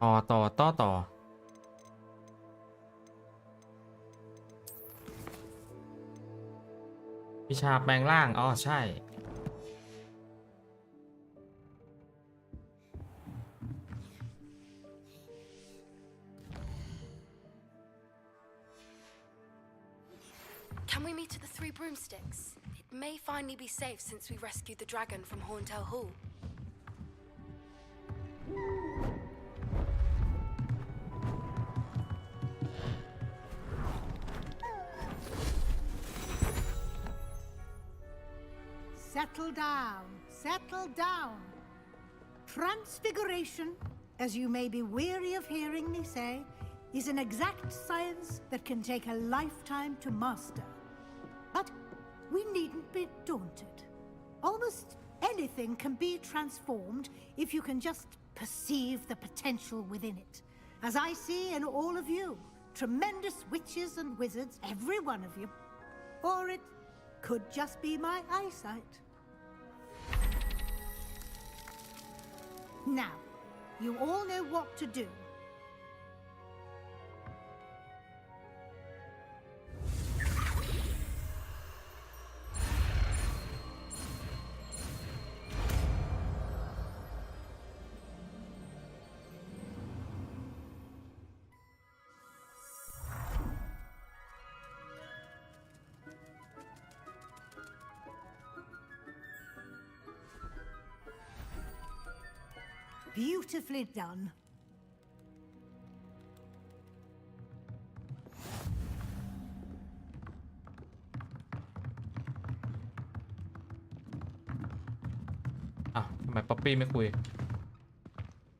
ต่อวิชาแปลงร่างอ๋อใช่ Can we meet at the Three Broomsticks? It may finally be safe since we rescued the dragon from Horntail Hall. Settle down, settle down. Transfiguration, as you may be weary of hearing me say, is an exact science that can take a lifetime to master. But we needn't be daunted. Almost anything can be transformed if you can just perceive the potential within it. As I see in all of you, tremendous witches and wizards, every one of you. Or it could just be my eyesight. Now, you all know what to do. Beautifully done.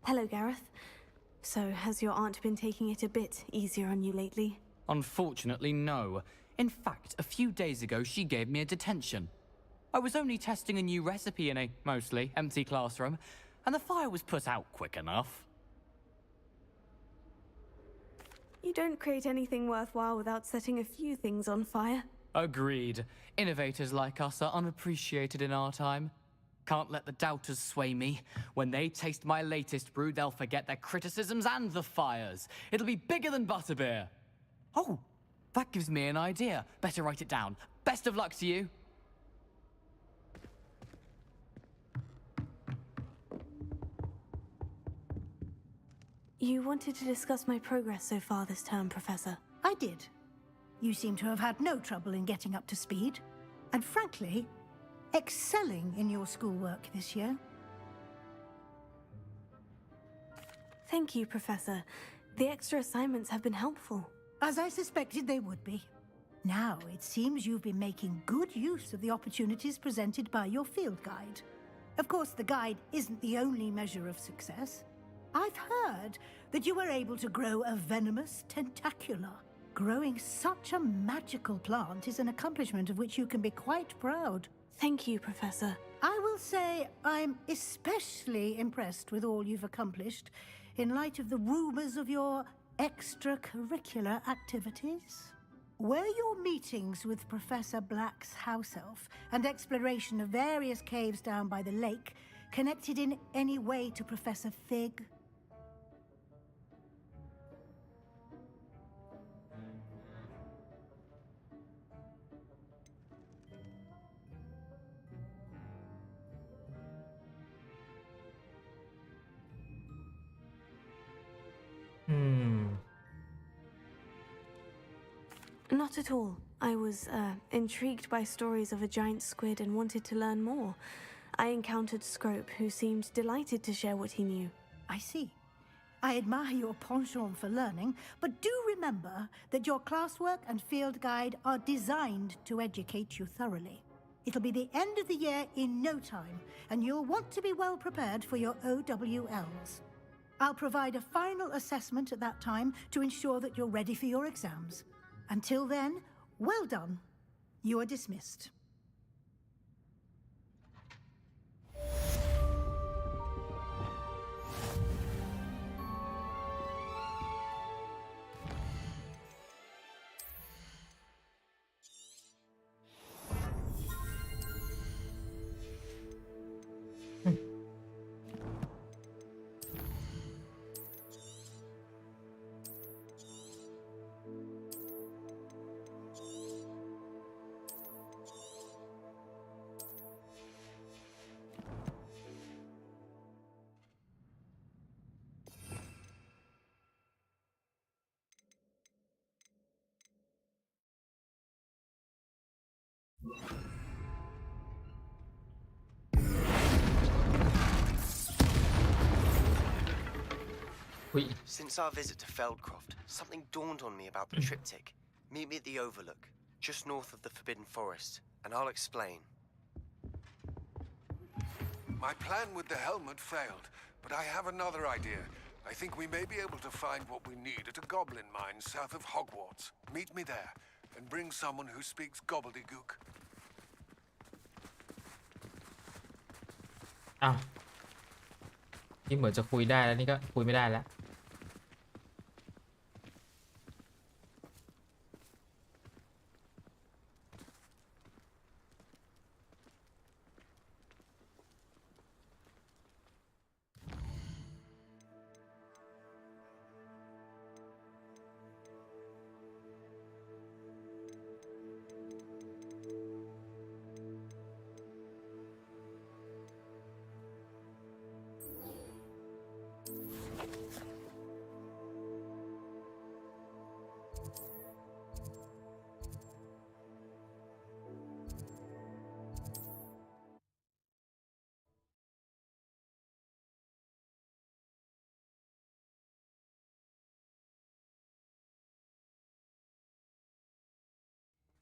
Hello, Gareth. So, has your aunt been taking it a bit easier on you lately? Unfortunately, no. In fact, a few days ago, she gave me a detention. I was only testing a new recipe in a mostly empty classroom, and the fire was put out quick enough. You don't create anything worthwhile without setting a few things on fire. Agreed. Innovators like us are unappreciated in our time. Can't let the doubters sway me. When they taste my latest brew, they'll forget their criticisms and the fires. It'll be bigger than butterbeer. Oh, that gives me an idea. Better write it down. Best of luck to you. You wanted to discuss my progress so far this term, Professor. I did. You seem to have had no trouble in getting up to speed. And frankly, excelling in your schoolwork this year. Thank you, Professor. The extra assignments have been helpful. As I suspected they would be. Now, it seems you've been making good use of the opportunities presented by your field guide. Of course, the guide isn't the only measure of success. I've heard that you were able to grow a venomous tentacula. Growing such a magical plant is an accomplishment of which you can be quite proud. Thank you, Professor. I will say I'm especially impressed with all you've accomplished in light of the rumors of your extracurricular activities. Were your meetings with Professor Black's house elf and exploration of various caves down by the lake connected in any way to Professor Fig? Not at all. I was, intrigued by stories of a giant squid and wanted to learn more. I encountered Scrope, who seemed delighted to share what he knew. I see. I admire your penchant for learning, but do remember that your classwork and field guide are designed to educate you thoroughly. It'll be the end of the year in no time, and you'll want to be well prepared for your OWLs. I'll provide a final assessment at that time to ensure that you're ready for your exams. Until then, well done. You are dismissed. อุ้ย Since our visit to Feldcroft, something dawned on me about the triptych. Meet me at the Overlook, just north of the Forbidden Forest, and I'll explain. My plan with the helmet failed, but I have another idea. I think we may be able to find what we need at a goblin mine south of Hogwarts. Meet me there, and bring someone who speaks gobbledygook. อ้าวนี่เหมือนจะคุยได้แล้วนี่ก็คุยไม่ได้แล้ว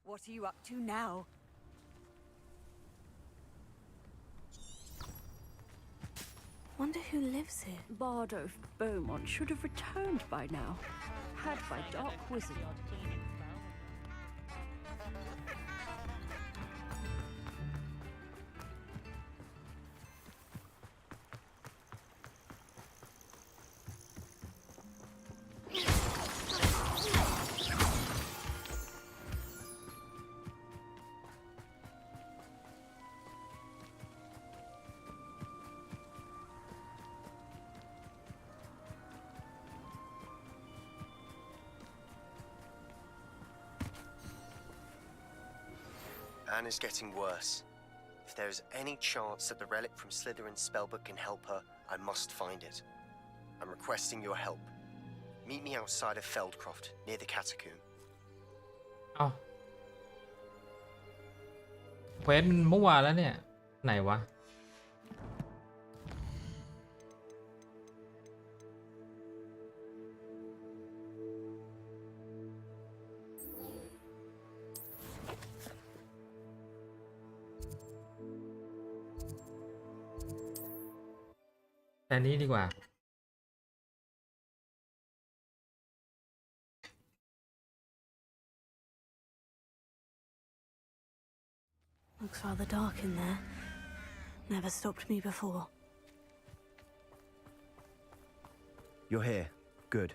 What are you up to now? Wonder who lives here. Bardo Beaumont should have returned by now. Had by Dark Wizard. Anne is getting worse. If there is any chance that the relic from Slytherin's spellbook can help her, I must find it. I'm requesting your help. Meet me outside of Feldcroft, near the catacomb. อ้าวเควสมันเมื่อวานแล้วเนี่ยไหนวะแต่นี้ดีกว่า Looks rather dark in there. Never stopped me before. You're here. Good.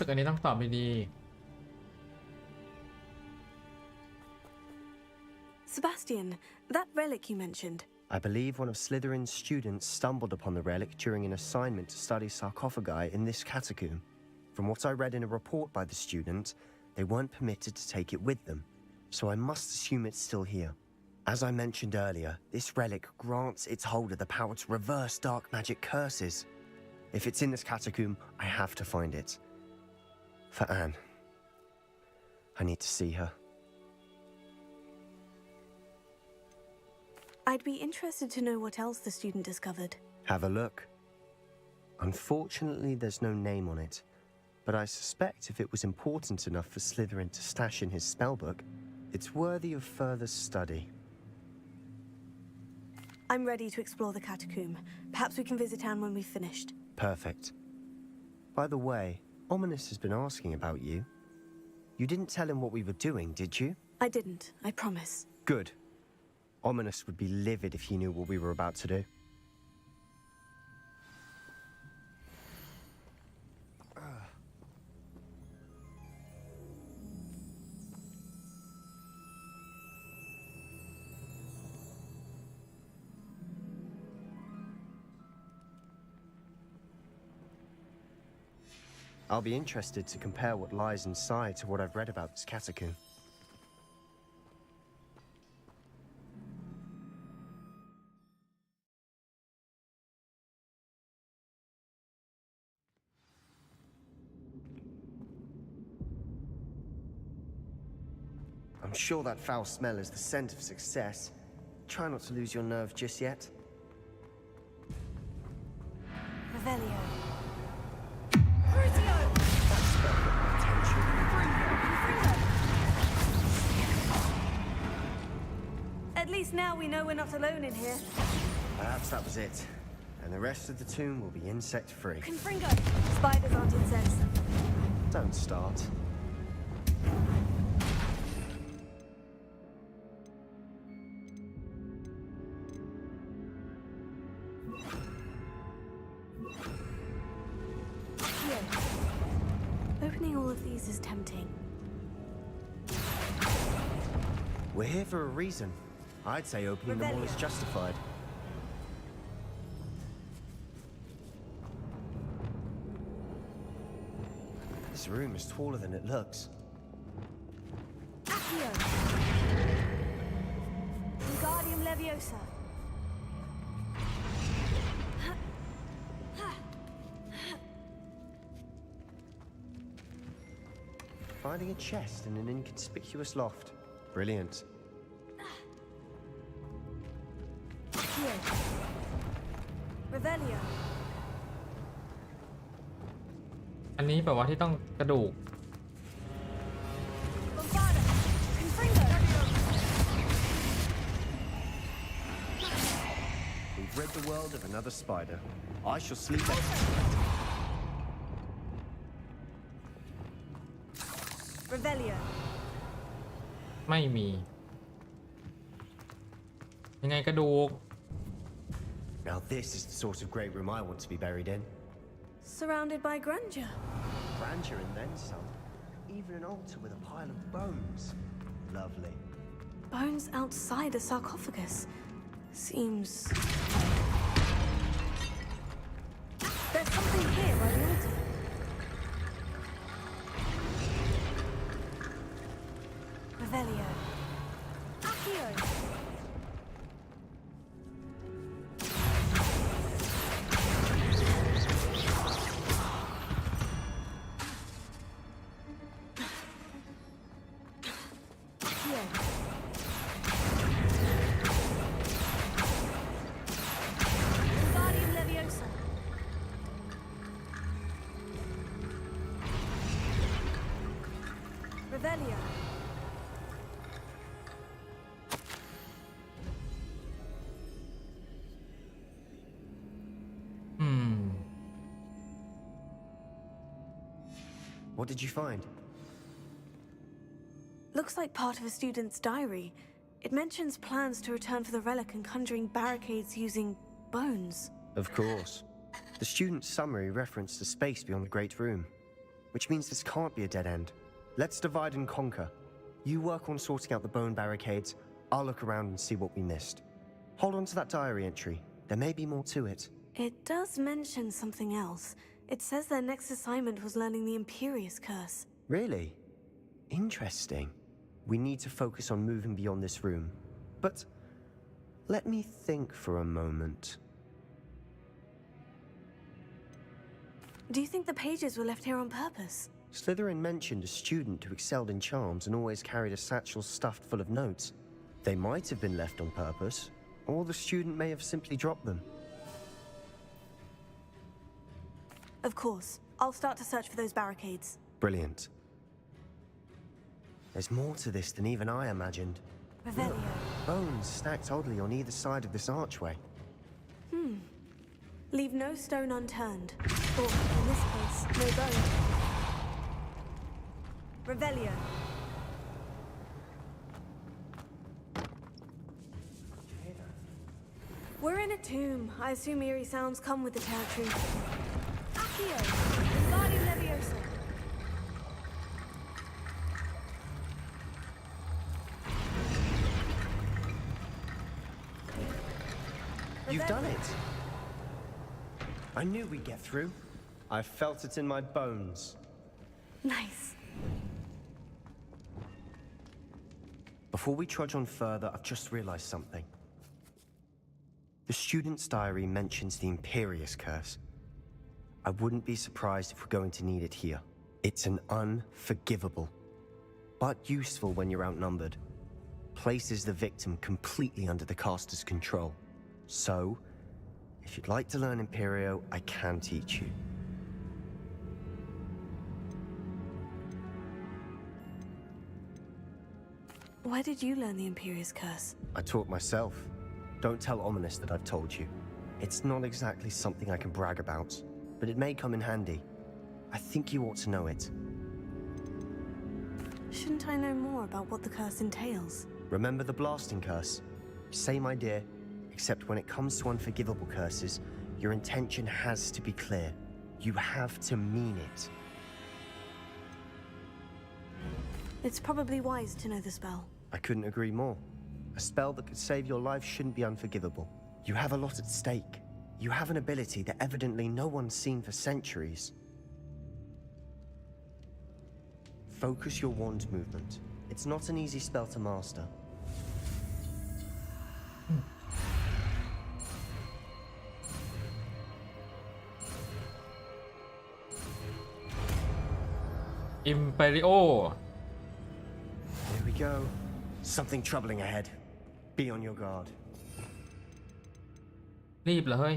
สึกอันนี้ต้องตอบดี Sebastian, that relic you mentioned. I believe one of Slytherin's students stumbled upon the relic during an assignment to study sarcophagi in this catacomb. From what I read in a report by the student, they weren't permitted to take it with them, so I must assume it's still here. As I mentioned earlier, this relic grants its holder the power to reverse dark magic curses. If it's in this catacomb, I have to find it. For Anne. I need to see her. I'd be interested to know what else the student discovered. Have a look. Unfortunately, there's no name on it, but I suspect if it was important enough for Slytherin to stash in his spellbook, it's worthy of further study. I'm ready to explore the catacomb. Perhaps we can visit Anne when we've finished. Perfect. By the way, Wlnnyz has been asking about you. You didn't tell him what we were doing, did you? I didn't, I promise. Good. Wlnnyz would be livid if he knew what we were about to do. I'll be interested to compare what lies inside to what I've read about this catacomb. I'm sure that foul smell is the scent of success. Try not to lose your nerve just yet. Revelio. At least now we know we're not alone in here. Perhaps that was it. And the rest of the tomb will be insect-free. Confringo! Spiders aren't insects. Don't start. Opening all of these is tempting. We're here for a reason. I'd say opening them all is justified. This room is taller than it looks. Accio! Wingardium Leviosa. Finding a chest in an inconspicuous loft. Brilliant. Accio. Revelio. อันนี้แบบว่าที่ต้องกระดูก Bombarda. Confringo. We've rid the world of another spider. I shall sleep at Revelio. ไม่มี ยังไงกระดูก Now this is the sort of great room I want to be buried in. Surrounded by grandeur. Grandeur and then some. Even an altar with a pile of bones. Lovely. Bones outside a sarcophagus. Seems... There's something here by the altar. Revelio. Accio. Accio. Wingardium Leviosa. Revelio. What did you find? Looks like part of a student's diary. It mentions plans to return for the relic and conjuring barricades using bones. Of course. The student's summary referenced a space beyond the Great Room, which means this can't be a dead end. Let's divide and conquer. You work on sorting out the bone barricades, I'll look around and see what we missed. Hold on to that diary entry. There may be more to it. It does mention something else. It says their next assignment was learning the Imperious Curse. Really? Interesting. We need to focus on moving beyond this room. But let me think for a moment. Do you think the pages were left here on purpose? Slytherin mentioned a student who excelled in charms and always carried a satchel stuffed full of notes. They might have been left on purpose, or the student may have simply dropped them. Of course. I'll start to search for those barricades. Brilliant. There's more to this than even I imagined. Revelio. Look, bones stacked oddly on either side of this archway. Leave no stone unturned. Or, in this case, no bone. Revelio. We're in a tomb. I assume eerie sounds come with the territory. Accio. Wingardium Leviosa. You've done it! I knew we'd get through. I felt it in my bones. Nice. Before we trudge on further, I've just realized something. The student's diary mentions the Imperious Curse. I wouldn't be surprised if we're going to need it here. It's an unforgivable, but useful when you're outnumbered. Places the victim completely under the caster's control. So, if you'd like to learn Imperio, I can teach you. Why did you learn the Imperious Curse? I taught myself. Don't tell Wlnnyz that I've told you. It's not exactly something I can brag about, but it may come in handy. I think you ought to know it. Shouldn't I know more about what the curse entails? Remember the blasting curse? Same idea, except when it comes to unforgivable curses, your intention has to be clear. You have to mean it. It's probably wise to know the spell. I couldn't agree more. A spell that could save your life shouldn't be unforgivable. You have a lot at stake. You have an ability that evidently no one's seen for centuries. Focus your wand movement. It's not an easy spell to master. Imperio Here we go. Something troubling ahead. Be on your guard. รีบเหรอเฮ้ย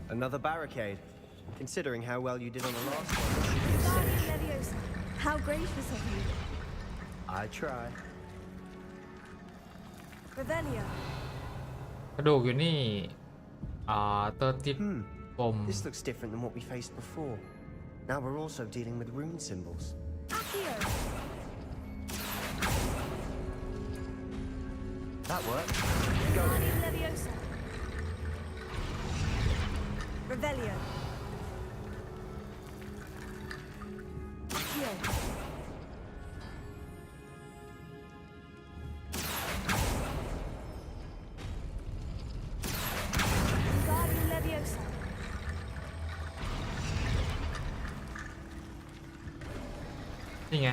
Another barricade. Considering how well you did on the last one. How gracious of you. I try. Revelio. กระดูกอยู่นี่เตอร์ติดปม This looks different than what we faced before. Now we're also dealing with rune symbols. Accio. That worked. Go. Leviosa. Revelio. Accio. Wingardium Leviosa.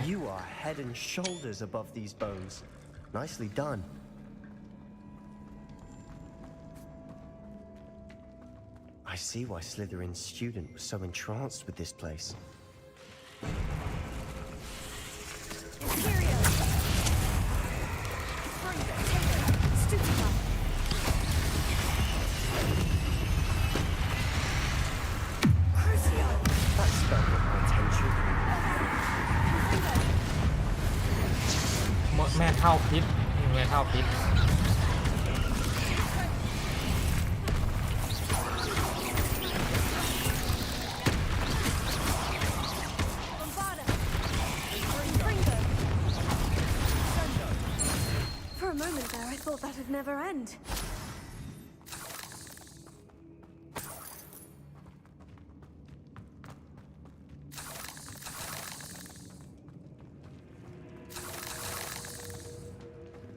You are head and shoulders above these bones. Nicely done. I see why Slytherin's student was so entranced with this place. Imperio. Stupefy. Crucio. That spell got my attention. แม่เท่าพิษแม่เท่าพิษ For a moment there, I thought that'd never end.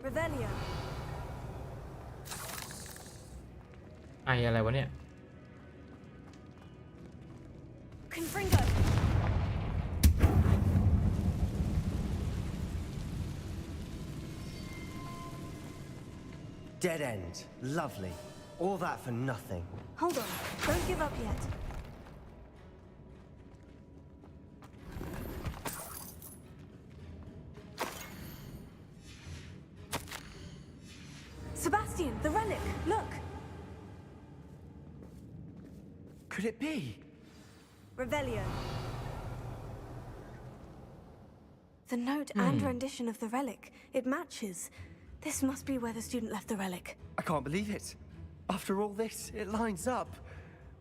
Revelio. ไออะไรวะเนี่ย Confringo. Dead end. Lovely. All that for nothing. Hold on. Don't give up yet. Sebastian, the relic. Look. Could it be? Revelio. The note and rendition of the relic. It matches. This must be where the student left the relic. I can't believe it. After all this, it lines up.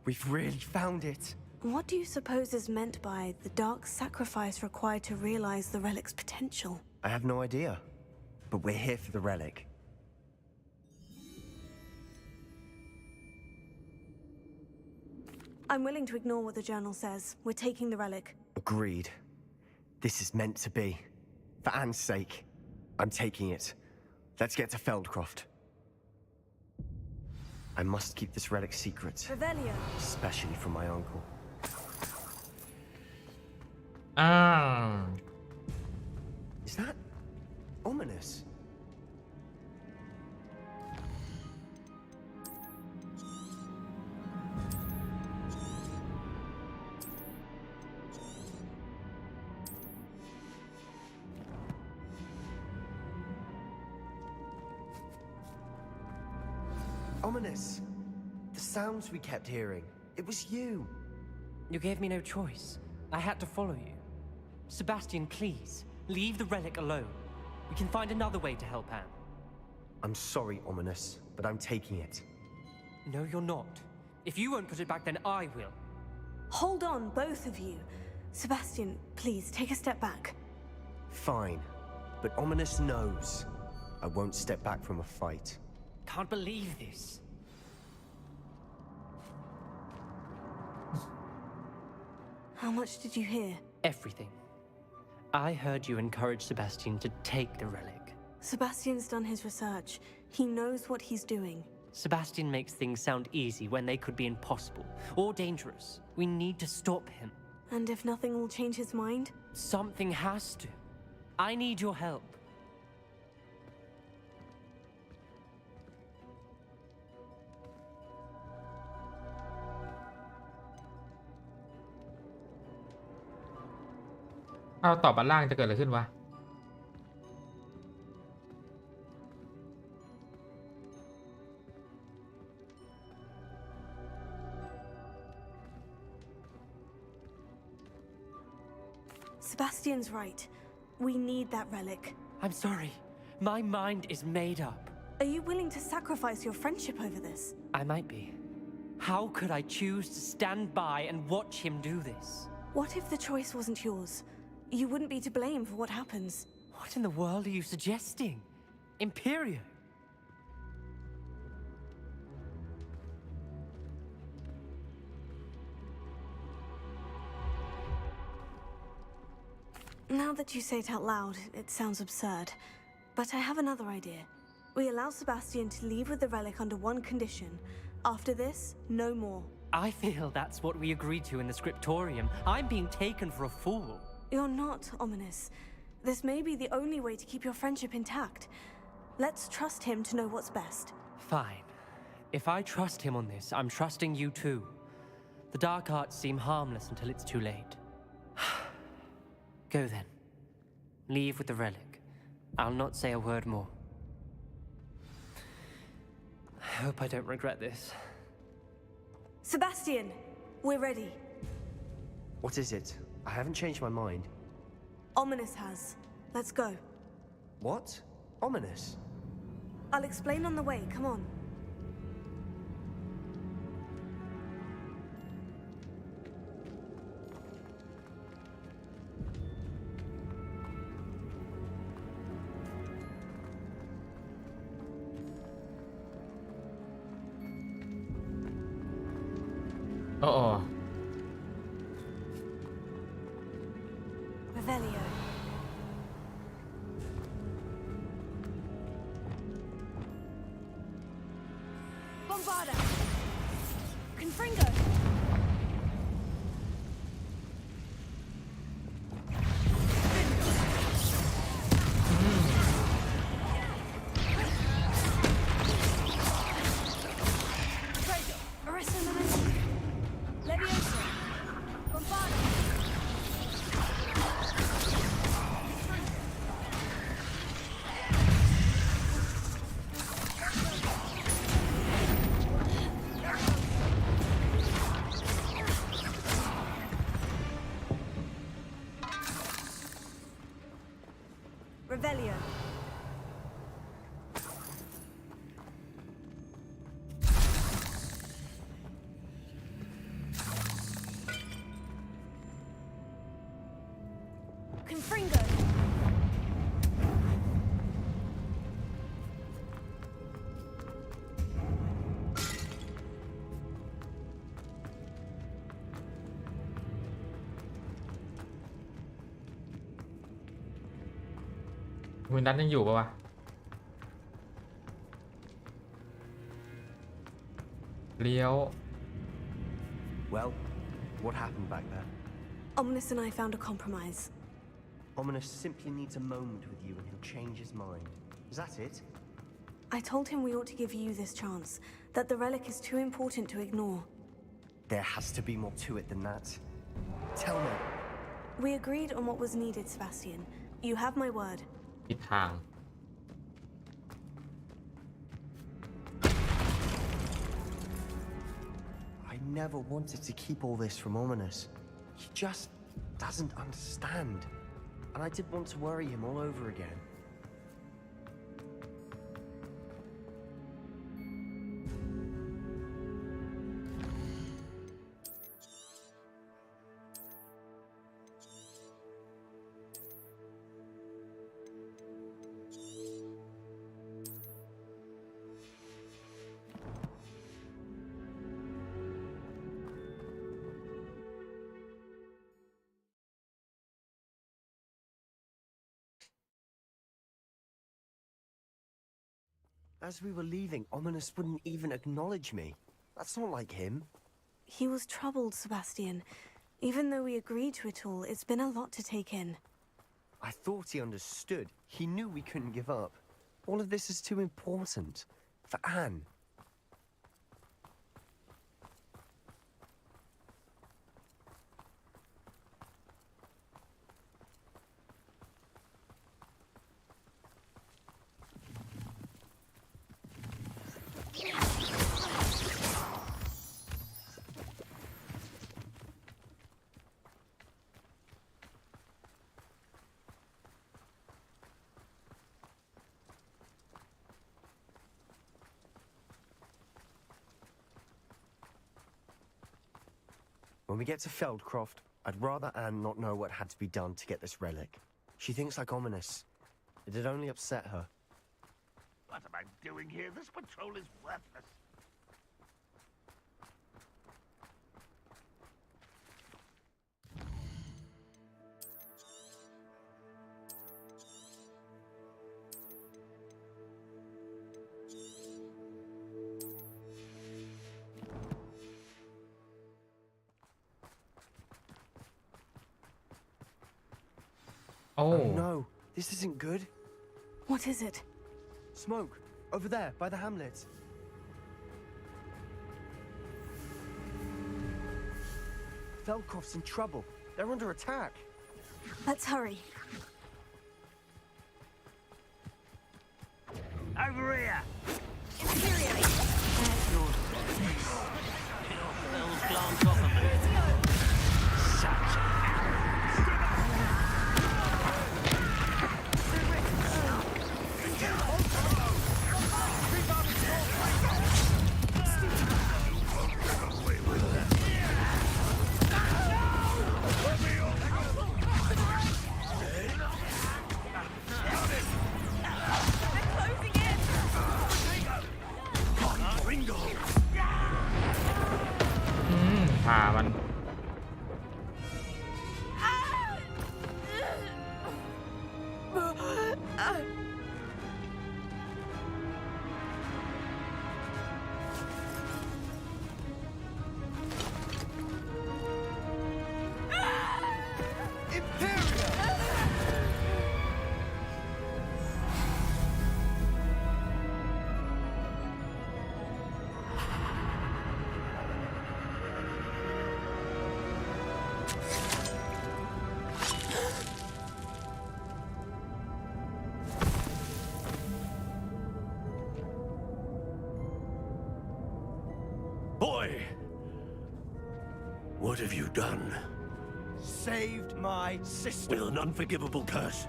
We've really found it. What do you suppose is meant by the dark sacrifice required to realize the relic's potential? I have no idea. But we're here for the relic. I'm willing to ignore what the journal says. We're taking the relic. Agreed. This is meant to be. For Anne's sake, I'm taking it. Let's get to Feldcroft. I must keep this relic secret. Revelio. Especially from my uncle. Is that ominous? Ominous. The sounds we kept hearing. It was you. You gave me no choice. I had to follow you. Sebastian, please, leave the relic alone. We can find another way to help Anne. I'm sorry, Ominous, but I'm taking it. No, you're not. If you won't put it back, then I will. Hold on, both of you. Sebastian, please, take a step back. Fine. But Ominous knows. I won't step back from a fight. Can't believe this. How much did you hear? Everything. I heard you encourage Sebastian to take the relic. Sebastian's done his research. He knows what he's doing. Sebastian makes things sound easy when they could be impossible or dangerous. We need to stop him. And if nothing will change his mind? Something has to. I need your help.เอาตอบอันล่างจะเกิดอะไรขึ้นวะ Sebastian's right. We need that relic. I'm sorry. My mind is made up. Are you willing to sacrifice your friendship over this? I might be. How could I choose to stand by and watch him do this? What if the choice wasn't yours? You wouldn't be to blame for what happens. What in the world are you suggesting? Imperio? Now that you say it out loud, it sounds absurd. But I have another idea. We allow Sebastian to leave with the relic under one condition. After this, no more. I feel that's what we agreed to in the scriptorium. I'm being taken for a fool. You're not, Ominous. This may be the only way to keep your friendship intact. Let's trust him to know what's best. Fine. If I trust him on this, I'm trusting you too. The dark arts seem harmless until it's too late. Go then. Leave with the relic. I'll not say a word more. I hope I don't regret this. Sebastian, we're ready. What is it? I haven't changed my mind. Ominous has. Let's go. What? Ominous? I'll explain on the way. Come on. Uh-oh. Revelio. Bombarda. Confringo. Revelio. Confringo. วินดันยังอยู่ปะวะเลี้ยว Well, what happened back there? Ominous and I found a compromise. Ominous simply needs a moment with you and he'll change his mind. Is that it? I told him we ought to give you this chance, that the relic is too important to ignore. There has to be more to it than that. Tell me. We agreed on what was needed, Sebastian. You have my word. ทิศทาง I never wanted to keep all this from Ominous. He just doesn't understand. And I didn't want to worry him all over again. As we were leaving, Ominous wouldn't even acknowledge me. That's not like him. He was troubled, Sebastian. Even though we agreed to it all, it's been a lot to take in. I thought he understood. He knew we couldn't give up. All of this is too important. For Anne. When we get to Feldcroft, I'd rather Anne not know what had to be done to get this relic. She thinks like Ominous. It'd only upset her. What am I doing here? This patrol is worthless. Oh no, this isn't good. What is it? Smoke, over there, by the hamlet. Feldcroft's in trouble. They're under attack. Let's hurry. Over here! Glance off of me. Suchผ่ามัน Boy! What have you done? Saved my sister. With an unforgivable curse.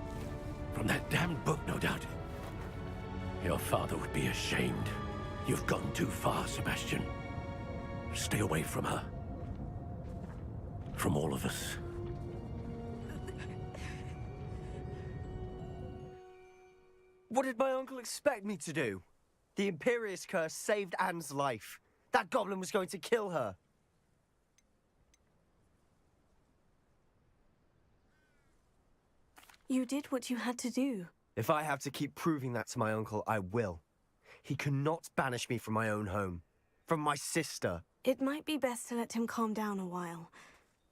From that damned book, no doubt. Your father would be ashamed. You've gone too far, Sebastian. Stay away from her. From all of us. What did my uncle expect me to do? The Imperious curse saved Anne's life. That goblin was going to kill her. You did what you had to do. If I have to keep proving that to my uncle, I will. He cannot banish me from my own home. From my sister. It might be best to let him calm down a while.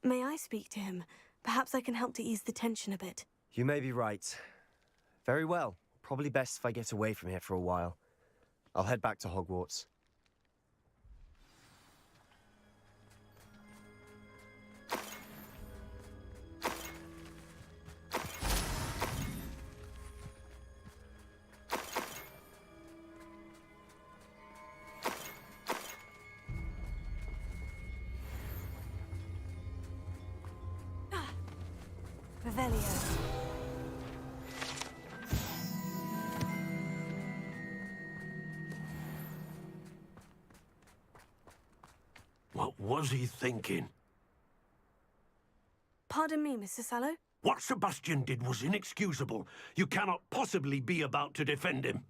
May I speak to him? Perhaps I can help to ease the tension a bit. You may be right. Very well. Probably best if I get away from here for a while. I'll head back to Hogwarts. Revelio. What was he thinking? Pardon me, Mr. Sallow. What Sebastian did was inexcusable. You cannot possibly be about to defend him.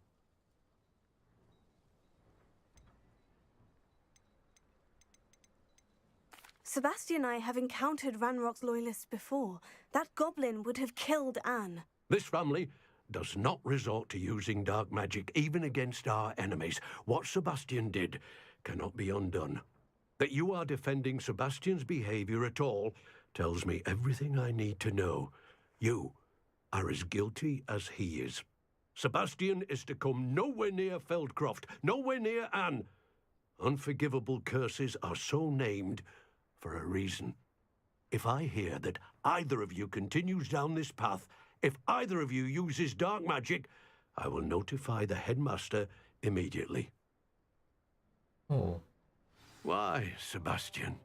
Sebastian and I have encountered Ranrock's loyalists before. That goblin would have killed Anne. This family does not resort to using dark magic even against our enemies. What Sebastian did cannot be undone. That you are defending Sebastian's behavior at all tells me everything I need to know. You are as guilty as he is. Sebastian is to come nowhere near Feldcroft, nowhere near Anne. Unforgivable curses are so named for a reason. If I hear that either of you continues down this path, if either of you uses dark magic, I will notify the headmaster immediately. Oh. Why, Sebastian?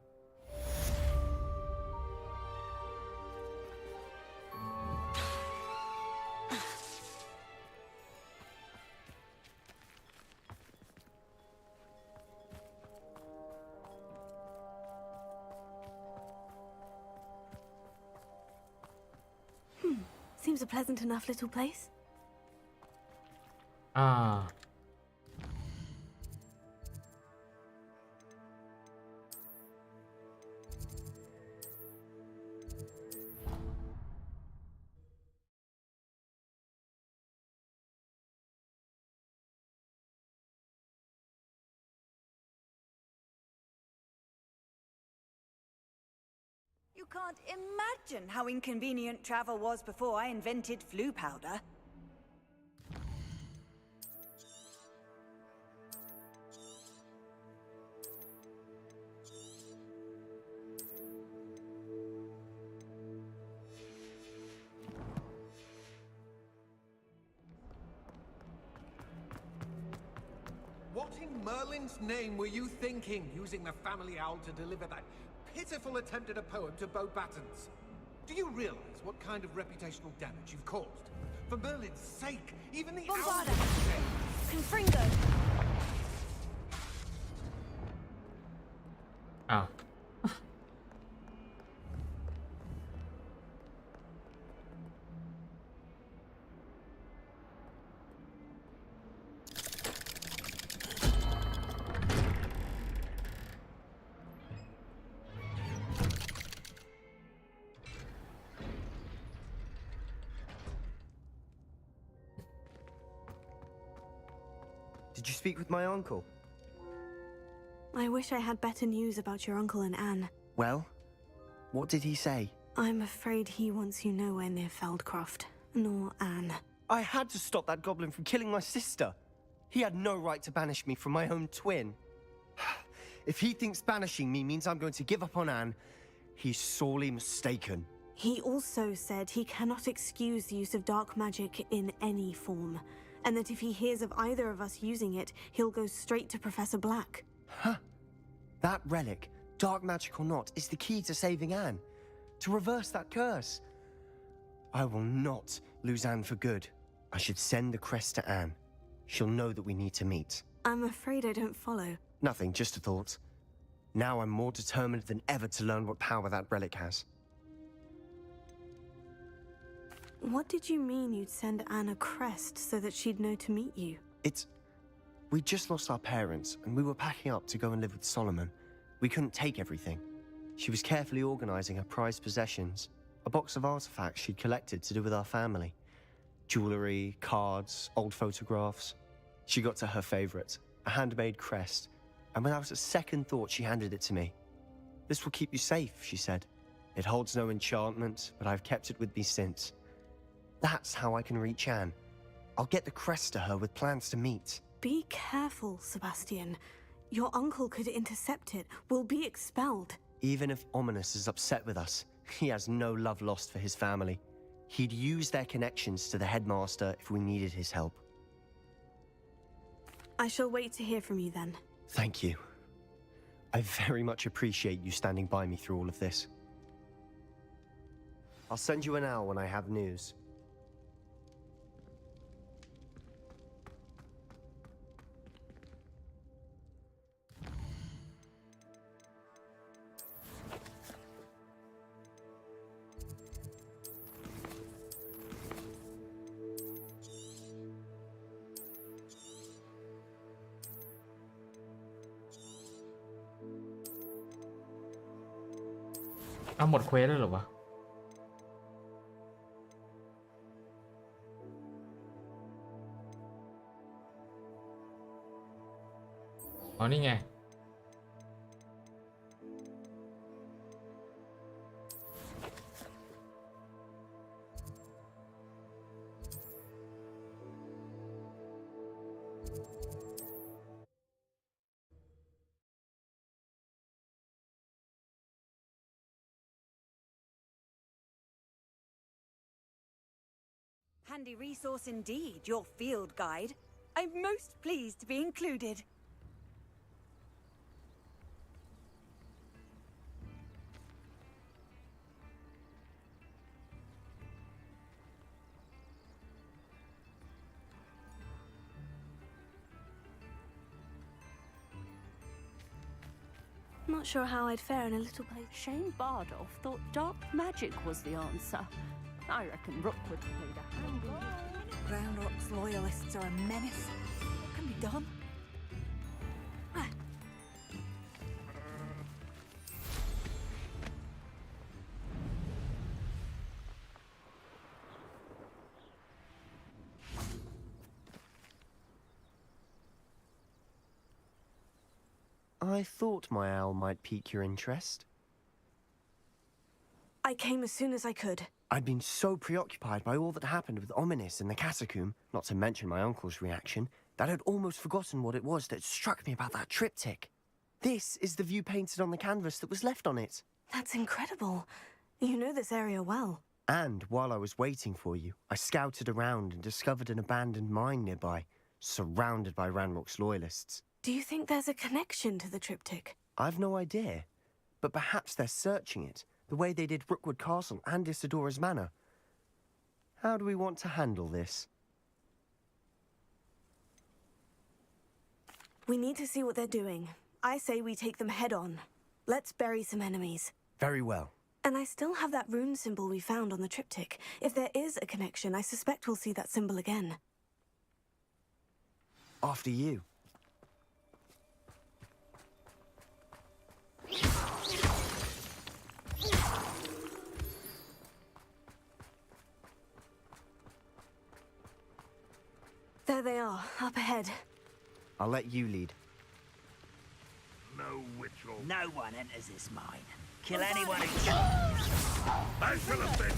Seems a pleasant enough little place. Ah. You can't imagine how inconvenient travel was before I invented flu powder. What in Merlin's name were you thinking, using the family owl to deliver that pitiful attempt at a poem to Beau Battens? Do you realize what kind of reputational damage you've caused? For Merlin's sake, even the owl... Bombarda! Confringo! Oh. Did you speak with my uncle? I wish I had better news about your uncle and Anne. Well, what did he say? I'm afraid he wants you nowhere near Feldcroft, nor Anne. I had to stop that goblin from killing my sister. He had no right to banish me from my own twin. If he thinks banishing me means I'm going to give up on Anne, he's sorely mistaken. He also said he cannot excuse the use of dark magic in any form, and that if he hears of either of us using it, he'll go straight to Professor Black. Huh. That relic, dark magic or not, is the key to saving Anne. To reverse that curse. I will not lose Anne for good. I should send the crest to Anne. She'll know that we need to meet. I'm afraid I don't follow. Nothing, just a thought. Now I'm more determined than ever to learn what power that relic has. What did you mean you'd send Anne a crest so that she'd know to meet you? We just lost our parents, and we were packing up to go and live with Solomon. We couldn't take everything. She was carefully organizing her prized possessions, a box of artifacts she'd collected to do with our family. Jewelry, cards, old photographs. She got to her favorite, a handmade crest, and without a second thought, she handed it to me. This will keep you safe, she said. It holds no enchantment, but I've kept it with me since. That's how I can reach Anne. I'll get the crest to her with plans to meet. Be careful, Sebastian. Your uncle could intercept it. We'll be expelled. Even if Wlnnyz is upset with us, he has no love lost for his family. He'd use their connections to the headmaster if we needed his help. I shall wait to hear from you then. Thank you. I very much appreciate you standing by me through all of this. I'll send you an owl when I have news.เอาหมดเควสแล้วเหรอวะอ๋อนี่ไงHandy resource indeed, your field guide. I'm most pleased to be included. Not sure how I'd fare in a little place. Shane Bardolph thought dark magic was the answer. I reckon Rookwood played a hand in it. Ground Rock's loyalists are a menace. What can be done? I thought my owl might pique your interest. I came as soon as I could. I'd been so preoccupied by all that happened with Wlnnyz in the catacomb, not to mention my uncle's reaction, that I'd almost forgotten what it was that struck me about that triptych. This is the view painted on the canvas that was left on it. That's incredible. You know this area well. And while I was waiting for you, I scouted around and discovered an abandoned mine nearby, surrounded by Ranrock's loyalists. Do you think there's a connection to the triptych? I've no idea, but perhaps they're searching it, the way they did Rookwood Castle and Isidora's Manor. How do we want to handle this? We need to see what they're doing. I say we take them head on. Let's bury some enemies. Very well. And I still have that rune symbol we found on the triptych. If there is a connection, I suspect we'll see that symbol again. After you. There they are, up ahead. I'll let you lead. No ritual. No one enters this mine. Kill anyone who challenges. I shall have been.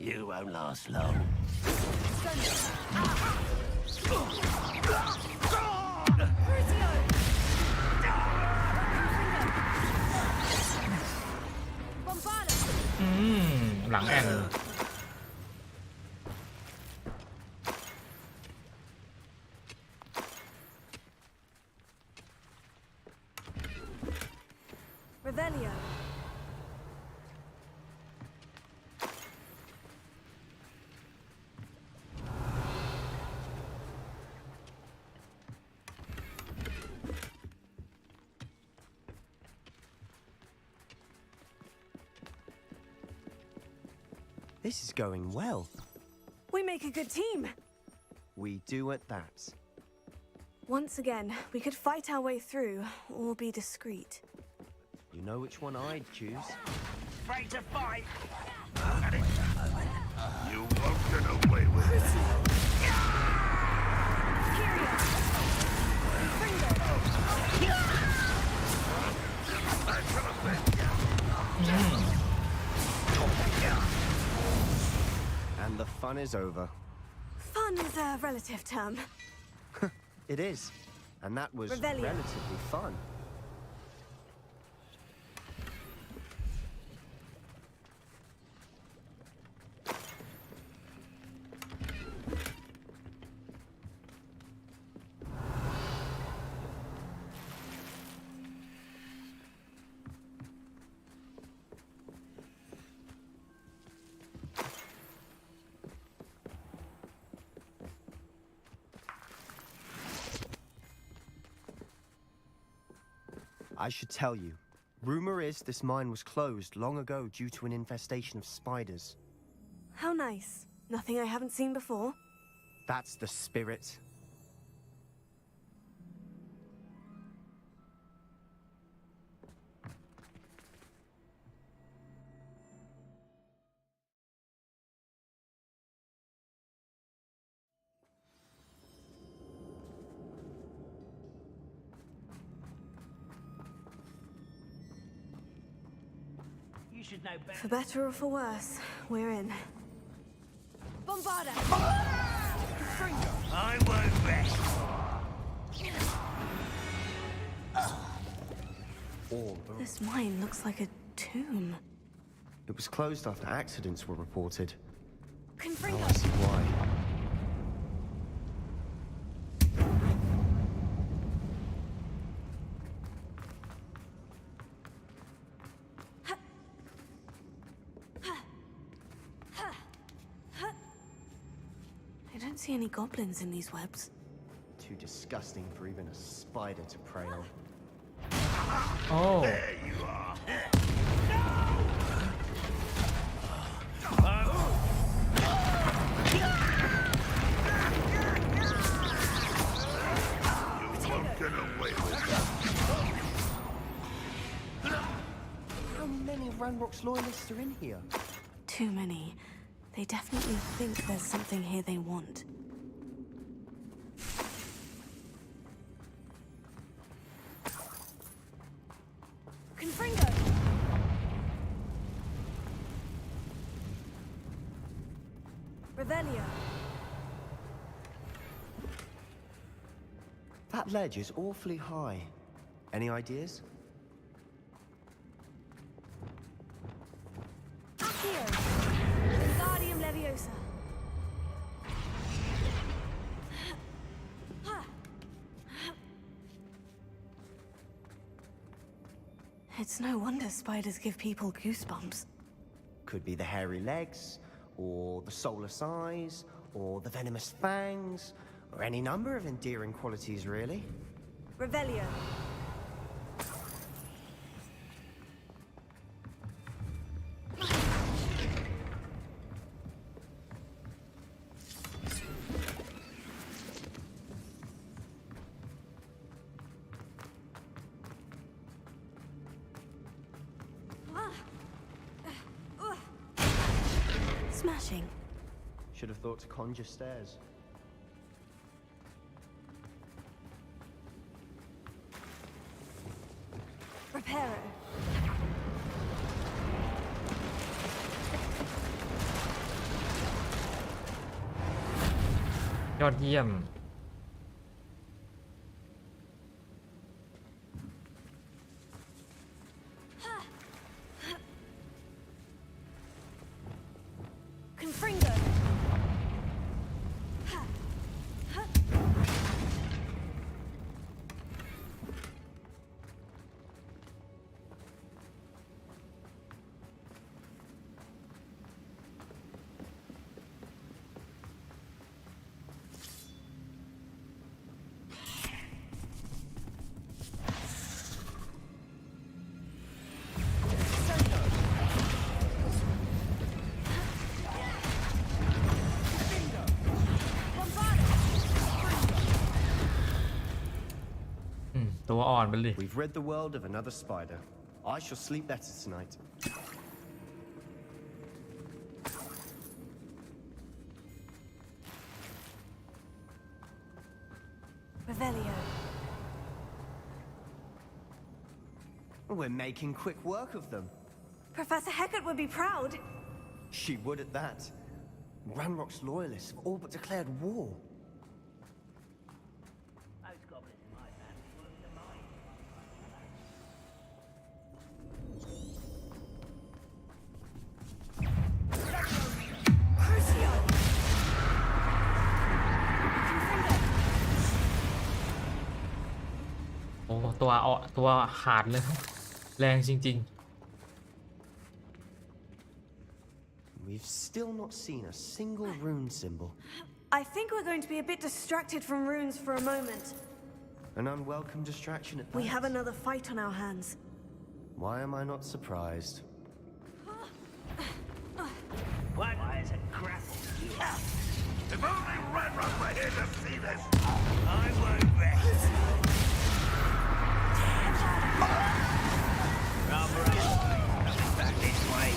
You won't last long. แอ่น Revelio. This is going well. We make a good team. We do at that. Once again, we could fight our way through or be discreet. You know which one I'd choose. Afraid to fight? You won't get away with it. And the fun is over. Fun is a relative term. It is. And that was Revelio. relatively fun. I should tell you. Rumor is this mine was closed long ago due to an infestation of spiders. How nice. Nothing I haven't seen before. That's the spirit. You should know better. For better or for worse, we're in. Bombarda! I won't rest. This mine looks like a tomb. It was closed after accidents were reported. Now Confringo! I see why. I don't see any goblins in these webs. Too disgusting for even a spider to prey on. Oh. There you are. You won't get away with that. How many Ranrock's loyalists are in here? Too many. They definitely think there's something here they want. Confringo! Revelio. That ledge is awfully high. Any ideas? Accio! Wingardium Leviosa. It's no wonder spiders give people goosebumps. Could be the hairy legs, or the soulless eyes, or the venomous fangs, or any number of endearing qualities, really. Revelio. Smashing. Should have thought to conjure stairs. Reparo.ยอดเยี่ยม Revelio. ตัวอ่อนไปเลย We've rid the world of another spider. I shall sleep better tonight. Revelio. We're making quick work of them. Professor Hecat would be proud. She would at that. Ranrock's loyalists have all but declared war.โอ้ตัวขาดเลยแรงจริง We've still not seen a single rune symbol. I think we're going to be a bit distracted from runes for a moment. An unwelcome distraction at We that. have another fight on our hands. Why am I not surprised? Why is it grappled? If only Ranrock were here to see this! I won't rest. Back this way.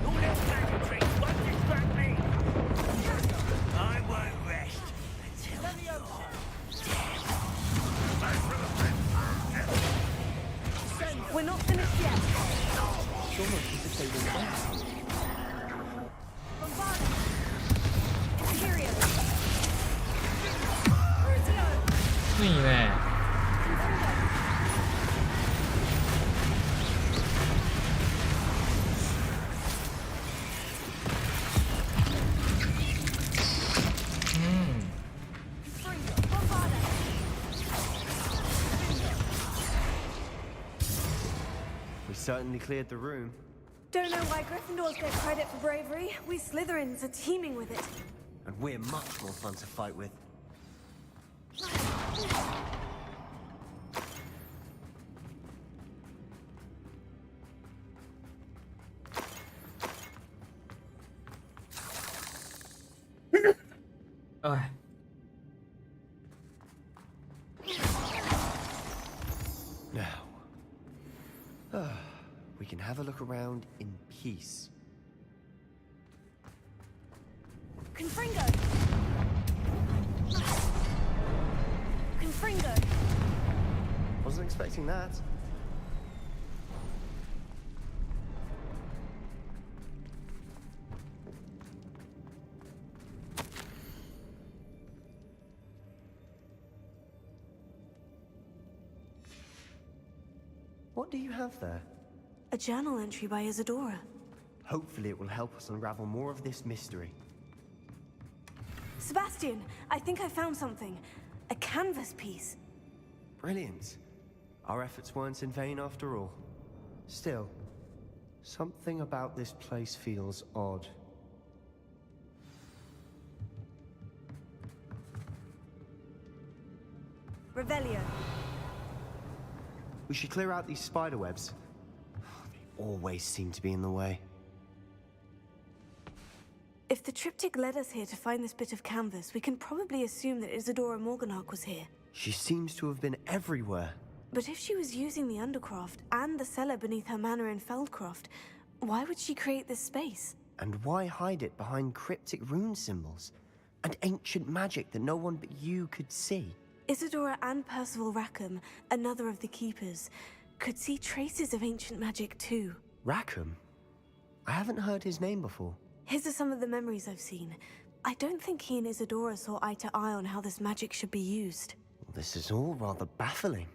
All that magic tricks won't distract me. I won't rest until We're not finished yet. It's almost as if they were there. Bombardment. Imperio. Crucio. ๆ นี่แน่ We certainly cleared the room. Don't know why Gryffindors get credit for bravery. We Slytherins are teeming with it. And we're much more fun to fight with. Now, we can have a look around in peace. Confringo. Confringo. Wasn't expecting that. What do you have there? A journal entry by Isadora. Hopefully it will help us unravel more of this mystery. Sebastian, I think I found something. A canvas piece. Brilliant. Our efforts weren't in vain after all. Still, something about this place feels odd. Revelio. We should clear out these spider webs. They always seem to be in the way. If the triptych led us here to find this bit of canvas, we can probably assume that Isadora Morganach was here. She seems to have been everywhere. But if she was using the Undercroft and the cellar beneath her manor in Feldcroft, why would she create this space? And why hide it behind cryptic rune symbols and ancient magic that no one but you could see? Isadora and Percival Rackham, another of the Keepers, could see traces of ancient magic too. Rackham? I haven't heard his name before. His are some of the memories I've seen. I don't think he and Isadora saw eye to eye on how this magic should be used. This is all rather baffling.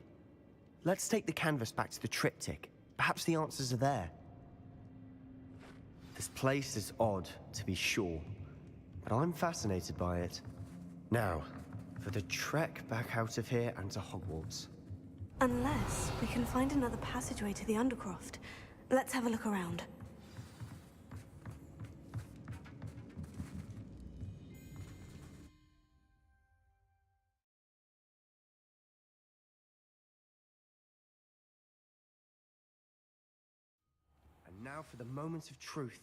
Let's take the canvas back to the triptych. Perhaps the answers are there. This place is odd, to be sure, but I'm fascinated by it. Now, for the trek back out of here and to Hogwarts. Unless we can find another passageway to the Undercroft. Let's have a look around. And now for the moment of truth.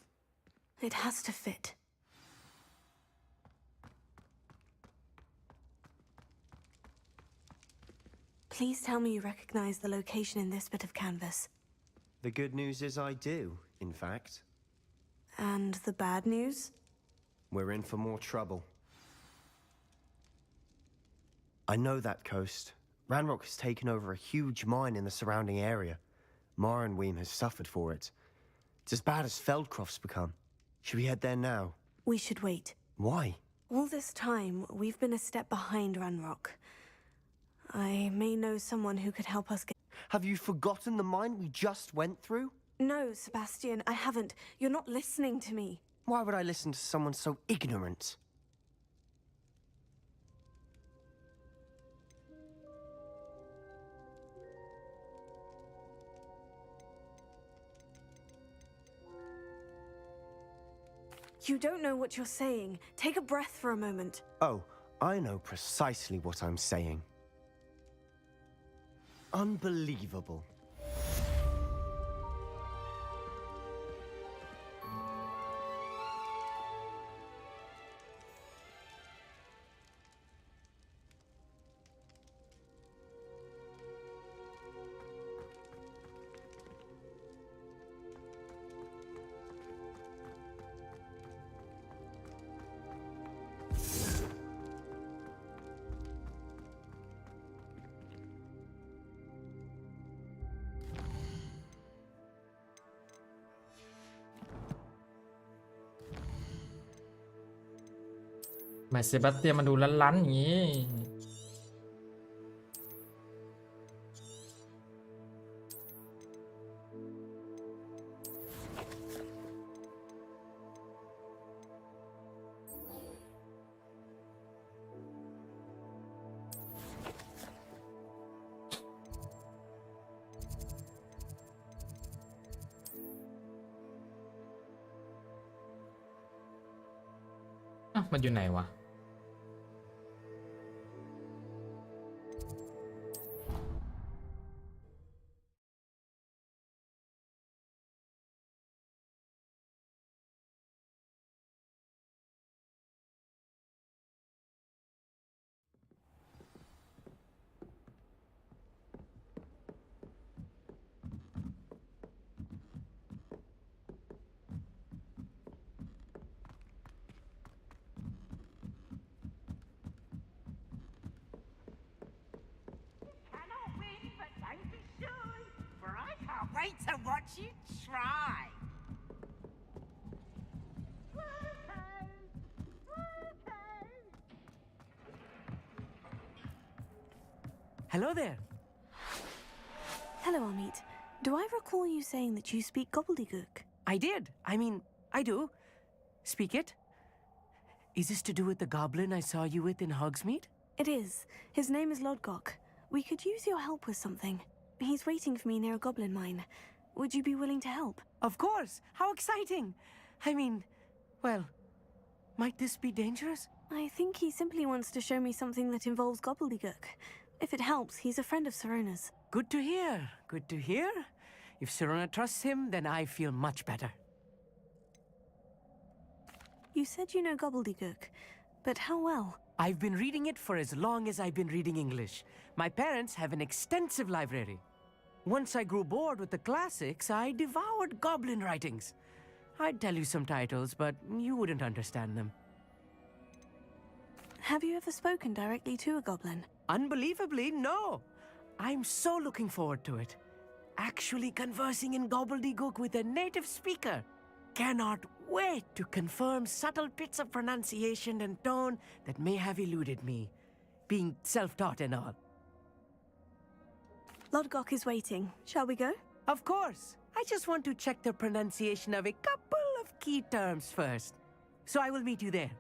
It has to fit. Please tell me you recognize the location in this bit of canvas. The good news is I do, in fact. And the bad news? We're in for more trouble. I know that coast. Ranrock has taken over a huge mine in the surrounding area. Morinweem has suffered for it. It's as bad as Feldcroft's become. Should we head there now? We should wait. Why? All this time, we've been a step behind Ranrock. I may know someone who could help us get... Have you forgotten the mine we just went through? No, Sebastian, I haven't. You're not listening to me. Why would I listen to someone so ignorant? You don't know what you're saying. Take a breath for a moment. Oh, I know precisely what I'm saying. Unbelievable.แมสเซบาสเตียนมาดูลั้นๆอย่างนี้ มันอยู่ไหนวะWait to watch you try. Hello there. Hello, Amit. Do I recall you saying that you speak gobbledygook? I did. I do. Speak it. Is this to do with the goblin I saw you with in Hogsmeade? It is. His name is Lodgok. We could use your help with something. He's waiting for me near a goblin mine. Would you be willing to help? Of course! How exciting! Well, might this be dangerous? I think he simply wants to show me something that involves gobbledygook. If it helps, he's a friend of Sirona's. Good to hear. Good to hear. If Sirona trusts him, then I feel much better. You said you know gobbledygook, but how well? I've been reading it for as long as I've been reading English. My parents have an extensive library. Once I grew bored with the classics, I devoured goblin writings. I'd tell you some titles, but you wouldn't understand them. Have you ever spoken directly to a goblin? Unbelievably, no. I'm so looking forward to it. Actually conversing in gobbledygook with a native speaker. Cannot wait to confirm subtle bits of pronunciation and tone that may have eluded me, being self-taught and all. Lodgok is waiting. Shall we go? Of course. I just want to check the pronunciation of a couple of key terms first. So I will meet you there.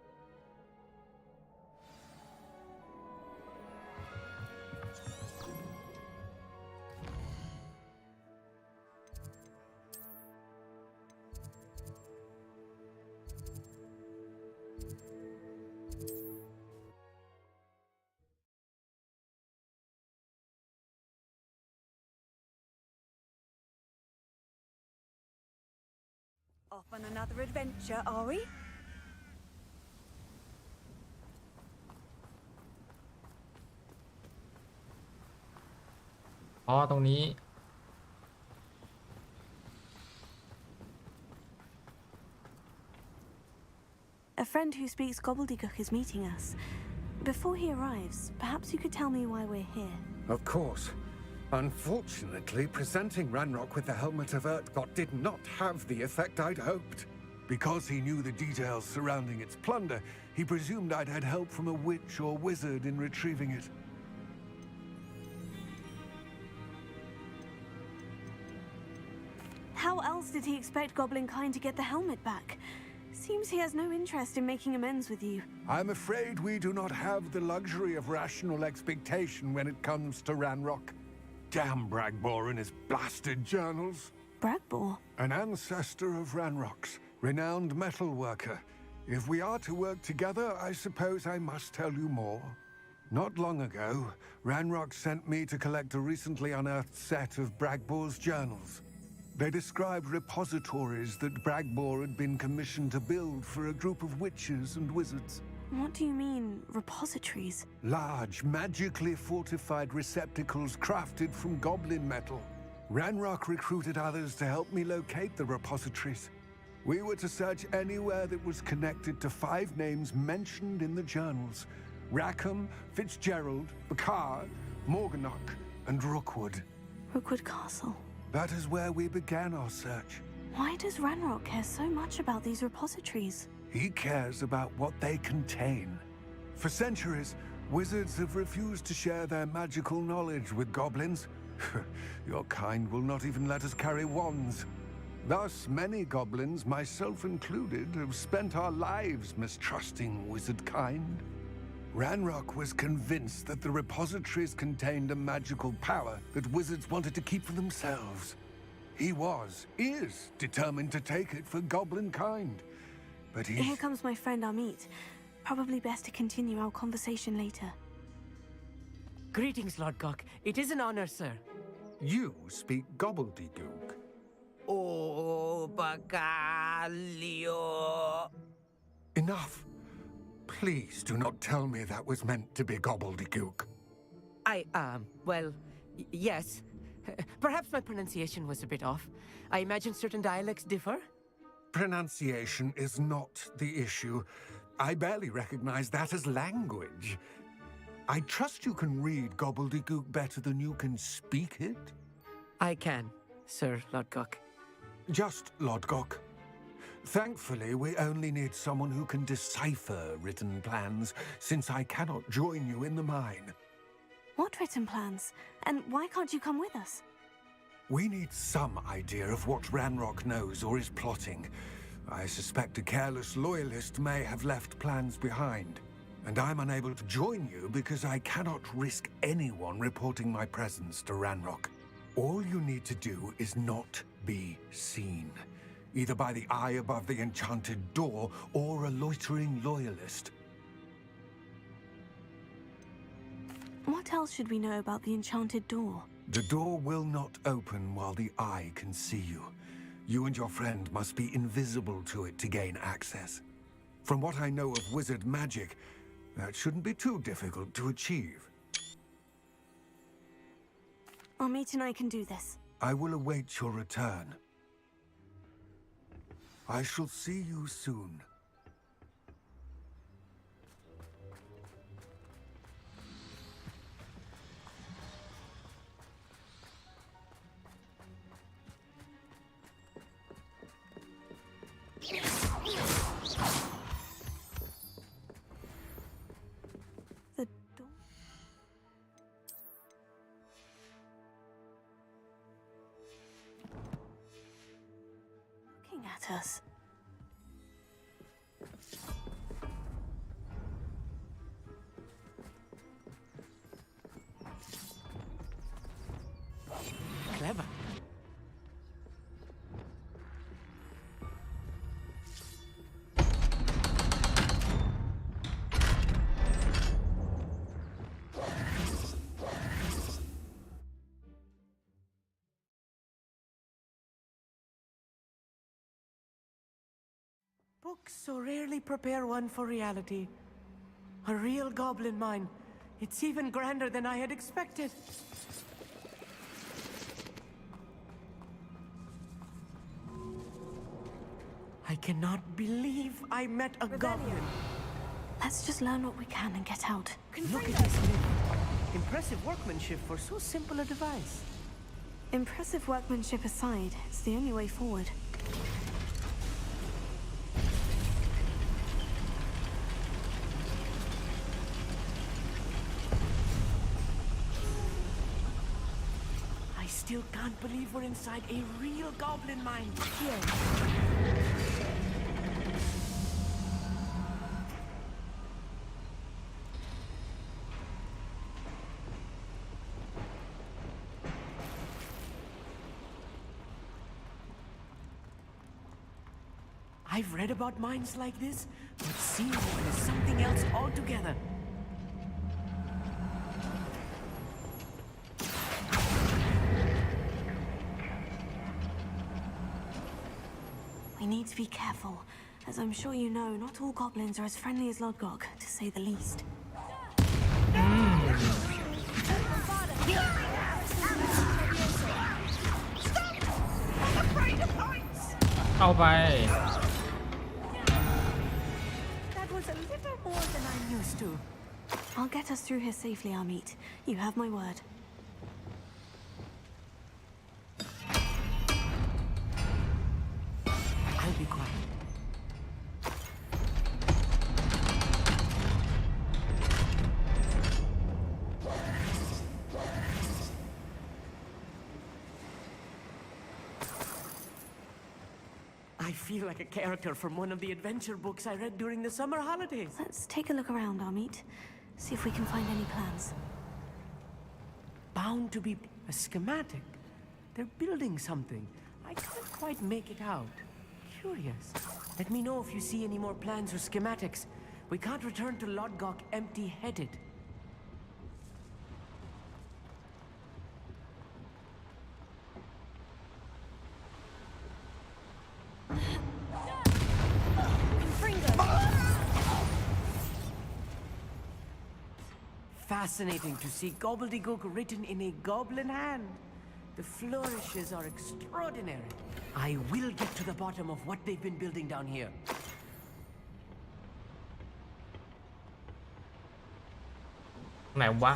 Off on another adventure, are we? อ๋อตรงนี้ A friend who speaks gobbledygook is meeting us. Before he arrives, perhaps you could tell me why we're here. Of course. Unfortunately, presenting Ranrock with the Helmet of Urtkot did not have the effect I'd hoped. Because he knew the details surrounding its plunder, he presumed I'd had help from a witch or wizard in retrieving it. How else did he expect Goblinkind to get the helmet back? Seems he has no interest in making amends with you. I'm afraid we do not have the luxury of rational expectation when it comes to Ranrock. Damn Bragbor and his blasted journals. Bragbor? An ancestor of Ranrock's, renowned metal worker. If we are to work together, I suppose I must tell you more. Not long ago, Ranrock sent me to collect a recently unearthed set of Bragbor's journals. They described repositories that Bragbor had been commissioned to build for a group of witches and wizards. What do you mean, repositories? Large, magically fortified receptacles crafted from goblin metal. Ranrock recruited others to help me locate the repositories. We were to search anywhere that was connected to 5 names mentioned in the journals: Rackham, Fitzgerald, Bakar, Morganach, and Rookwood. Rookwood Castle. That is where we began our search. Why does Ranrock care so much about these repositories? He cares about what they contain. For centuries, wizards have refused to share their magical knowledge with goblins. Your kind will not even let us carry wands. Thus, many goblins, myself included, have spent our lives mistrusting wizard kind. Ranrock was convinced that the repositories contained a magical power that wizards wanted to keep for themselves. He is determined to take it for goblin kind. But Here comes my friend Amit. Probably best to continue our conversation later. Greetings, Lord Gok. It is an honor, sir. You speak gobbledygook. Oh, Bagalio. Enough. Please do not tell me that was meant to be gobbledygook. Well, yes. Perhaps my pronunciation was a bit off. I imagine certain dialects differ? Pronunciation is not the issue. I barely recognize that as language. I trust you can read gobbledygook better than you can speak it? I can, Sir Lord Gok. Just Lord Gok. Thankfully, we only need someone who can decipher written plans, since I cannot join you in the mine. What written plans? And why can't you come with us? We need some idea of what Ranrock knows or is plotting. I suspect a careless loyalist may have left plans behind. And I'm unable to join you because I cannot risk anyone reporting my presence to Ranrock. All you need to do is not be seen, either by the eye above the enchanted door or a loitering loyalist. What else should we know about the enchanted door? The door will not open while the eye can see you. You and your friend must be invisible to it to gain access. From what I know of wizard magic, that shouldn't be too difficult to achieve. Amit and I can do this. I will await your return. I shall see you soon. The door. Looking at us. Clever. Books so rarely prepare one for reality. A real goblin mine. It's even grander than I had expected. I cannot believe I met a goblin. Let's just learn what we can and get out. Look at this lift. Impressive workmanship for so simple a device. Impressive workmanship aside, it's the only way forward. I still can't believe we're inside a real goblin mine. Here. I've read about mines like this, but seeing one is something else altogether. We need to be careful. As I'm sure you know, not all goblins are as friendly as Lodgok, to say the least. เอาไป That was a little more than I'm used to. I'll get us through here safely, Amit. You have my word. I'll be quiet. I feel like a character from one of the adventure books I read during the summer holidays. Let's take a look around, Amit. See if we can find any plans. Bound to be a schematic. They're building something. I can't quite make it out. Curious. Let me know if you see any more plans or schematics. We can't return to Lodgok empty-headed. Fascinating to see gobbledygook written in a goblin hand. The flourishes are extraordinary. I will get to the bottom of what they've been building down here.ไหนวะ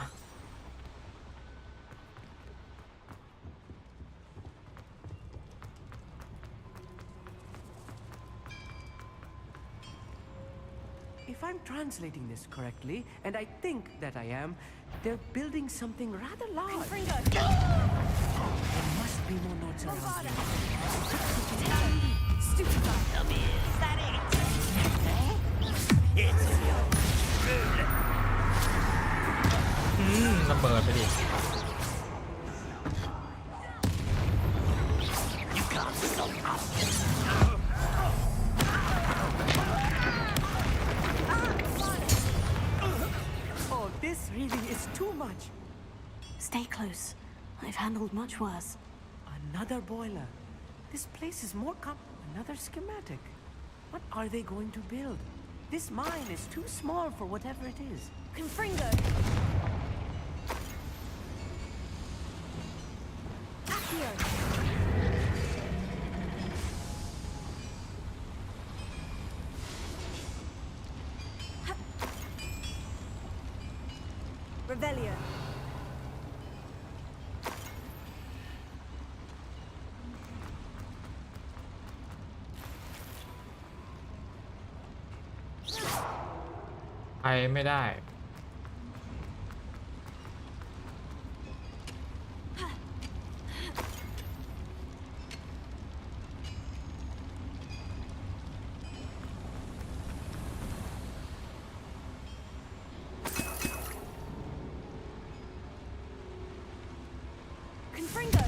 If I'm translating this correctly, and I think that I am, they're building something rather large. There must be more notes around here. Is that it? It's your ruler. ระเบิดไปดิ You can't stop us. Oh, this really is too much. Stay close. I've handled much worse. Another boiler. This place is more another schematic. What are they going to build? This mine is too small for whatever it is. Confringo! Accio! Revelio.ไปไม่ได้ Confringo!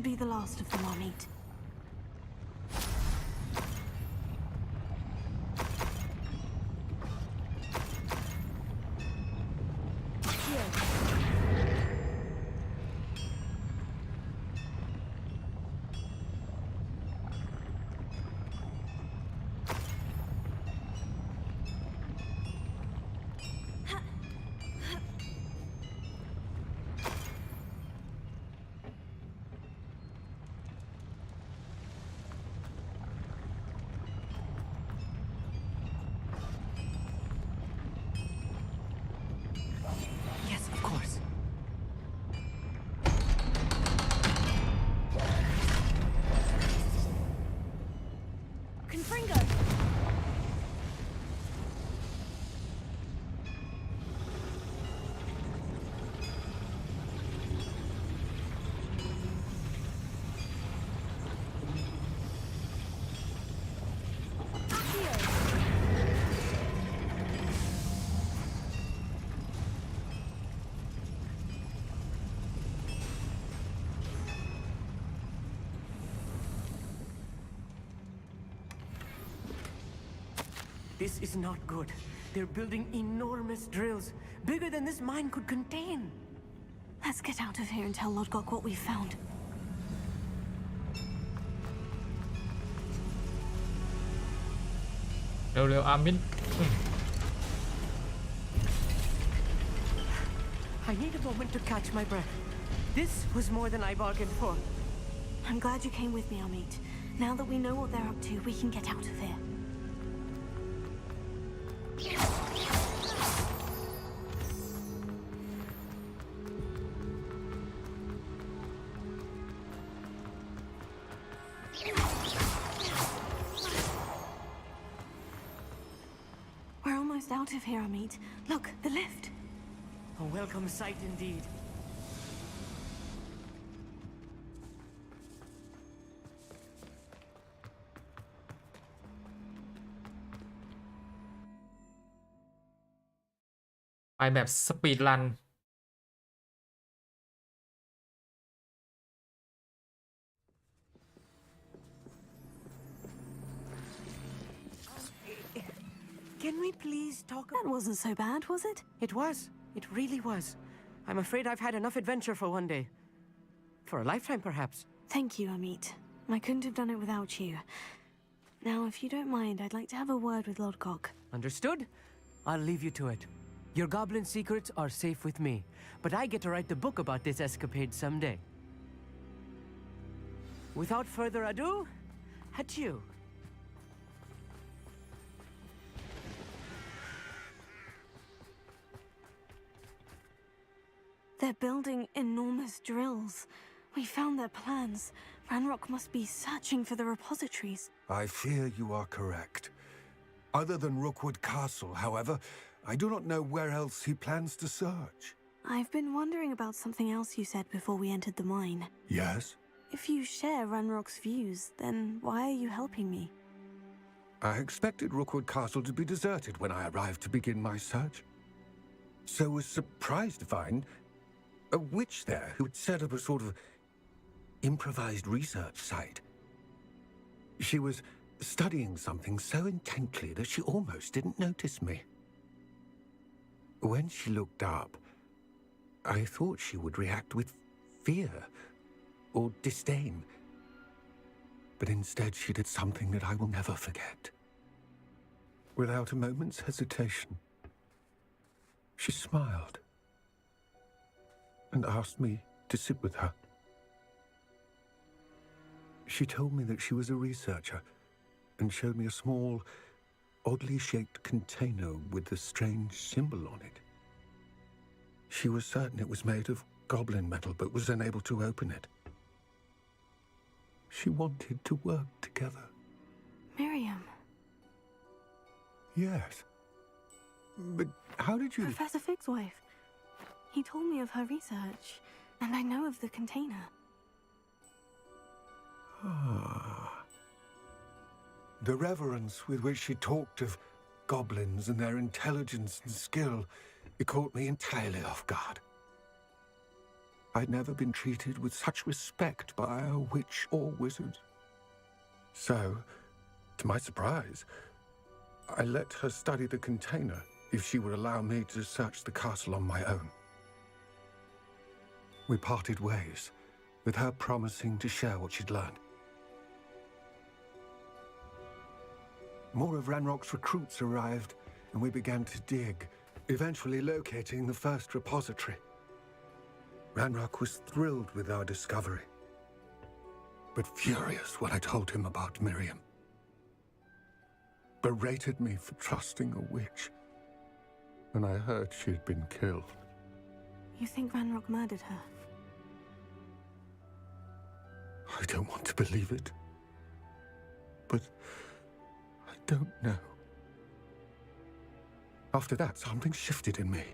should be the last of them, Amit. Yes, of course. Confringo! This is not good. They're building enormous drills, bigger than this mine could contain. Let's get out of here and tell Lodgok what we found. ร็วๆอามิน I need a moment to catch my breath. This was more than I bargained for. I'm glad you came with me, Amit. Now that we know what they're up to, we can get out of here. We're almost out of here, Amit. Look, the lift. A welcome sight indeed.ไปแบบสปีดรัน Can we please talk That wasn't so bad, was it? It was. It really was. I'm afraid I've had enough adventure for one day. For a lifetime, perhaps. Thank you, Amit. I couldn't have done it without you. Now, if you don't mind, I'd like to have a word with Lodgok. Understood? I'll leave you to it. Your goblin secrets are safe with me, but I get to write the book about this escapade someday. Without further ado, adieu. They're building enormous drills. We found their plans. Ranrock must be searching for the repositories. I fear you are correct. Other than Rookwood Castle, however, I do not know where else he plans to search. I've been wondering about something else you said before we entered the mine. Yes? If you share Ranrock's views, then why are you helping me? I expected Rookwood Castle to be deserted when I arrived to begin my search. So was surprised to find a witch there who had set up a sort of improvised research site. She was studying something so intently that she almost didn't notice me. When she looked up, I thought she would react with fear or disdain. But instead she did something that I will never forget. Without a moment's hesitation, she smiled and asked me to sit with her. She told me that she was a researcher and showed me a small, oddly shaped container with a strange symbol on it. She was certain it was made of goblin metal, but was unable to open it. She wanted to work together. Miriam. Yes. But how did you... Professor Fig's wife. He told me of her research, and I know of the container. Ah. The reverence with which she talked of goblins and their intelligence and skill, it caught me entirely off guard. I'd never been treated with such respect by a witch or wizard. So, to my surprise, I let her study the container if she would allow me to search the castle on my own. We parted ways, with her promising to share what she'd learned. More of Ranrock's recruits arrived, and we began to dig, eventually locating the first repository. Ranrock was thrilled with our discovery, but furious when I told him about Miriam. Berated me for trusting a witch when I heard she'd been killed. You think Ranrock murdered her? I don't want to believe it, but I don't know. After that, something shifted in me.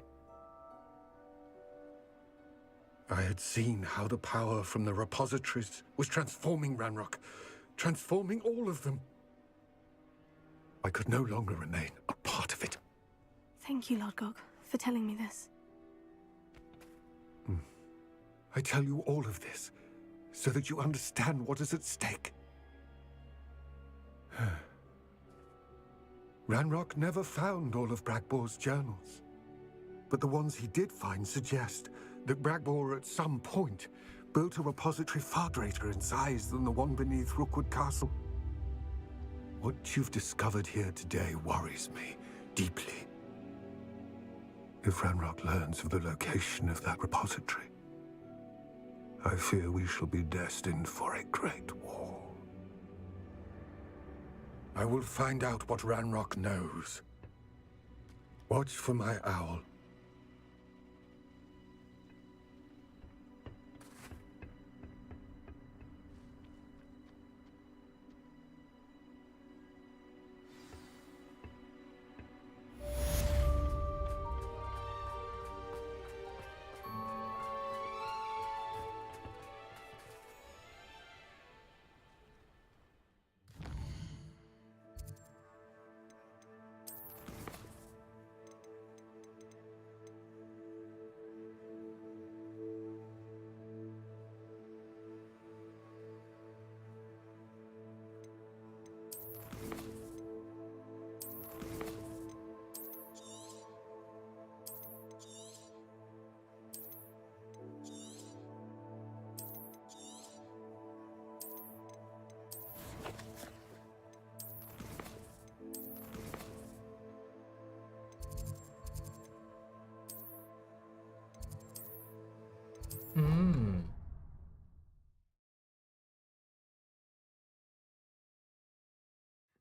I had seen how the power from the repositories was transforming Ranrock, transforming all of them. I could no longer remain a part of it. Thank you, Lord Gog, for telling me this. I tell you all of this so that you understand what is at stake. Ranrock never found all of Bragbor's journals, but the ones he did find suggest that Bragbor at some point built a repository far greater in size than the one beneath Rookwood Castle. What you've discovered here today worries me deeply. If Ranrock learns of the location of that repository, I fear we shall be destined for a great war. I will find out what Ranrock knows. Watch for my owl.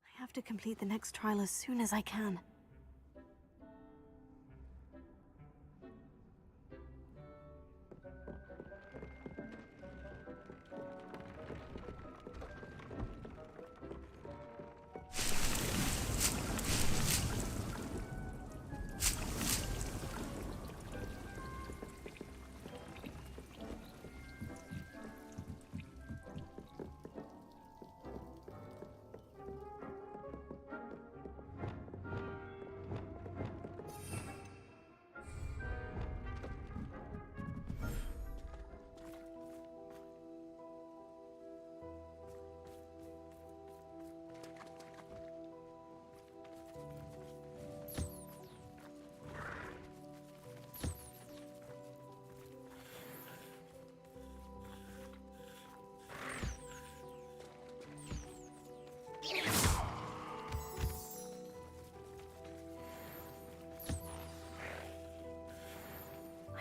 I have to complete the next trial as soon as I can.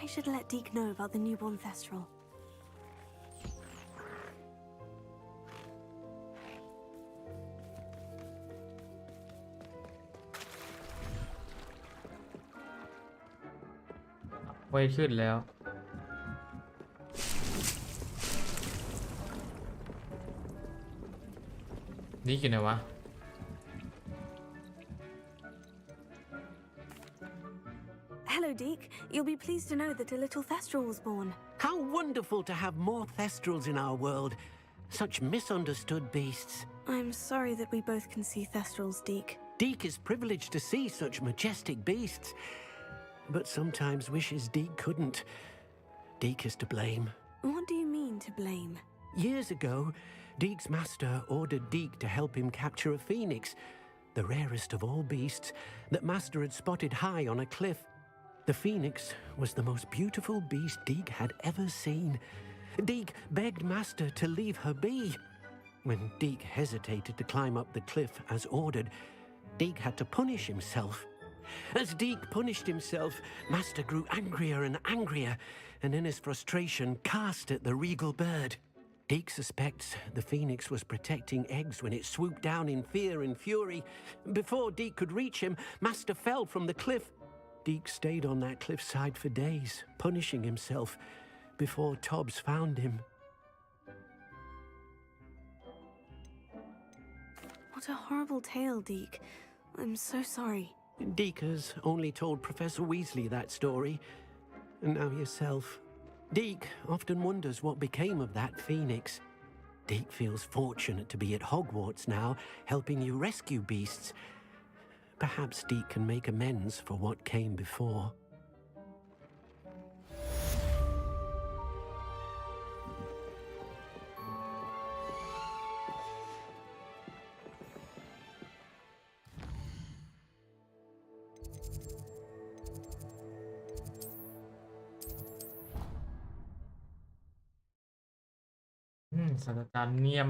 I should let Deke know about the newborn Thestral.ไวขึ้นแล้ว นี่อยู่ไหนวะ Hello, Deke. You'll be pleased to know that a little Thestral was born. How wonderful to have more Thestrals in our world. Such misunderstood beasts. I'm sorry that we both can see Thestrals, Deke. Deke is privileged to see such majestic beasts, but sometimes wishes Deke couldn't. Deke is to blame. What do you mean to blame? Years ago, Deke's master ordered Deke to help him capture a phoenix, the rarest of all beasts that master had spotted high on a cliff. The phoenix was the most beautiful beast Deke had ever seen. Deke begged master to leave her be. When Deke hesitated to climb up the cliff as ordered, Deke had to punish himself. As Deke punished himself, master grew angrier and angrier, and in his frustration cast at the regal bird. Deke suspects the phoenix was protecting eggs when it swooped down in fear and fury. Before Deke could reach him, master fell from the cliff. Deke stayed on that cliffside for days, punishing himself, before Tobbs found him. What a horrible tale, Deke. I'm so sorry. Deke has only told Professor Weasley that story, and now yourself. Deke often wonders what became of that phoenix. Deke feels fortunate to be at Hogwarts now, helping you rescue beasts. Perhaps Deke can make amends for what came before.ศาสตราจารย์เนียม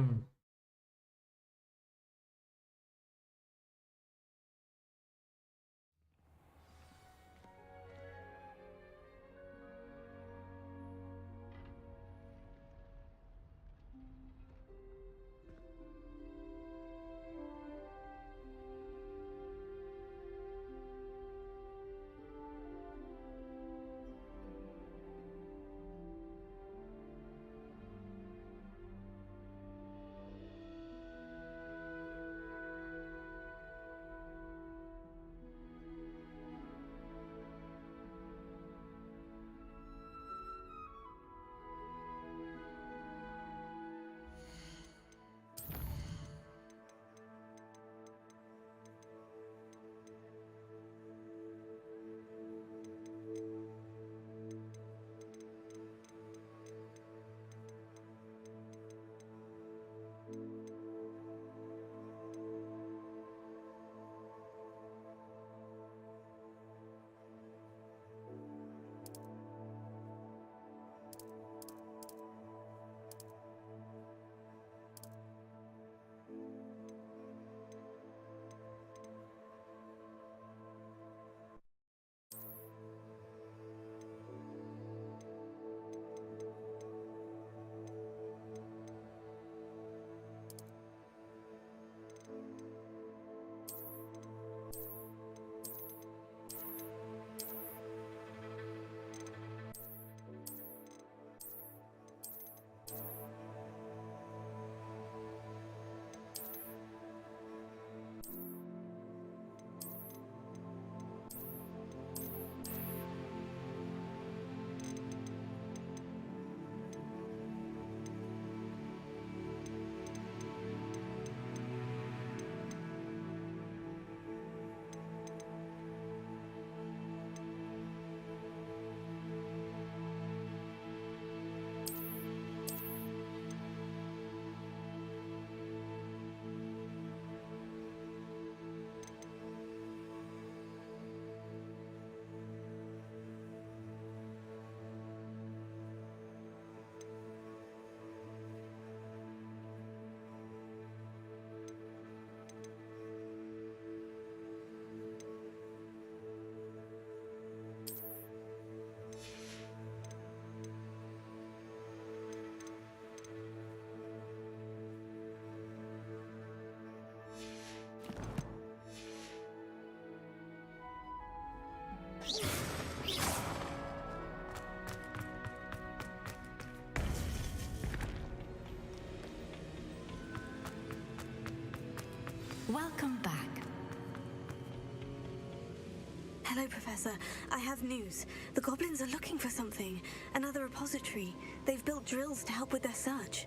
Welcome back. Hello, Professor. I have news. The goblins are looking for something. Another repository. They've built drills to help with their search.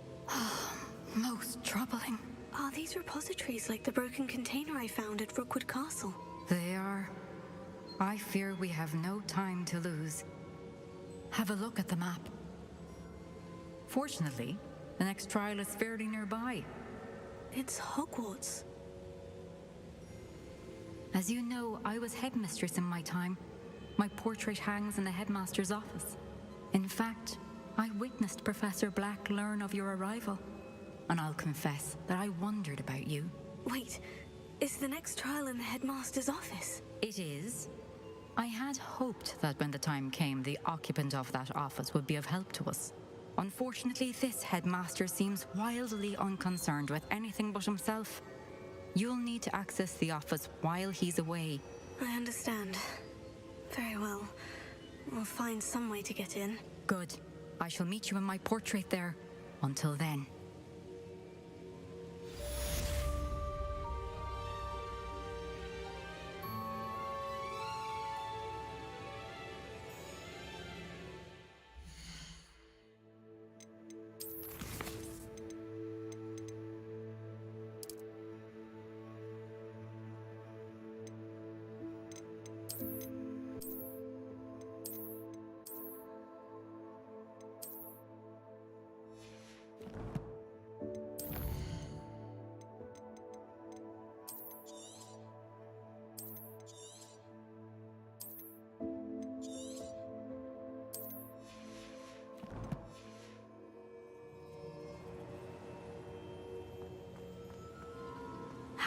Most troubling. Are these repositories like the broken container I found at Rookwood Castle? They are. I fear we have no time to lose. Have a look at the map. Fortunately, the next trial is fairly nearby. It's Hogwarts. As you know, I was headmistress in my time. My portrait hangs in the headmaster's office. In fact, I witnessed Professor Black learn of your arrival. And I'll confess that I wondered about you. Wait, is the next trial in the headmaster's office? It is. I had hoped that when the time came, the occupant of that office would be of help to us. Unfortunately, this headmaster seems wildly unconcerned with anything but himself. You'll need to access the office while he's away. I understand. Very well. We'll find some way to get in. Good. I shall meet you in my portrait there. Until then.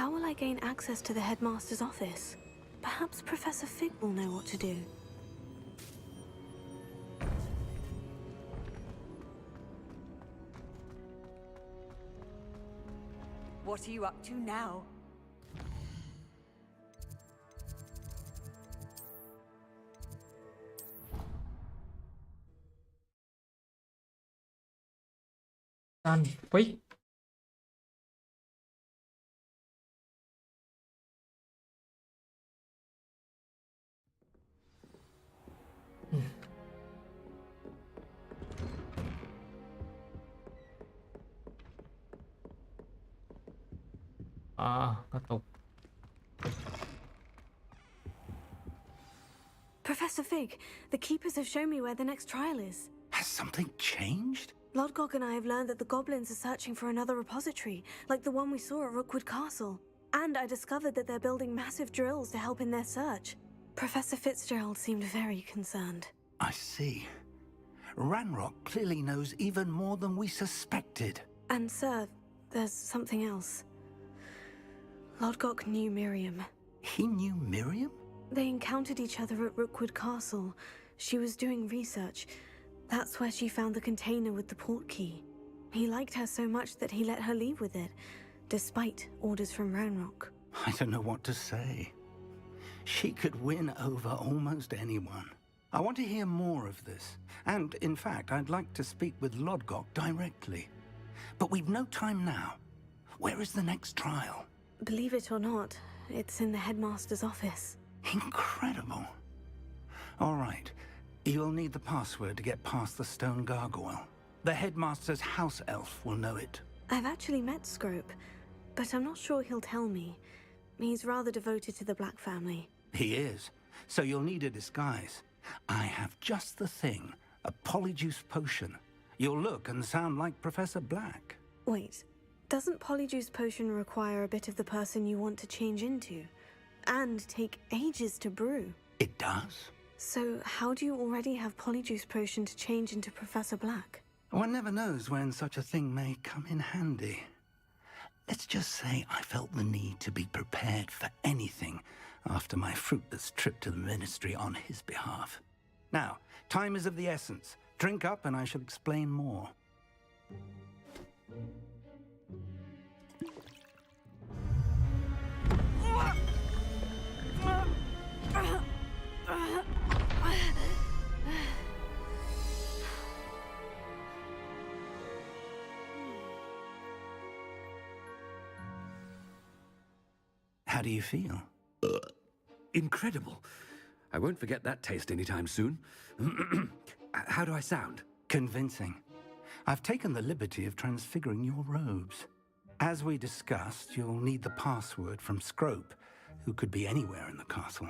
How will I gain access to the headmaster's office? Perhaps Professor Fig will know what to do. What are you up to now? Done. Wait.กระตุก Professor Fig, the keepers have shown me where the next trial is. Has something changed? Lodgok and I have learned that the goblins are searching for another repository, like the one we saw at Rookwood Castle. And I discovered that they're building massive drills to help in their search. Professor Fitzgerald seemed very concerned. I see. Ranrock clearly knows even more than we suspected. And sir, there's something else. Lodgok knew Miriam. He knew Miriam? They encountered each other at Rookwood Castle. She was doing research. That's where she found the container with the port key. He liked her so much that he let her leave with it, despite orders from Ranrock. I don't know what to say. She could win over almost anyone. I want to hear more of this. And, in fact, I'd like to speak with Lodgok directly. But we've no time now. Where is the next trial? Believe it or not, it's in the headmaster's office. Incredible. All right. You'll need the password to get past the stone gargoyle. The headmaster's house elf will know it. I've actually met Scrope, but I'm not sure he'll tell me. He's rather devoted to the Black family. He is. So you'll need a disguise. I have just the thing. A polyjuice potion. You'll look and sound like Professor Black. Wait, doesn't polyjuice potion require a bit of the person you want to change into? And take ages to brew? It does. So how do you already have polyjuice potion to change into Professor Black? One never knows when such a thing may come in handy. Let's just say I felt the need to be prepared for anything after my fruitless trip to the Ministry on his behalf. Now, time is of the essence. Drink up and I shall explain more. How do you feel? Incredible. I won't forget that taste anytime soon. How do I sound? Convincing. I've taken the liberty of transfiguring your robes. As we discussed, you'll need the password from Scrope, who could be anywhere in the castle.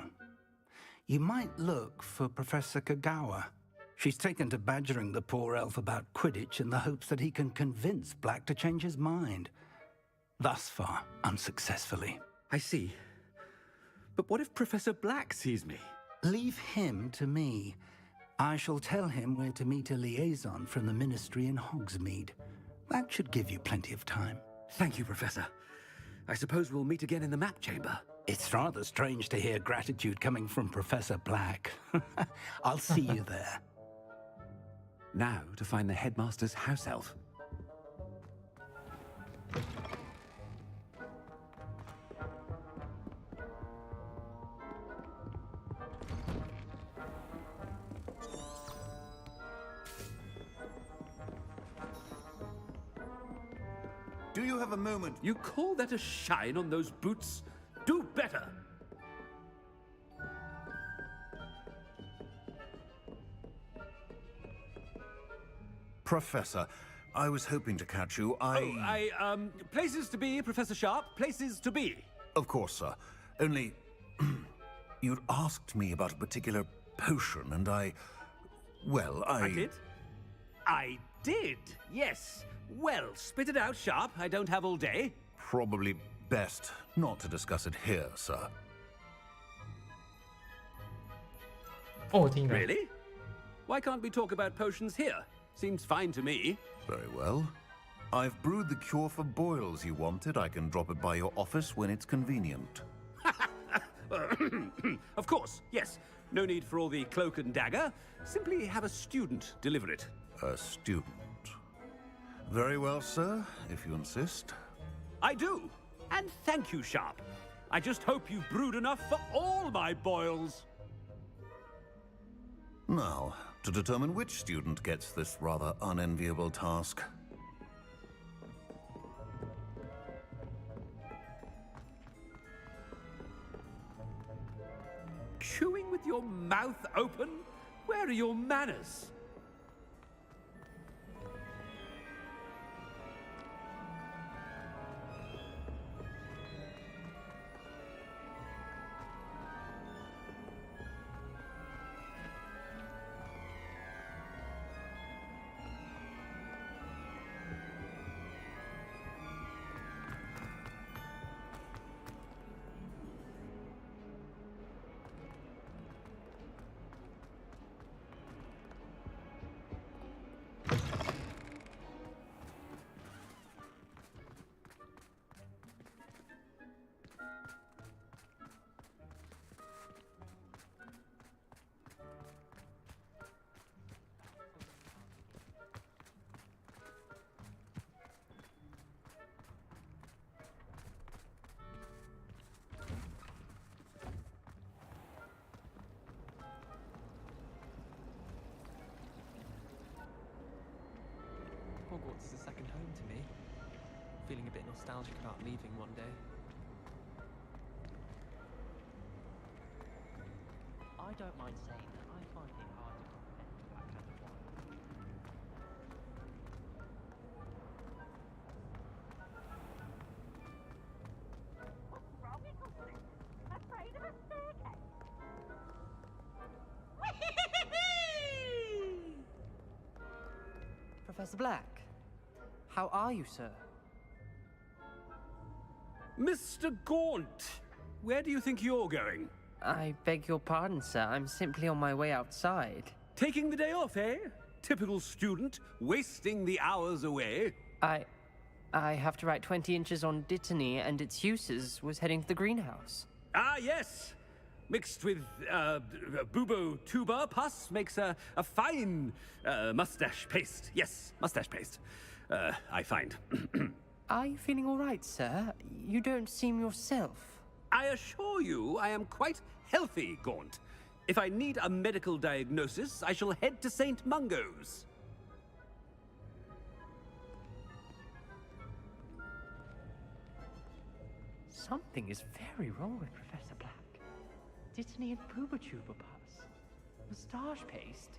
You might look for Professor Kagawa. She's taken to badgering the poor elf about Quidditch in the hopes that he can convince Black to change his mind. Thus far, unsuccessfully. I see. But what if Professor Black sees me? Leave him to me. I shall tell him where to meet a liaison from the Ministry in Hogsmeade. That should give you plenty of time. Thank you, Professor. I suppose we'll meet again in the map chamber. It's rather strange to hear gratitude coming from Professor Black. I'll see you there. Now to find the headmaster's house elf. Do you have a moment? You call that a shine on those boots? Do better! Professor, I was hoping to catch you. Places to be, Professor Sharp. Places to be. Of course, sir. Only, you'd asked me about a particular potion, and I did? I did, yes. Well, spit it out, Sharp. I don't have all day. Probably best not to discuss it here, sir. Oh, จริงเหรอ Really? Why can't we talk about potions here? Seems fine to me. Very well. I've brewed the cure for boils you wanted. I can drop it by your office when it's convenient. Of course, yes. No need for all the cloak and dagger. Simply have a student deliver it. A student. Very well, sir, if you insist. I do. And thank you, Sharp. I just hope you've brewed enough for all my boils. Now, to determine which student gets this rather unenviable task. Chewing with your mouth open? Where are your manners? Hogwarts is a second home to me. Feeling a bit nostalgic about leaving one day. I don't mind saying that I find it hard to comprehend that kind of one. What's wrong with us? Afraid of a staircase? Professor Black, how are you, sir? Mr. Gaunt, where do you think you're going? I beg your pardon, sir. I'm simply on my way outside. Taking the day off, eh? Typical student, wasting the hours away. I have to write 20 inches on Dittany and its uses. Was heading to the greenhouse. Ah, yes. Mixed with bubo tuber pus makes a fine mustache paste. Yes, mustache paste. I find. Are you feeling all right, sir? You don't seem yourself. I assure you I am quite healthy, Gaunt. If I need a medical diagnosis, I shall head to St. Mungo's. Something is very wrong with Professor Black. Dittany and Pooba-Tuba pus. Moustache paste.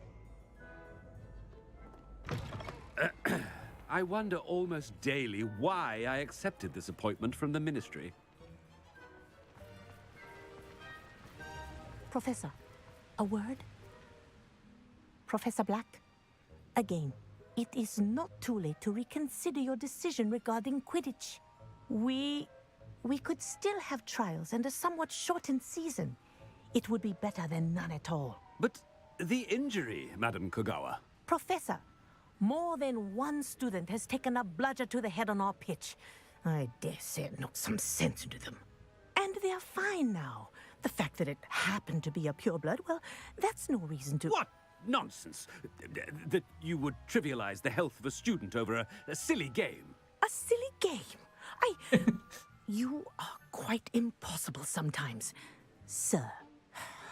I wonder almost daily why I accepted this appointment from the Ministry. Professor, a word? Professor Black. Again, it is not too late to reconsider your decision regarding Quidditch. We could still have trials and a somewhat shortened season. It would be better than none at all. But the injury, Madam Kogawa. Professor, more than one student has taken a bludger to the head on our pitch. I dare say it knocked some sense into them. And they're fine now. The fact that it happened to be a pureblood, well, that's no reason to... What nonsense! That you would trivialize the health of a student over a silly game. A silly game? You are quite impossible sometimes. Sir,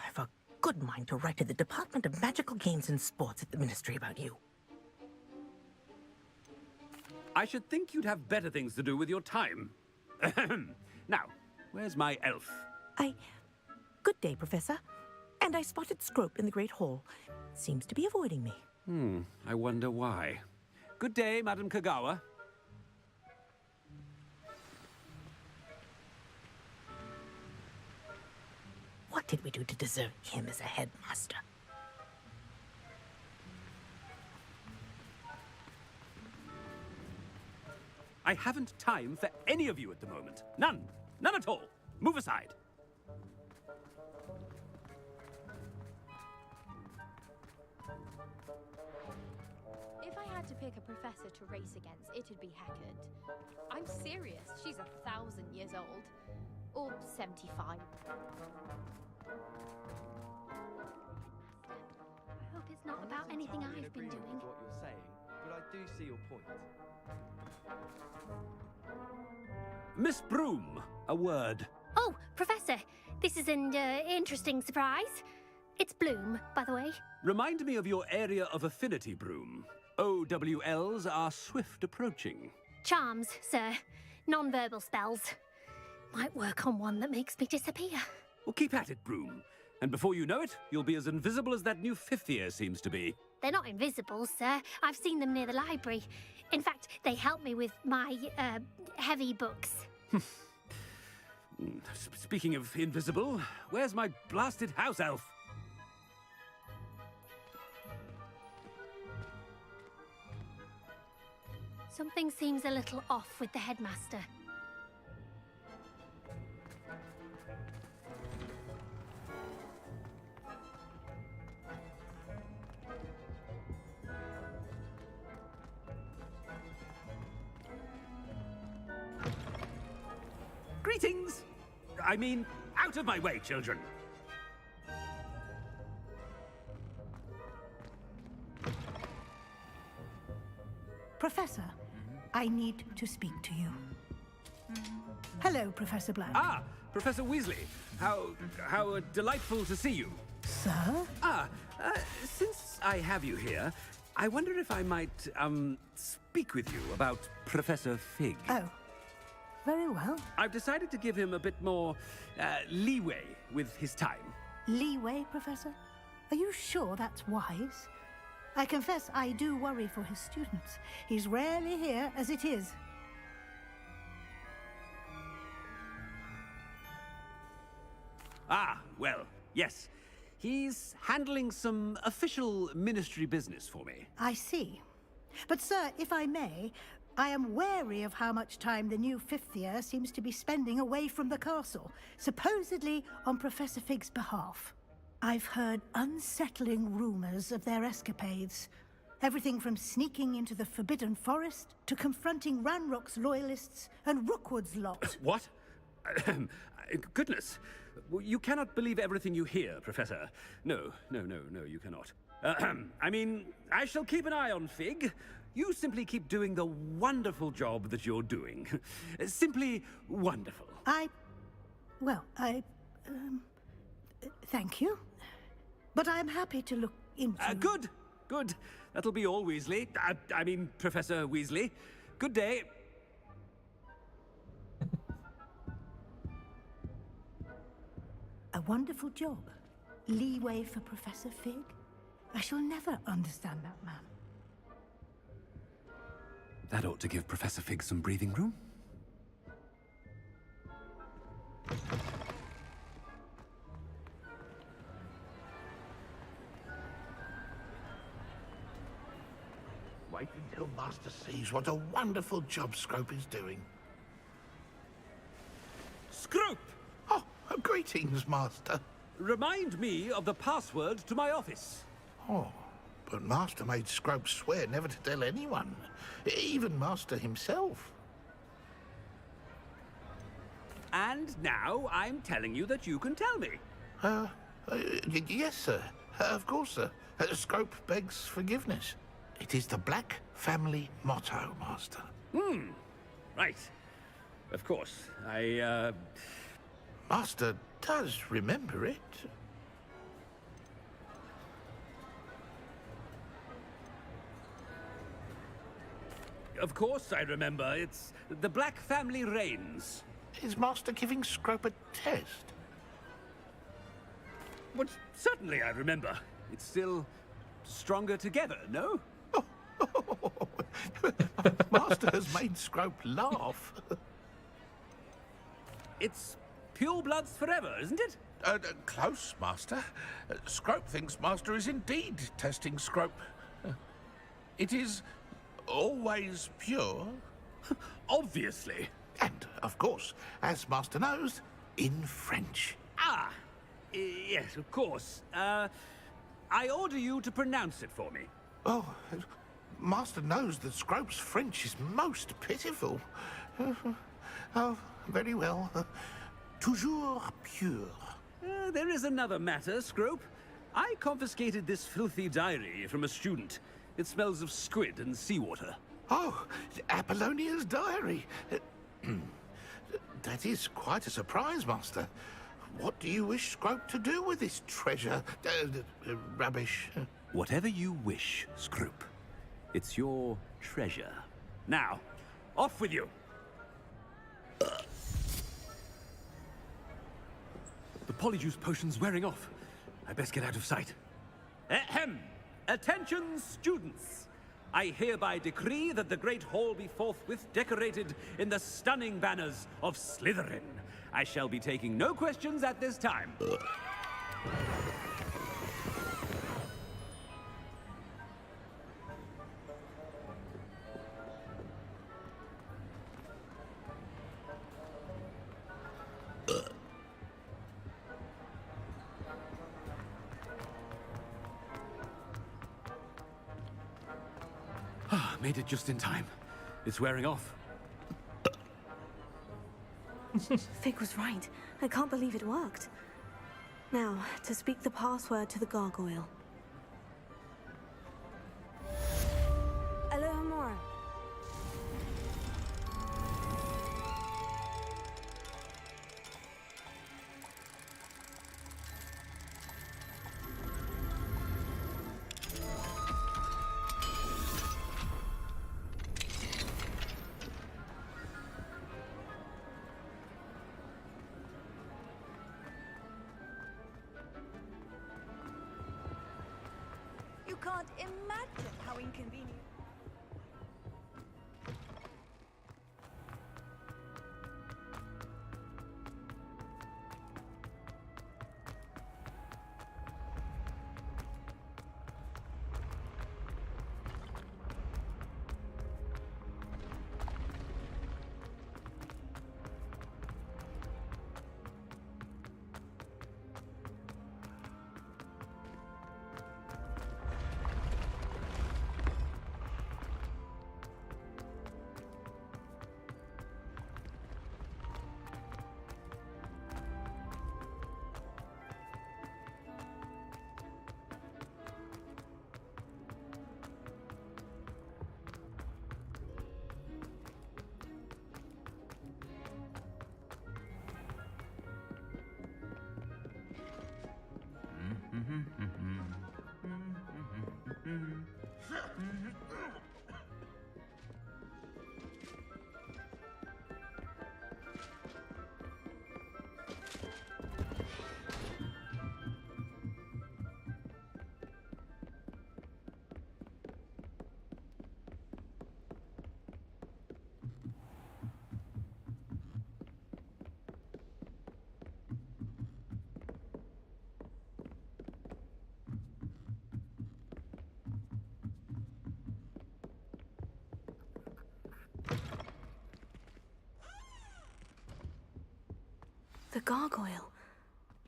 I've a good mind to write to the Department of Magical Games and Sports at the Ministry about you. I should think you'd have better things to do with your time. Now, where's my elf? Good day, Professor. And I spotted Scrope in the Great Hall. Seems to be avoiding me. I wonder why. Good day, Madam Kogawa. What did we do to deserve him as a headmaster? I haven't time for any of you at the moment. None. None at all. Move aside. If I had to pick a professor to race against, it'd be Hecate. I'm serious. She's 1,000 years old. Or 75. I hope it's not about anything I've been doing. What you're saying, but I do see your point. Miss Broom, a word. Oh, Professor, this is an interesting surprise. It's Bloom, by the way. Remind me of your area of affinity, Broom. OWLs are swift approaching. Charms, sir. Non-verbal spells. Might work on one that makes me disappear. Well, keep at it, Broom. And before you know it, you'll be as invisible as that new fifth year seems to be. They're not invisible, sir. I've seen them near the library. In fact, they help me with my, heavy books. Speaking of invisible, where's my blasted house elf? Something seems a little off with the headmaster. Greetings! I mean, out of my way, children! Professor, I need to speak to you. Hello, Professor Black. Ah, Professor Weasley. How delightful to see you. Sir? Since I have you here, I wonder if I might, speak with you about Professor Fig. Oh, very well. I've decided to give him a bit more, leeway with his time. Leeway, Professor? Are you sure that's wise? I confess I do worry for his students. He's rarely here as it is. Ah, well, yes. He's handling some official ministry business for me. I see. But, sir, if I may, I am wary of how much time the new fifth year seems to be spending away from the castle, supposedly on Professor Fig's behalf. I've heard unsettling rumors of their escapades. Everything from sneaking into the Forbidden Forest to confronting Ranrock's loyalists and Rookwood's lot. What? Goodness. You cannot believe everything you hear, Professor. No, you cannot. I mean, I shall keep an eye on Fig. You simply keep doing the wonderful job that you're doing. Simply wonderful. Thank you. But I'm happy to look into... Good. That'll be all, Weasley. I mean, Professor Weasley. Good day. A wonderful job. Leeway for Professor Fig. I shall never understand that man. That ought to give Professor Fig some breathing room. wait until Master sees what a wonderful job Scrope is doing. Scrope! Oh, greetings, Master. Remind me of the password to my office. Oh, but Master made Scrope swear never to tell anyone, even Master himself. And now I'm telling you that you can tell me. Yes, sir. Of course, sir. Scrope begs forgiveness. It is the Black family motto, Master. Right. Of course. Master does remember it. Of course I remember. It's the Black family reigns. Is Master giving Scrope a test? But certainly I remember. It's still stronger together, no? Master has made Scrope laugh. It's pure bloods forever, isn't it? Close, Master. Scrope thinks Master is indeed testing Scrope. It is always pure. Obviously. And, of course, as Master knows, in French. Ah! Yes, of course. I order you to pronounce it for me. Oh, Master knows that Scrope's French is most pitiful. Oh, very well. Toujours pure. There is another matter, Scrope. I confiscated this filthy diary from a student. It smells of squid and seawater. Oh, Apollonia's diary. That is quite a surprise, Master. What do you wish Scrope to do with this treasure? Rubbish. Whatever you wish, Scrope. It's your treasure. Now, off with you. The polyjuice potion's wearing off. I best get out of sight. Ahem! Attention, students! I hereby decree that the Great Hall be forthwith decorated in the stunning banners of Slytherin. I shall be taking no questions at this time. Made it just in time. It's wearing off. Fig was right. I can't believe it worked. Now, to speak the password to the gargoyle. Alohomora. You can't imagine how inconvenient. The gargoyle.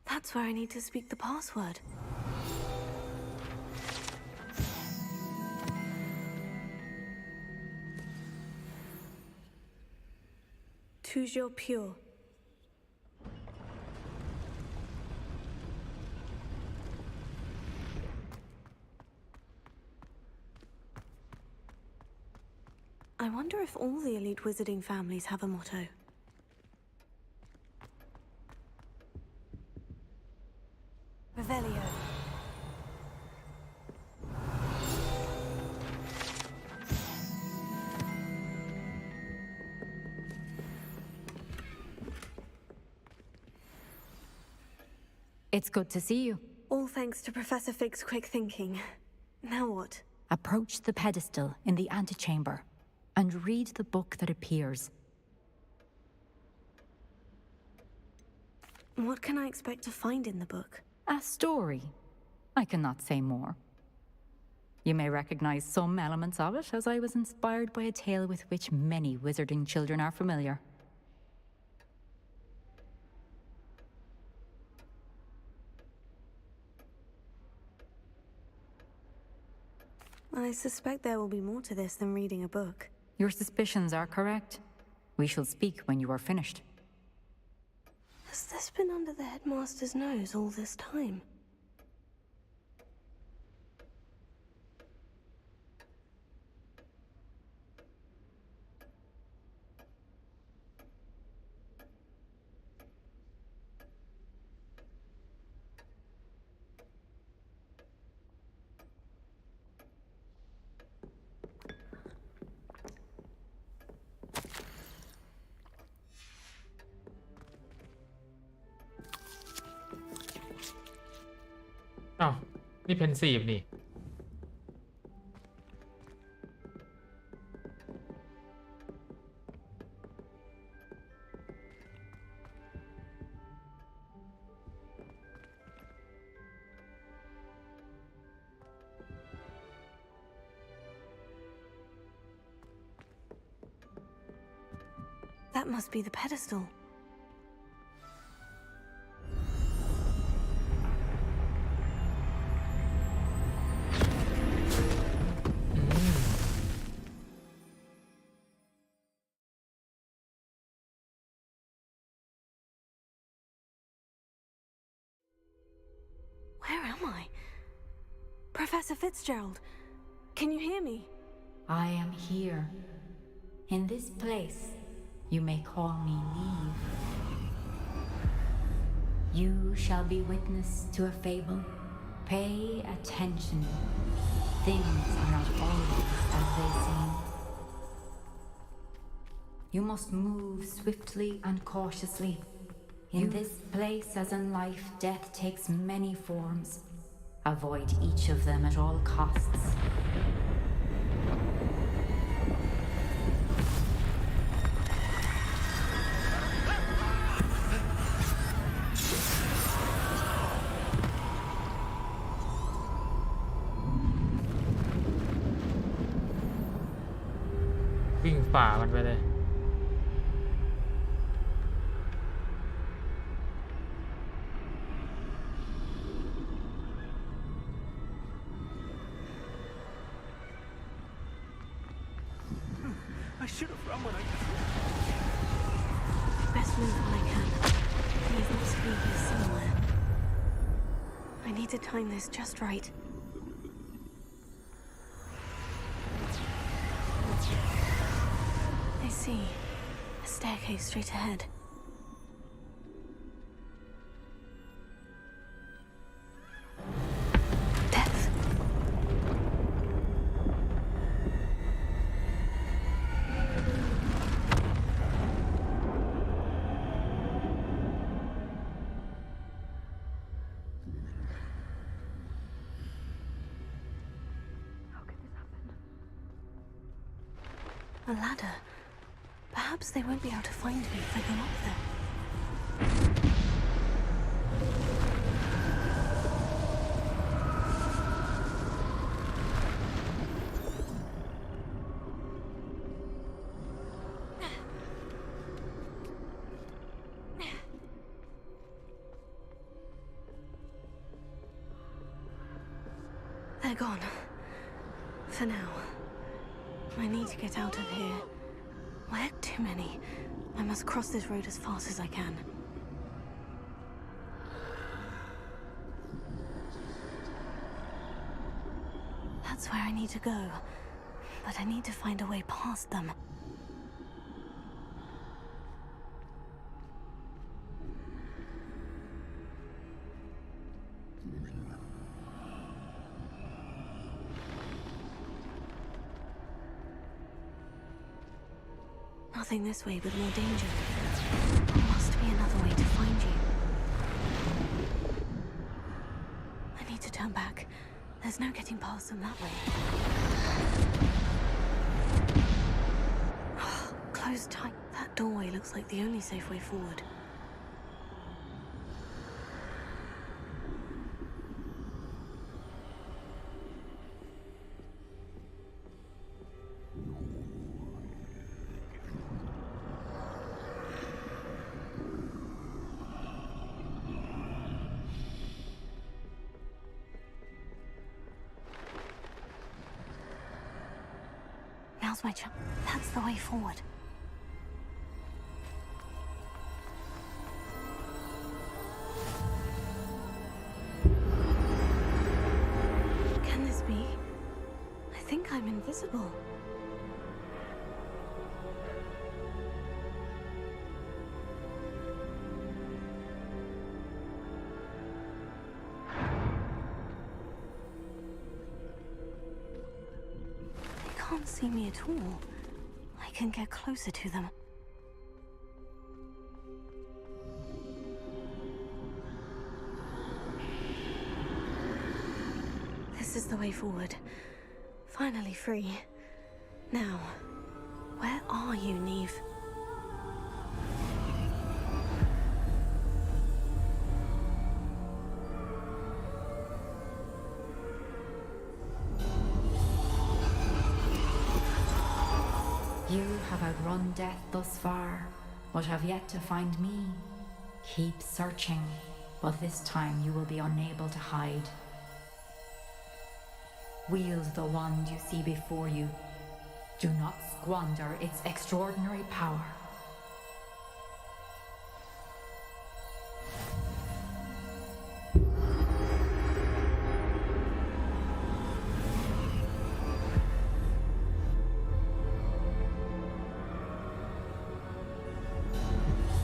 That's where I need to speak the password. Toujours pure. I wonder if all the elite wizarding families have a motto. Revelio. It's good to see you. All thanks to Professor Fig's quick thinking. Now what? Approach the pedestal in the antechamber and read the book that appears. What can I expect to find in the book? A story. I cannot say more. You may recognize some elements of it, as I was inspired by a tale with which many wizarding children are familiar. I suspect there will be more to this than reading a book. Your suspicions are correct. We shall speak when you are finished. Has this been under the headmaster's nose all this time?อ้าวนี่เพนซีฟนี่ That must be the pedestal. Where am I? Professor Fitzgerald, can you hear me? I am here. In this place, you may call me Neve. You shall be witness to a fable. Pay attention. Things are not always as they seem. You must move swiftly and cautiously. In this place, as in life, death takes many forms. Avoid each of them at all costs.วิ่งฝ่ามันไปเลย I should have run when I Best move when I can. Neve must be here somewhere. I need to time this just right. I see. A staircase straight ahead. Death. A ladder. Perhaps they won't be able to find me if I go up there. They're gone. For now. I need to get out of here. Where too many? I must cross this road as fast as I can. That's where I need to go. But I need to find a way past them. Nothing this way but more danger. There must be another way to find you. I need to turn back. There's no getting past them that way. Closed tight. That doorway looks like the only safe way forward. Now's my chance. That's the way forward. Can this be? I think I'm invisible. Can't see me at all. I can get closer to them. This is the way forward. Finally free. Now, where are you, Neve? You have outrun death thus far, but have yet to find me. Keep searching, but this time you will be unable to hide. Wield the wand you see before you. Do not squander its extraordinary power.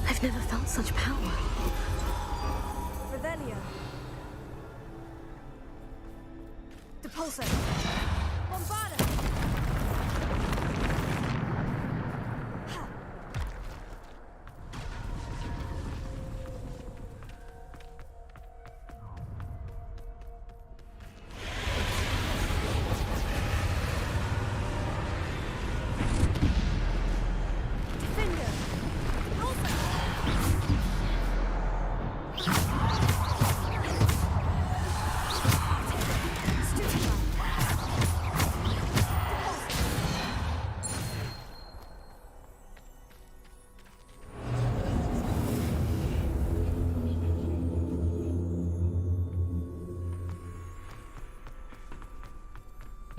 I've never felt such power. Revelio. Depulso. Bombarda.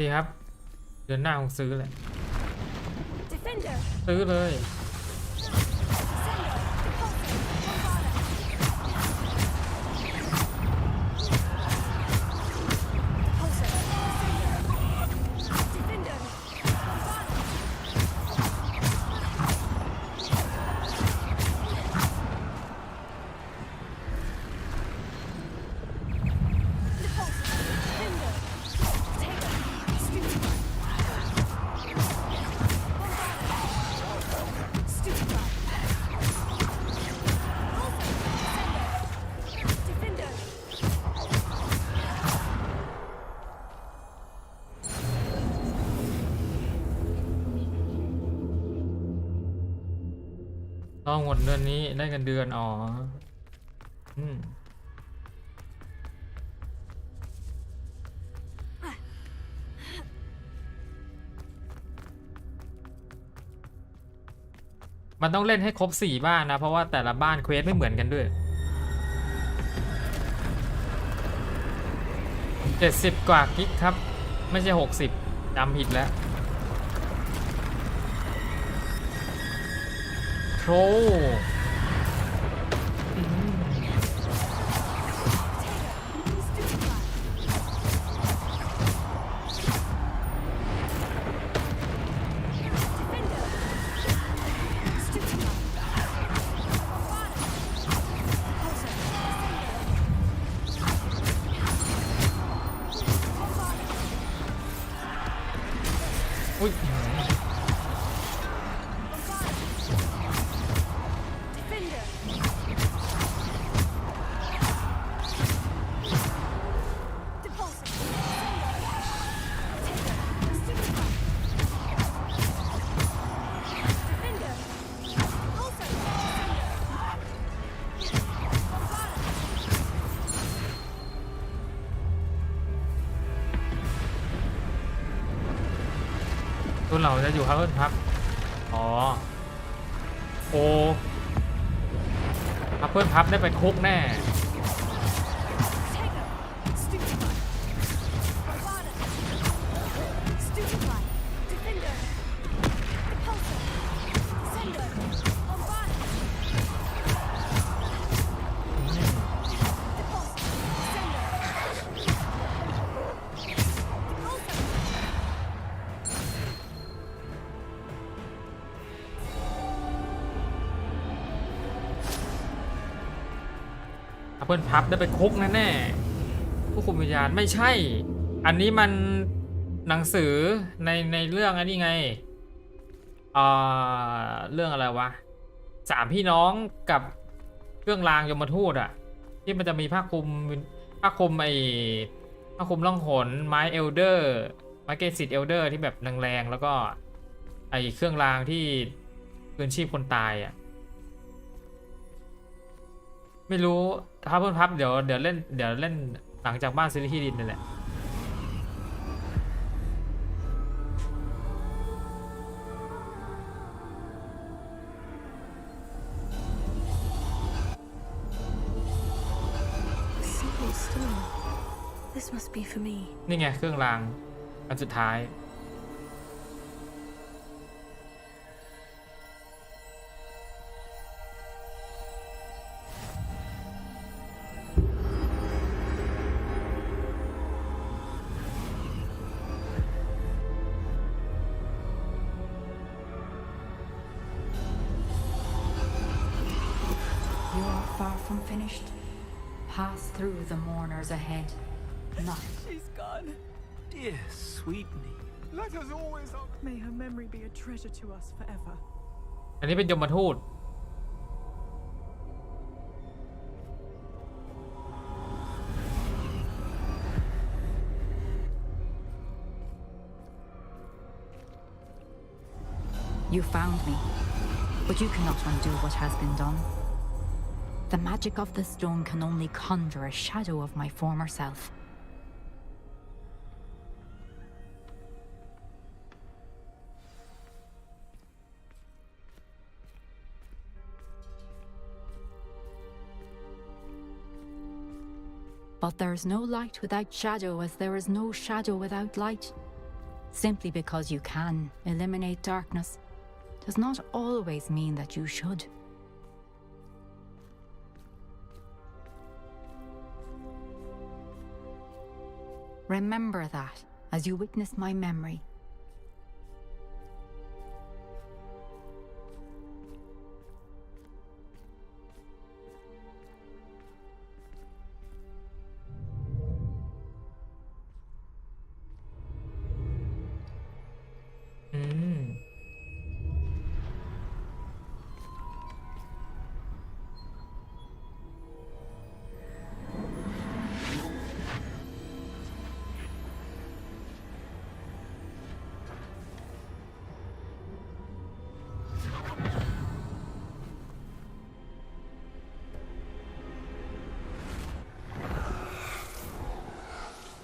ดีครับเดือนหน้าคงซื้อแหละซื้อเลย ต้องหมดเดือนนี้ได้เงินเดือนอ๋อมันต้องเล่นให้ครบ4บ้านนะเพราะว่าแต่ละบ้านเควสไม่เหมือนกันด้วย 70 กว่ากิกครับไม่ใช่60จำผิดแล้วโธ่อุ้ยตัวเราจะอยู่ครับเพื่อนครับอ๋อโอ้ครับเพื่อนพับได้ไปคุกแน่เพื่อนพับได้ไปคุกแน่ๆผู้คุมวิญญาณไม่ใช่อันนี้มันหนังสือในเรื่องอันนี้ไงเรื่องอะไรวะ3พี่น้องกับเครื่องรางยมทูตอะที่มันจะมีผ้าคลุมไอ้ผ้าคลุมล่องหนไม้เอลเดอร์ไม้เกสิตเอลเดอร์ที่แบบแรงๆแล้วก็ไอ้เครื่องรางที่คืนชีพคนตายอะไม่รู้ถ้าเพิ่มพับเดี๋ยวเล่นหลังจากบ้านซีรีส์ที่ดินนี่แหละนี่ไงเครื่องรางอันสุดท้ายFar from finished. Pass through the mourners ahead. Not. She's gone. Dear sweet me. Let us always. May her memory be a treasure to us forever. อันนี้เป็นยมทูต You found me, but you cannot undo what has been done. The magic of the stone can only conjure a shadow of my former self. But there is no light without shadow, as there is no shadow without light. Simply because you can eliminate darkness does not always mean that you should. Remember that as you witness my memory.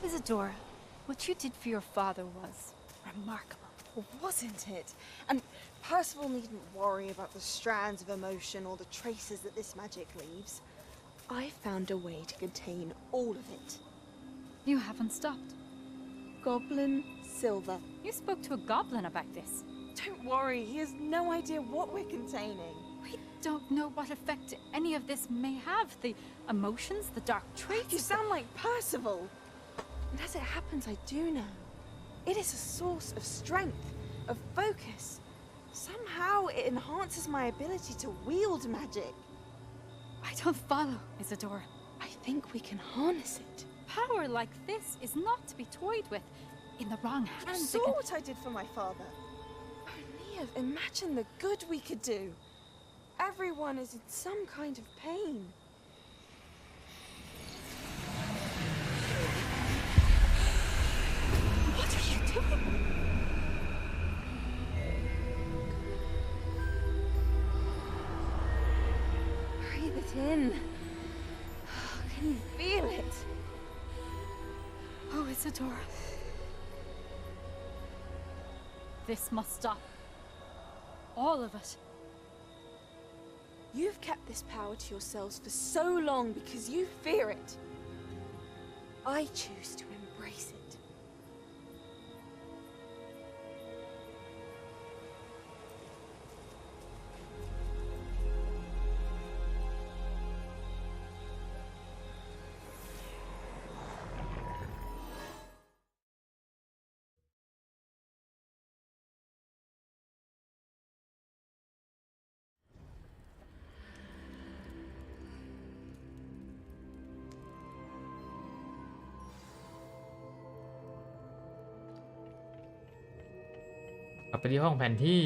Isadora, what you did for your father was remarkable, wasn't it? And Percival needn't worry about the strands of emotion or the traces that this magic leaves. I found a way to contain all of it. You haven't stopped. Goblin Silver. You spoke to a goblin about this. Don't worry, he has no idea what we're containing. We don't know what effect any of this may have. The emotions, the dark traits. You sound like Percival. And as it happens, I do know. It is a source of strength, of focus. Somehow it enhances my ability to wield magic. I don't follow, Isadora. I think we can harness it. Power like this is not to be toyed with. In the wrong You hands, saw what I did for my father. O'Neill, imagine the good we could do. Everyone is in some kind of pain. What are you doing? Breathe it in. Can you feel it? Oh, Isadora. This must stop. All of it. You've kept this power to yourselves for so long because you fear it. I choose to embrace it.กลับไปที่ห้องแผนที่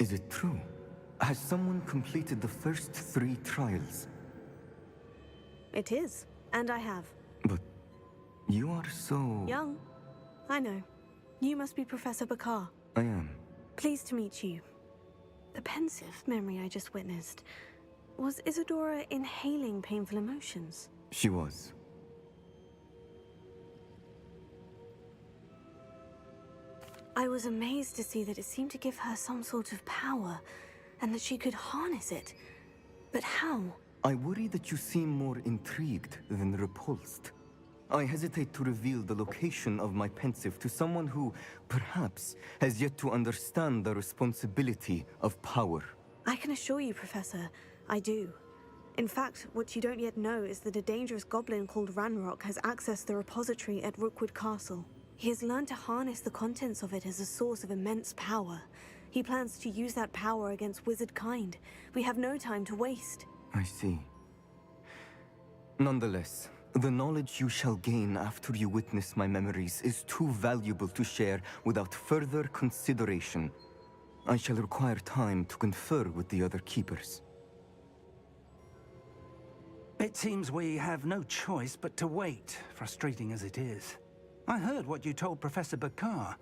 Is it true? Has someone completed the first 3 trials? It is, and I have. But you are so... Young. I know. You must be Professor Bakar. I am. Pleased to meet you. The pensive memory I just witnessed. Was Isadora inhaling painful emotions? She was. I was amazed to see that it seemed to give her some sort of power, and that she could harness it. But how? I worry that you seem more intrigued than repulsed. I hesitate to reveal the location of my pensive to someone who, perhaps, has yet to understand the responsibility of power. I can assure you, Professor, I do. In fact, what you don't yet know is that a dangerous goblin called Ranrock has accessed the repository at Rookwood Castle. He has learned to harness the contents of it as a source of immense power. He plans to use that power against wizard kind. We have no time to waste. I see. Nonetheless, the knowledge you shall gain after you witness my memories is too valuable to share without further consideration. I shall require time to confer with the other keepers. It seems we have no choice but to wait, frustrating as it is. I heard what you told Professor Bakar.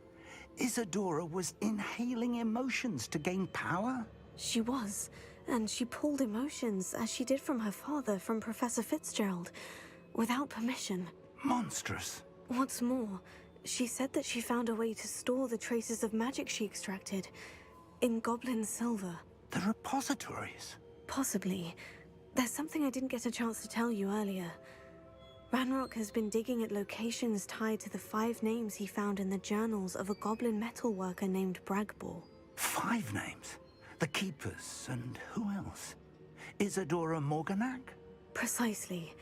Isadora was inhaling emotions to gain power? She was, and she pulled emotions, as she did from her father, from Professor Fitzgerald, without permission. Monstrous. What's more, she said that she found a way to store the traces of magic she extracted in goblin silver. The repositories? Possibly. There's something I didn't get a chance to tell you earlier. Ranrock has been digging at locations tied to the 5 names he found in the journals of a goblin metalworker named Bragbor. 5 names? The Keepers, and who else? Isadora Morganac? Precisely.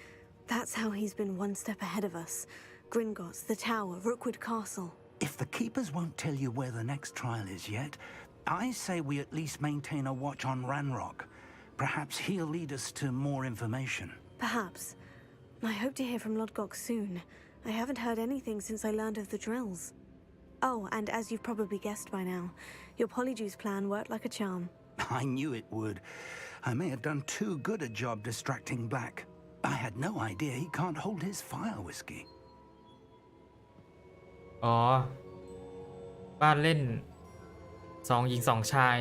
That's how he's been one step ahead of us. Gringotts, the Tower, Rookwood Castle. If the Keepers won't tell you where the next trial is yet, I say we at least maintain a watch on Ranrock. Perhaps he'll lead us to more information. Perhaps. I hope to hear from Lodgok soon. I haven't heard anything since I learned of the drills. Oh, and as you've probably guessed by now, your Polyjuice plan worked like a charm. I knew it would. I may have done too good a job distracting Black. I had no idea he can't hold his fire whiskey. อ๋อ บ้านเล่น2 หญิง 2 ชาย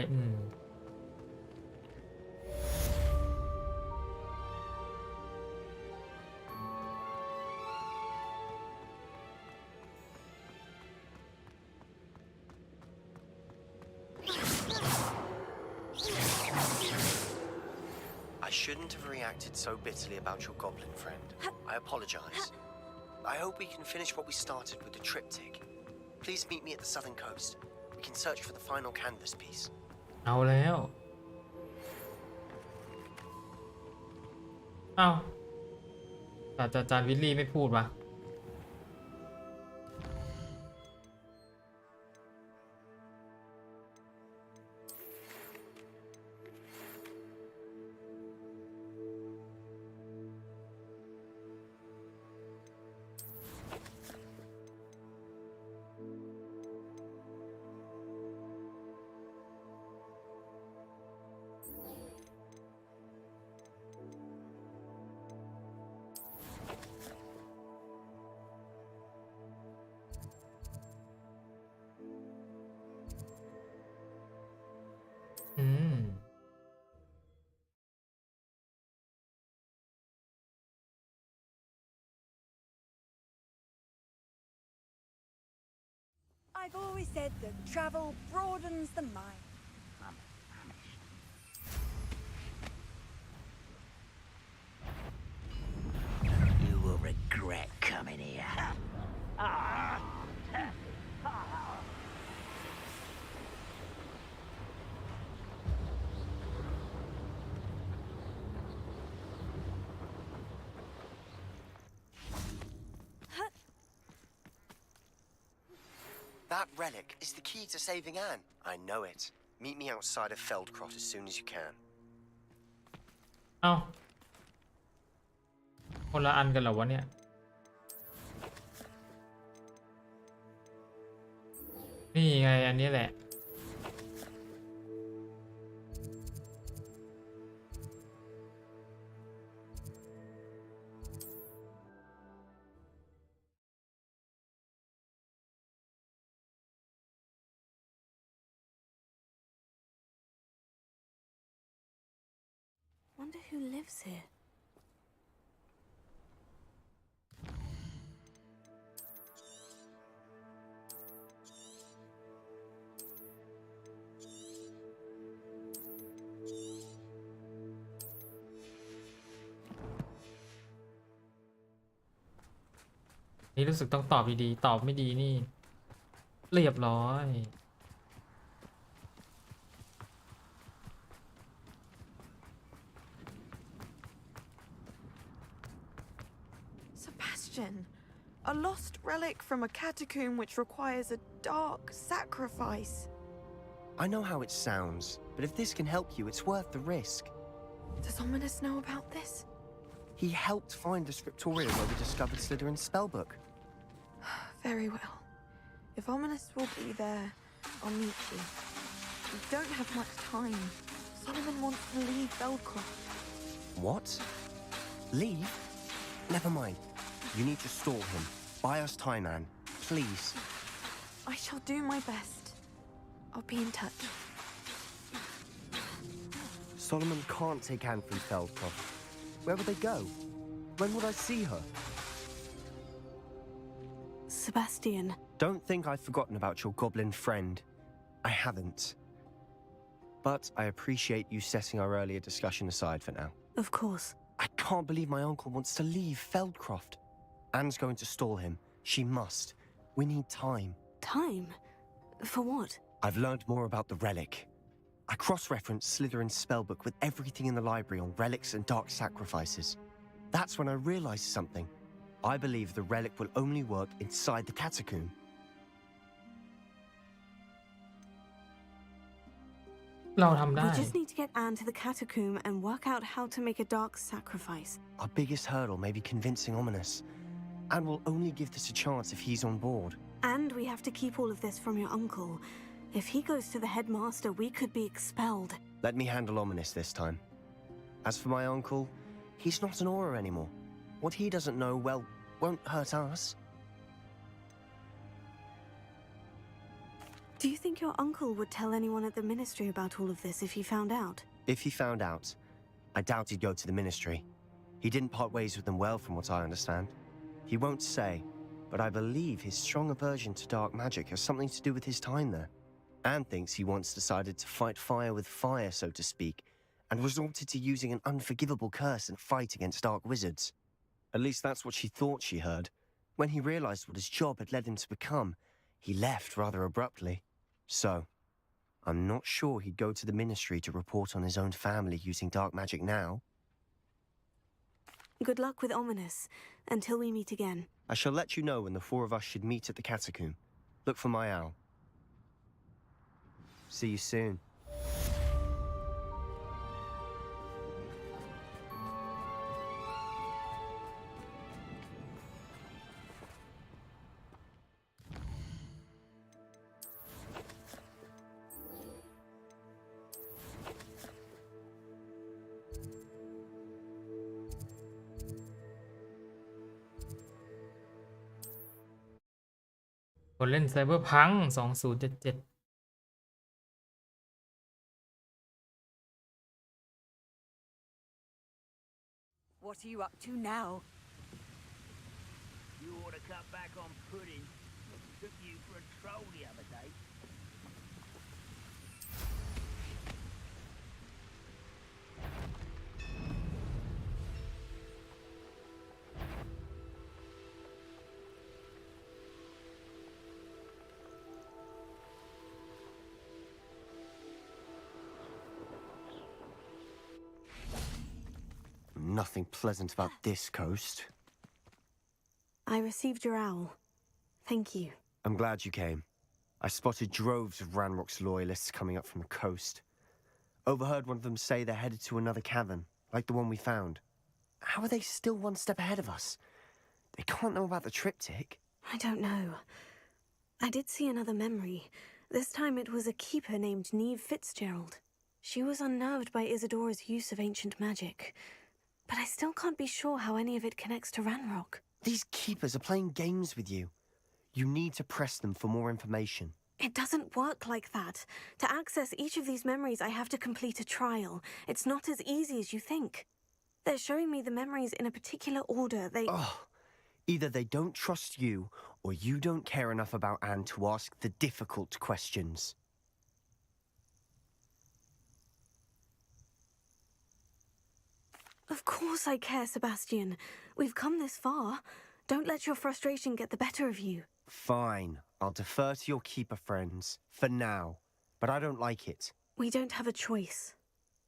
shouldn't have reacted so bitterly about your goblin friend. I apologize. I hope we can finish what we started with the triptych. Please meet me at the southern coast. We can search for the final canvas piece. เอาแล้วเอาแต่อาจารย์วิลลี่ไม่พูดวะ I've always said that travel broadens the mind. You will regret coming here. That relic is the key to saving Anne. I know it. Meet me outside of Feldcroft as soon as you can. เอ้าคนละอันกันเหรอวะเนี่ยนี่ไงอันนี้แหละ Wonder who lives here.นี่รู้สึกต้องตอบดีๆตอบไม่ดีนี่เรียบร้อย Sebastian, a lost relic from a catacomb which requires a dark sacrifice. I know how it sounds, but if this can help you, it's worth the risk. Does Wlnnyz know about this? He helped find the scriptorium where we discovered Slytherin's spellbook. Very well. If Wlnnyz will be there, I'll meet you. We don't have much time. Solomon wants to leave Feldcroft. What? Leave? Never mind. You need to stall him. Buy us time, Anne. Please. I shall do my best. I'll be in touch. Solomon can't take Anne from Feldcroft. Where would they go? When would I see her? Sebastian. Don't think I've forgotten about your goblin friend. I haven't. But I appreciate you setting our earlier discussion aside for now. Of course. I can't believe my uncle wants to leave Feldcroft. Anne's going to stall him. She must. We need time. Time? For what? I've learned more about the relic. I cross-referenced Slytherin's spellbook with everything in the library on relics and dark sacrifices. That's when I realized something. I believe the relic will only work inside the catacomb. We just need to get Anne to the catacomb and work out how to make a dark sacrifice. Our biggest hurdle may be convincing Wlnnyz. Anne will only give this a chance if he's on board. And we have to keep all of this from your uncle. If he goes to the headmaster, we could be expelled. Let me handle Wlnnyz this time. As for my uncle, he's not an Auror anymore. What he doesn't know, well, won't hurt us. Do you think your uncle would tell anyone at the ministry about all of this if he found out? If he found out, I doubt he'd go to the ministry. He didn't part ways with them well, from what I understand. He won't say, but I believe his strong aversion to dark magic has something to do with his time there. Anne thinks he once decided to fight fire with fire, so to speak, and resorted to using an unforgivable curse in a fight against dark wizards. At least that's what she thought she heard. When he realized what his job had led him to become, he left rather abruptly. So, I'm not sure he'd go to the Ministry to report on his own family using dark magic now. Good luck with Wlnnyz, until we meet again. I shall let you know when the four of us should meet at the catacomb. Look for my owl. See you soon.คนเล่นไซเบอร์พัง2077 What are you up to now? You ought to cut back on pudding. Took you for a troll the other day. Nothing pleasant about this coast. I received your owl. Thank you. I'm glad you came. I spotted droves of Ranrock's loyalists coming up from the coast. Overheard one of them say they're headed to another cavern, like the one we found. How are they still one step ahead of us? They can't know about the triptych. I don't know. I did see another memory. This time it was a keeper named Neve Fitzgerald. She was unnerved by Isidora's use of ancient magic. But I still can't be sure how any of it connects to Ranrock. These keepers are playing games with you. You need to press them for more information. It doesn't work like that. To access each of these memories, I have to complete a trial. It's not as easy as you think. They're showing me the memories in a particular order. Either they don't trust you, or you don't care enough about Anne to ask the difficult questions. Of course I care, Sebastian. We've come this far. Don't let your frustration get the better of you. Fine. I'll defer to your keeper friends, for now. But I don't like it. We don't have a choice.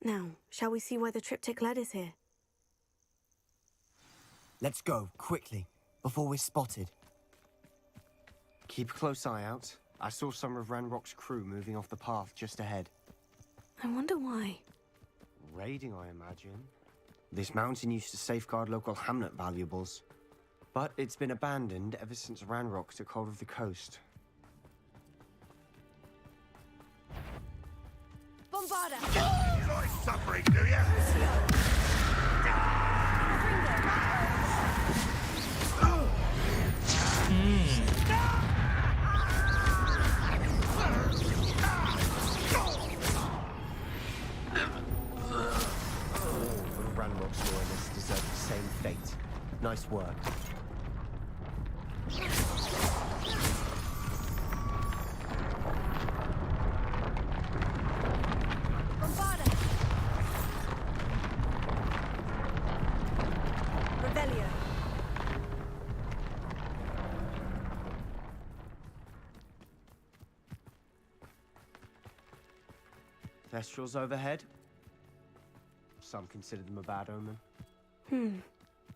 Now, shall we see why the triptych led us here? Let's go, quickly, before we're spotted. Keep a close eye out. I saw some of Ranrock's crew moving off the path just ahead. I wonder why. Raiding, I imagine. This mountain used to safeguard local hamlet valuables. But it's been abandoned ever since Ranrock took hold of the coast. Bombarda! Enjoy suffering, do ya? Ranrock's loyalists deserve the same fate. Nice work. Bombarda! Revelio. Thestrals overhead. Some consider them a bad omen.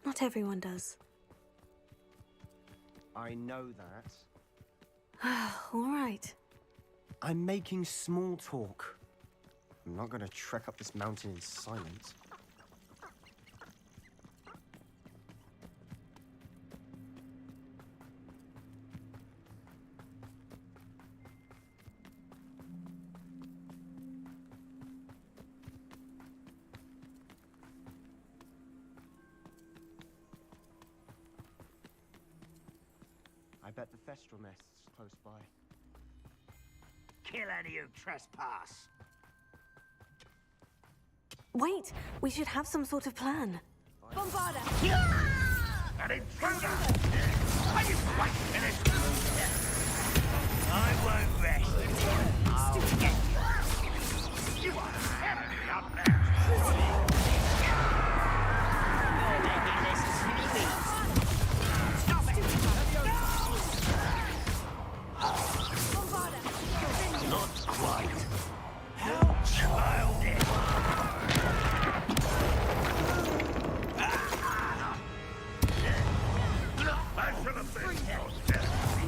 Not everyone does. I know that. All right. I'm making small talk. I'm not going to trek up this mountain in silence. I bet the Thestral nest's close by. Kill any who trespass. Wait, we should have some sort of plan. Bombarda! An intruder! Are you quite finished? I won't rest. I'll get you. You are heavily up there! should have been your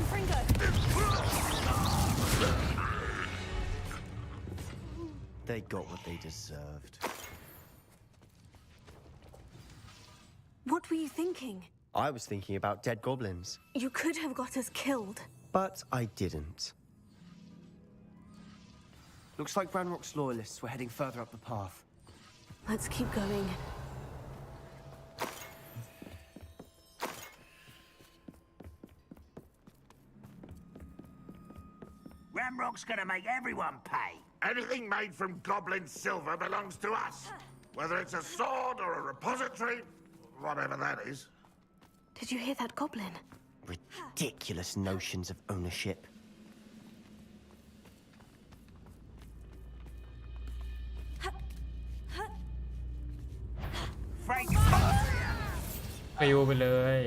Fringo! They got what they deserved. What were you thinking? I was thinking about dead goblins. You could have got us killed. But I didn't. Looks like Ranrock's loyalists were heading further up the path. Let's keep going. Ramrock's gonna make everyone pay. Anything made from goblin silver belongs to us. Whether it's a sword or a repository, whatever that is. Did you hear that goblin? Ridiculous notions of ownership. Frank! ปิวไปเลย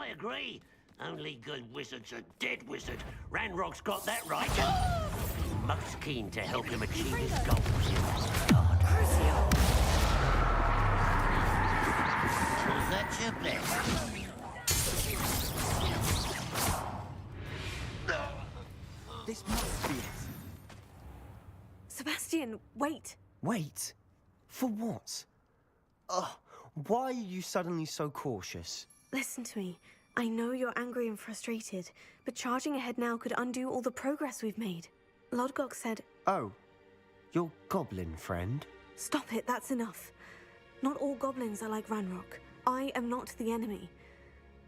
I agree. Only good wizard's a dead wizard. Ranrock's got that right. Most keen to help him achieve his goals. Was that your best? This must be it. Sebastian, wait. Wait? For what? Why are you suddenly so cautious? Listen to me. I know you're angry and frustrated, but charging ahead now could undo all the progress we've made. Lodgok said... Oh, your goblin friend? Stop it, that's enough. Not all goblins are like Ranrock. I am not the enemy.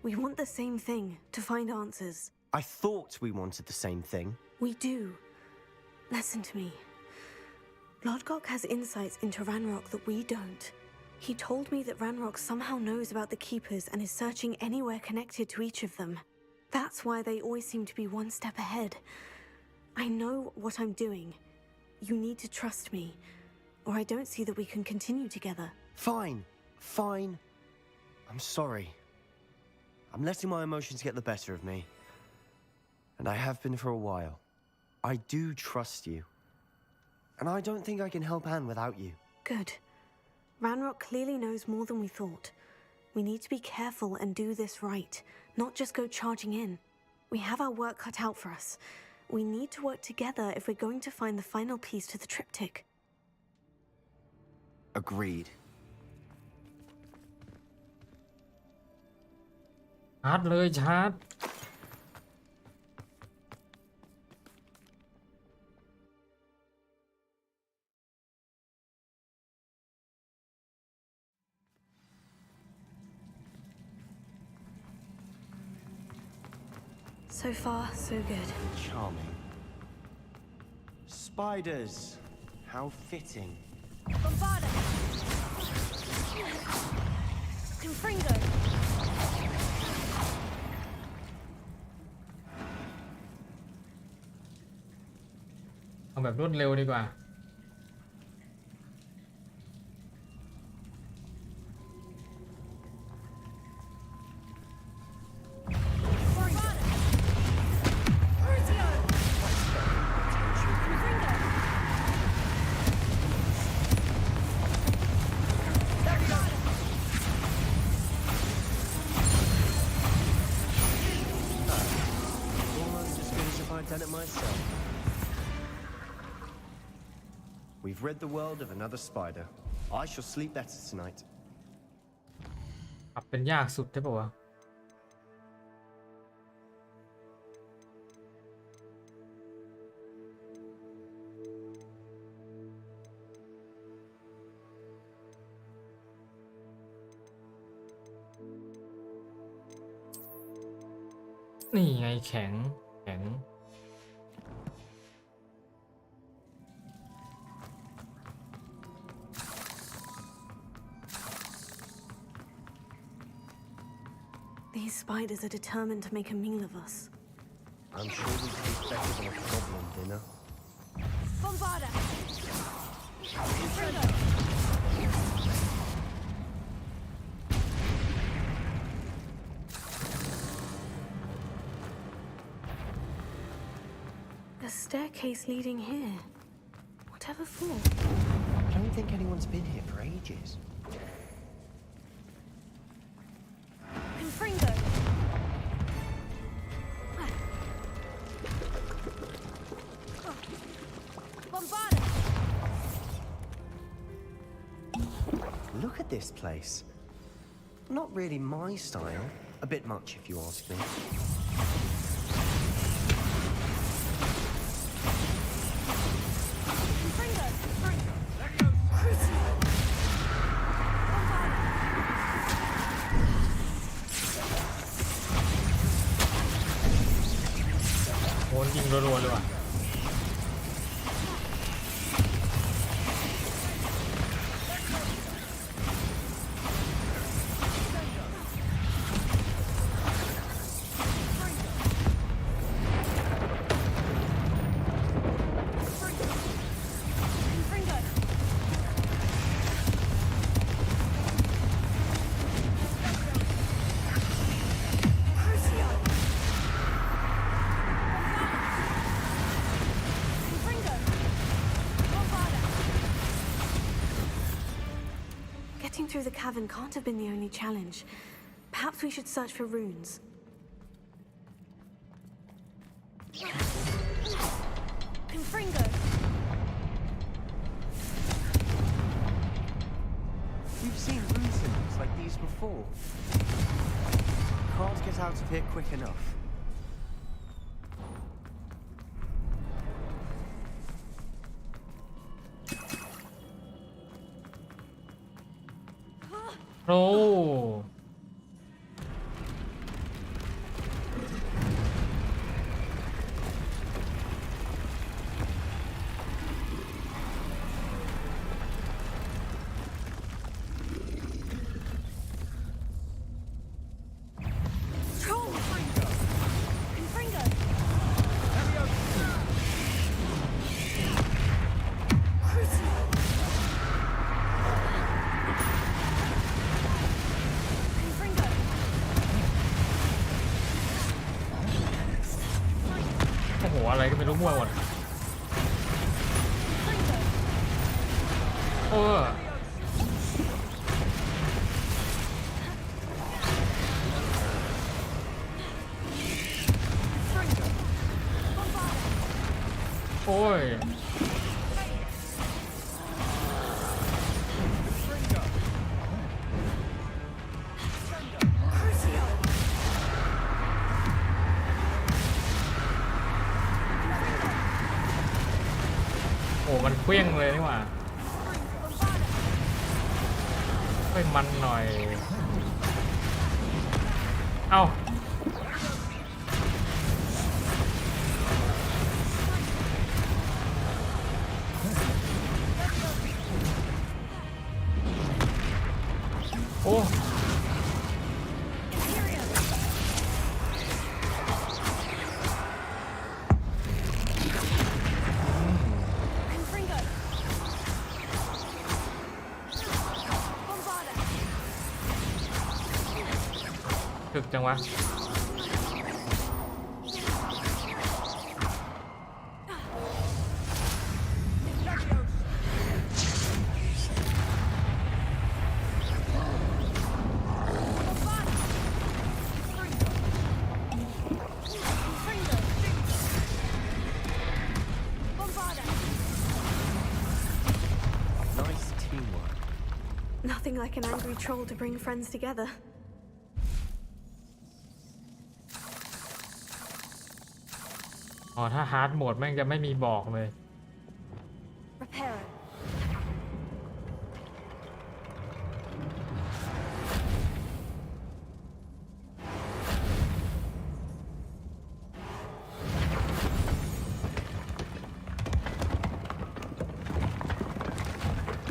We want the same thing, to find answers. I thought we wanted the same thing. We do. Listen to me. Lodgok has insights into Ranrock that we don't. He told me that Ranrock somehow knows about the Keepers and is searching anywhere connected to each of them. That's why they always seem to be one step ahead. I know what I'm doing. You need to trust me, or I don't see that we can continue together. Fine. Fine. I'm sorry. I'm letting my emotions get the better of me. And I have been for a while. I do trust you. And I don't think I can help Anne without you. Good. Ranrock clearly knows more than we thought. We need to be careful and do this right, not just go charging in. We have our work cut out for us. We need to work together if we're going to find the final piece to the triptych. Agreed. ชาร์จเลยชาร์จ So far, so good. Charming. Spiders. How fitting. Bombarda! Confringo! เอาแบบรวดเร็วดีกว่า Almost as good as if I'd done it myself. We've rid the world of another spider. I shall sleep better tonight. ปรับเป็นยากสุดใช่ปะวะ นี่ไงแข็ง แข็ง These spiders are determined to make a meal of us. I'm sure we taste better than a goblin dinner. Bombarda! Confringo! a staircase leading here. Whatever for? I don't think anyone's been here for ages. Confringo! Bombarda! Look at this place. Not really my style. A bit much, if you ask me.โหยิงรัวๆเลยว่ะGetting through the cavern can't have been the only challenge. Perhaps we should search for runes. Confringo! You've seen rune symbols like these before. Can't get out of here quick enough. Oh.โอ้โหอะไรก็ไม่รู้มั่วหมดโอ้ยโอ้มันเคว้งเลยนี่หว่าค่อยมันหน่อยเอ้าโอ้ถึกจังวะNice teamwork. Nothing like an angry troll to bring friends together. อ๋อถ้าฮาร์ดโหมดแม่งจะไม่มีบอกเลย Reparo.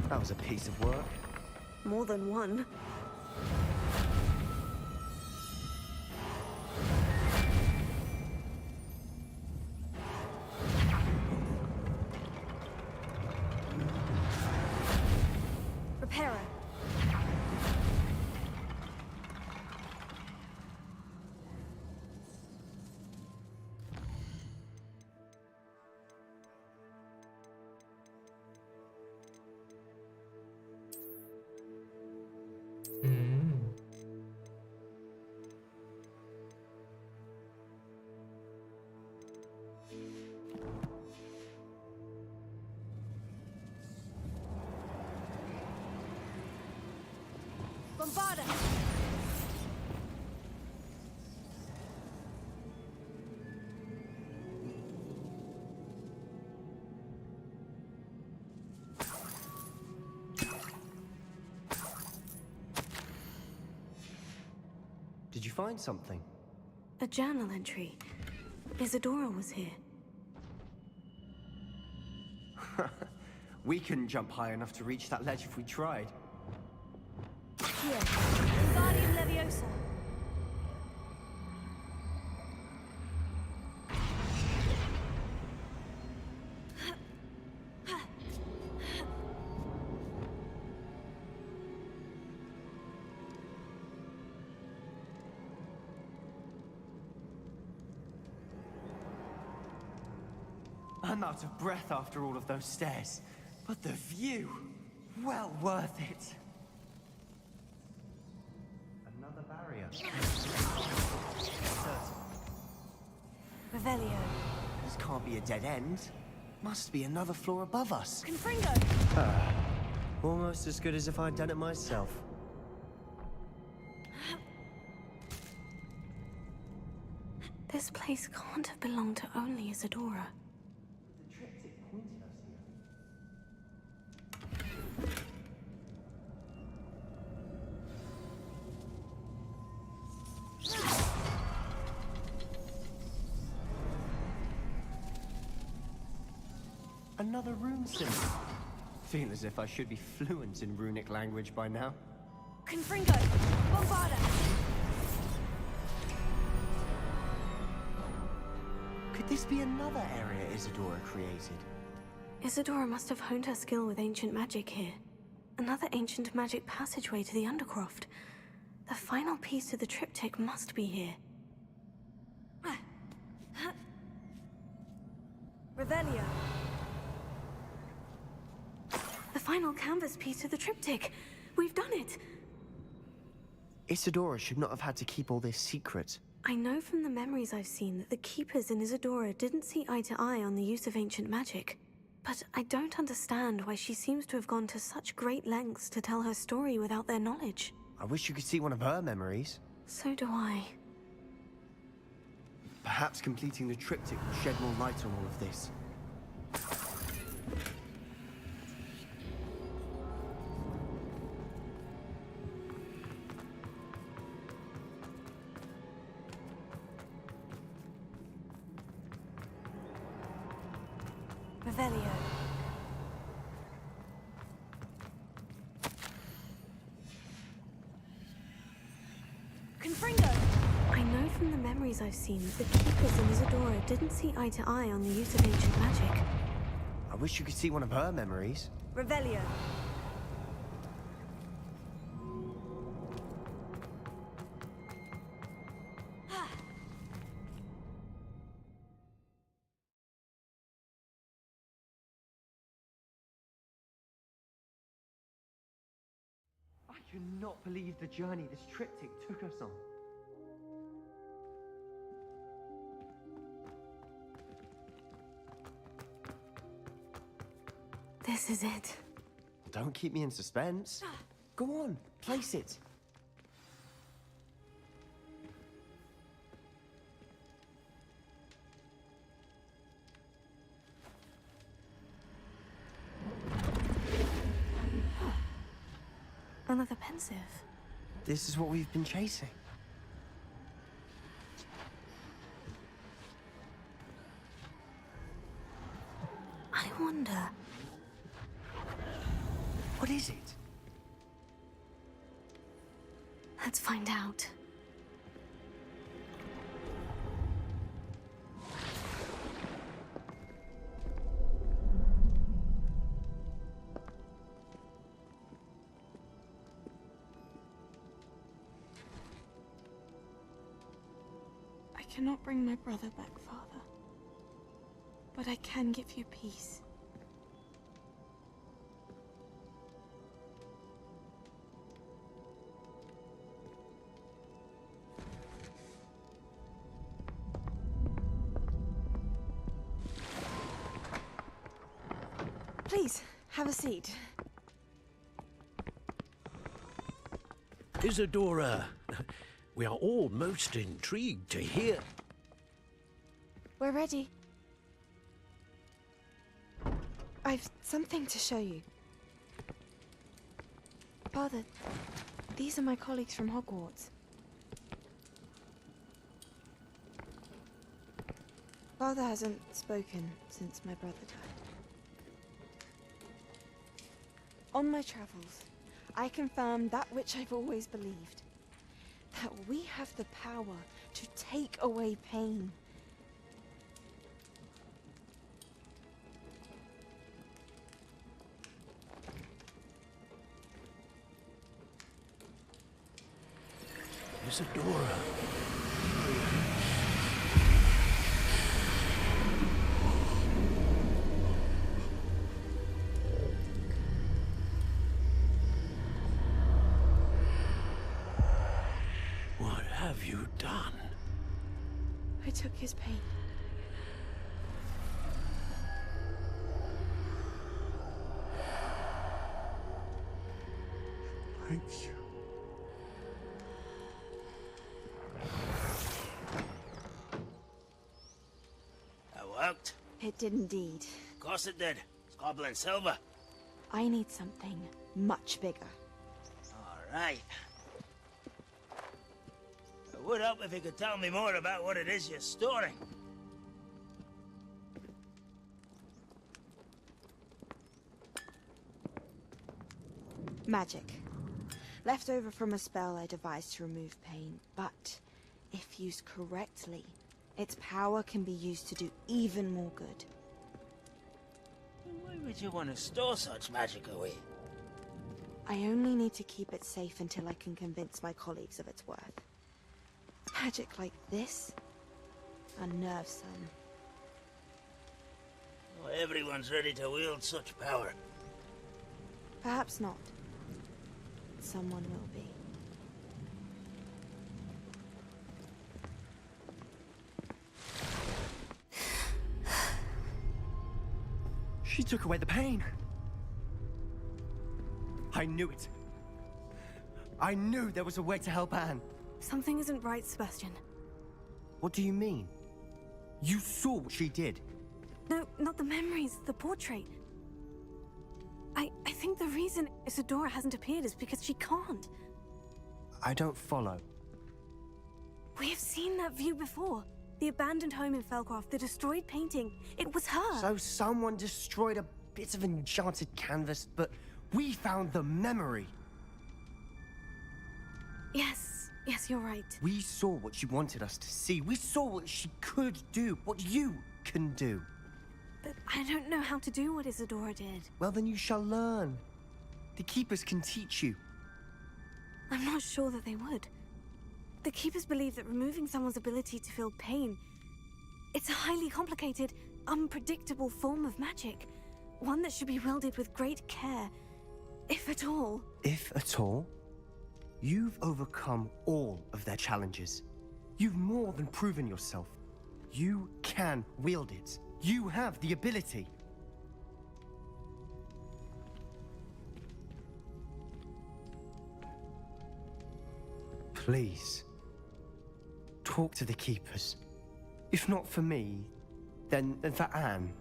That was a piece of work. More than one. Reparo. Bombarda! Did you find something? A journal entry. Isadora was here. We couldn't jump high enough to reach that ledge if we tried. Here, Wingardium Leviosa. I'm out of breath after all of those stairs, but the view, well worth it. Another barrier. Revelio. This can't be a dead end. Must be another floor above us. Confringo! Almost as good as if I'd done it myself. This place can't have belonged to only Isadora. Another rune symbol. Feel as if I should be fluent in runic language by now. Confringo! Bombarda! Could this be another area Isadora created? Isadora must have honed her skill with ancient magic here. Another ancient magic passageway to the Undercroft. The final piece to the triptych must be here. Revelio. The final canvas piece to the triptych. We've done it! Isadora should not have had to keep all this secret. I know from the memories I've seen that the Keepers in Isadora didn't see eye to eye on the use of ancient magic. But I don't understand why she seems to have gone to such great lengths to tell her story without their knowledge. I wish you could see one of her memories. So do I. Perhaps completing the triptych will shed more light on all of this. Revelio. Confringo! I know from the memories I've seen that the Keepers in Isadora didn't see eye to eye on the use of ancient magic. I wish you could see one of her memories. Revelio. I cannot believe the journey this triptych took us on. This is it. Don't keep me in suspense. Go on, place it. Another pensive. This is what we've been chasing. I wonder... What is it? Let's find out. I cannot bring my brother back, Father. But I can give you peace. Please, have a seat. Isadora, we are all most intrigued to hear. We're ready. I've something to show you. Father, these are my colleagues from Hogwarts. Father hasn't spoken since my brother died. On my travels, I confirmed that which I've always believed. That we have the power to take away pain. Isadora. What have you done? I took his pain. Thank you. Worked? It did indeed. Of course it did. It's goblin silver. I need something much bigger. All right. It would help if you could tell me more about what it is you're storing. Magic. Left over from a spell I devised to remove pain, but if used correctly, its power can be used to do even more good. Why would you want to store such magic away? I only need to keep it safe until I can convince my colleagues of its worth. Magic like this unnerves some. Well, everyone's ready to wield such power. Perhaps not. Someone will be. She took away the pain. I knew it. I knew there was a way to help Anne. Something isn't right, Sebastian. What do you mean? You saw what she did. No, not the memories, the portrait. I think the reason Isadora hasn't appeared is because she can't. I don't follow. We have seen that view before. The abandoned home in Felcroft, the destroyed painting. It was her. So someone destroyed a bit of enchanted canvas, but we found the memory. Yes, you're right. We saw what she wanted us to see. We saw what she could do, what you can do. But I don't know how to do what Isadora did. Well, then you shall learn. The Keepers can teach you. I'm not sure that they would. The Keepers believe that removing someone's ability to feel pain, it's a highly complicated, unpredictable form of magic. One that should be wielded with great care, if at all. If at all? You've overcome all of their challenges. You've more than proven yourself. You can wield it. You have the ability. Please, talk to the Keepers. If not for me, then for Anne.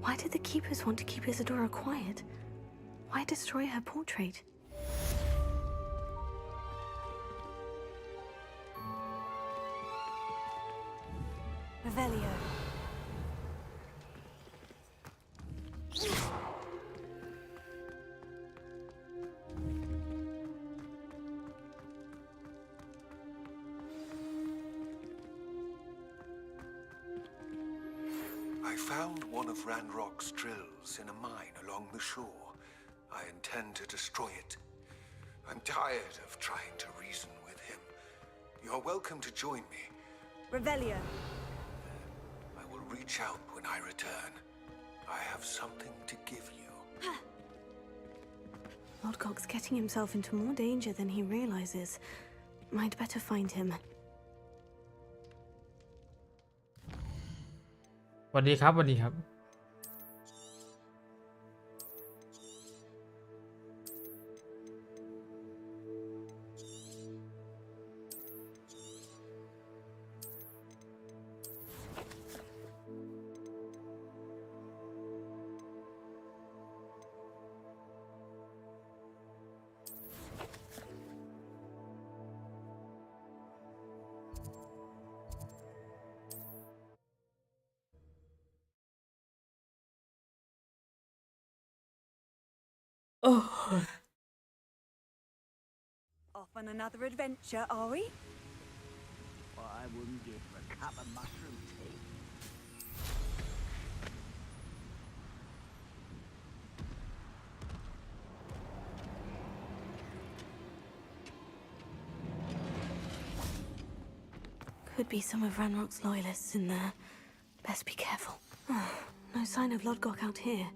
Why did the Keepers want to keep Isadora quiet? Why destroy her portrait? Revelio. I found one of Ranrock's drills in a mine along the shore. I intend to destroy it. I'm tired of trying to reason with him. You're welcome to join me. Revelio. I will reach out when I return. I have something to give you. Lodgok's getting himself into more danger than he realizes. I'd better find him. สวัสดีครับสวัสดีครับOff on another adventure, are we? I wouldn't give for a cup of mushroom tea. Could be some of Ranrock's loyalists in there. Best be careful. No sign of Lodgok out here.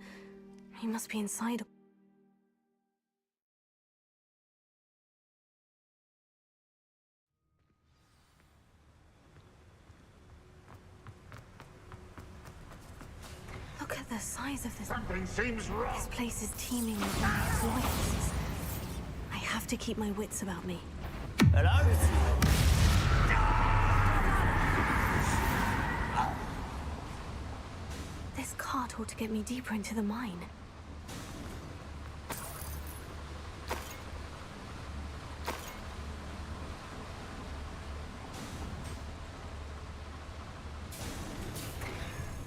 He must be inside. Look at the size of this. Something seems wrong. This place is teeming with Ranrock's loyalists. I have to keep my wits about me. Hello? This cart ought to get me deeper into the mine.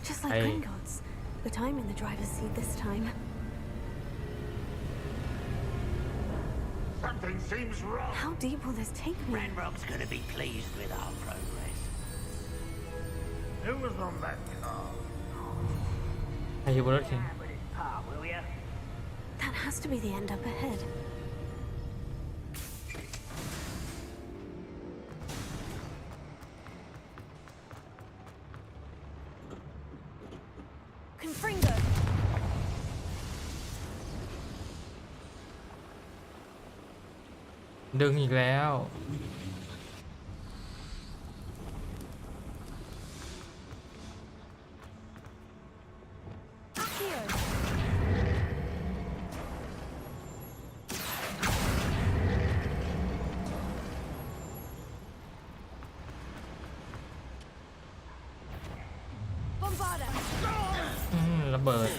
Just like Gringotts, but I'm in the driver's seat this time. Something seems wrong. How deep will this take me? Ranrock's gonna be pleased with our progress. Who was on that car? ใครอยู่บนรถเข็น Will ya? That has to be the end up ahead. Confringo! ดึงอีกแล้ว ระเบิด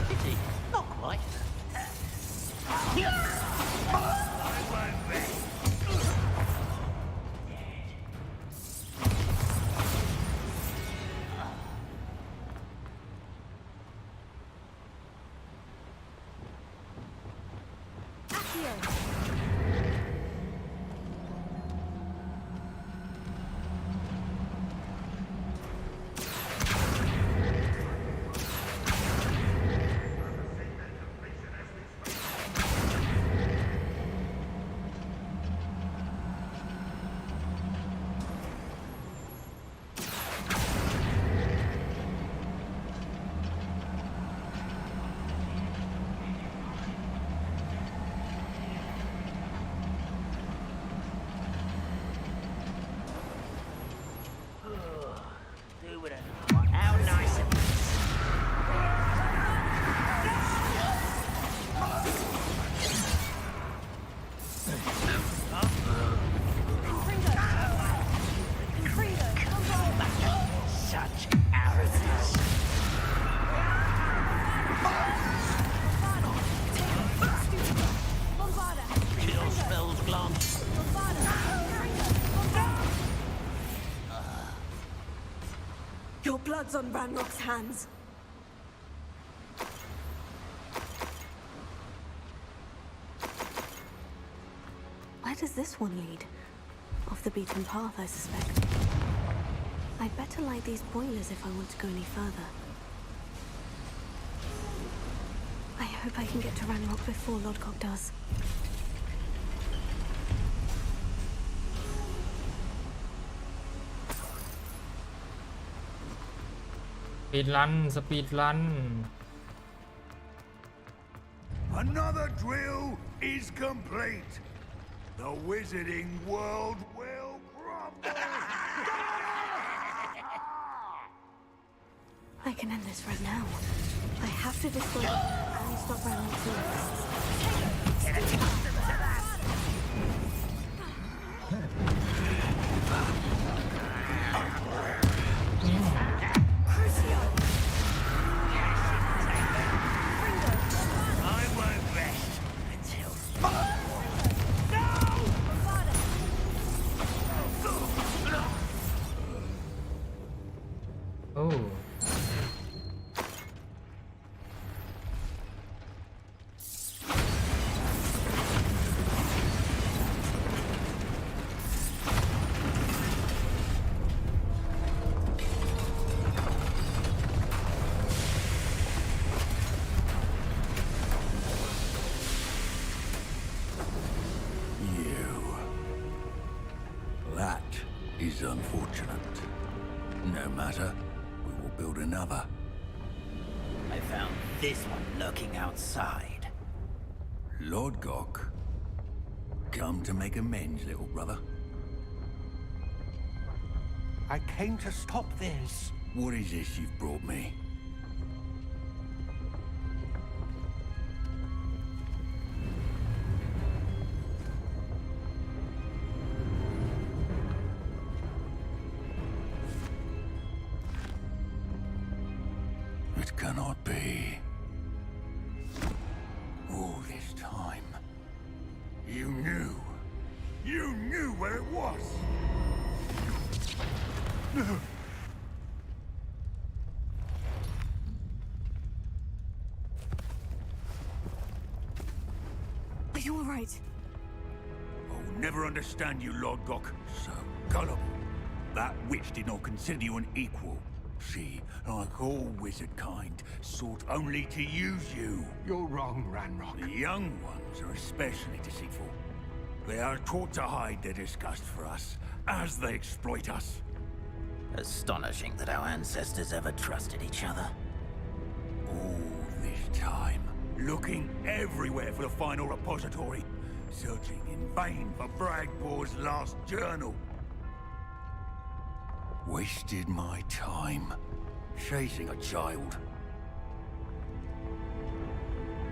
Pity, not quite. How nice of such arrogance. Chill spells glance. Your blood's on Ranrock's hands. Where does this one lead? Off the beaten path, I suspect. I'd better light these boilers if I want to go any further. I hope I can get to Ranrock before Lodgok does. สปีดรันสปีดรัน Another drill is complete. The wizarding world will crumble! I can end this right now. I have to destroy and stop Ranrock's lists. Is unfortunate. No matter, we will build another. I found this one lurking outside. Lord Gok, come to make amends, little brother. I came to stop this. What is this you've brought me? It cannot be. All this time, you knew where it was. Are you all right? I'll never understand you, Lord Gok. So gullible. That witch did not consider you an equal. She, like all wizard kind, sought only to use you. You're wrong, Ranrock. The young ones are especially deceitful. They are taught to hide their disgust for us, as they exploit us. Astonishing that our ancestors ever trusted each other. All this time, looking everywhere for the final repository, searching in vain for Bragbor's last journal. Wasted my time chasing a child.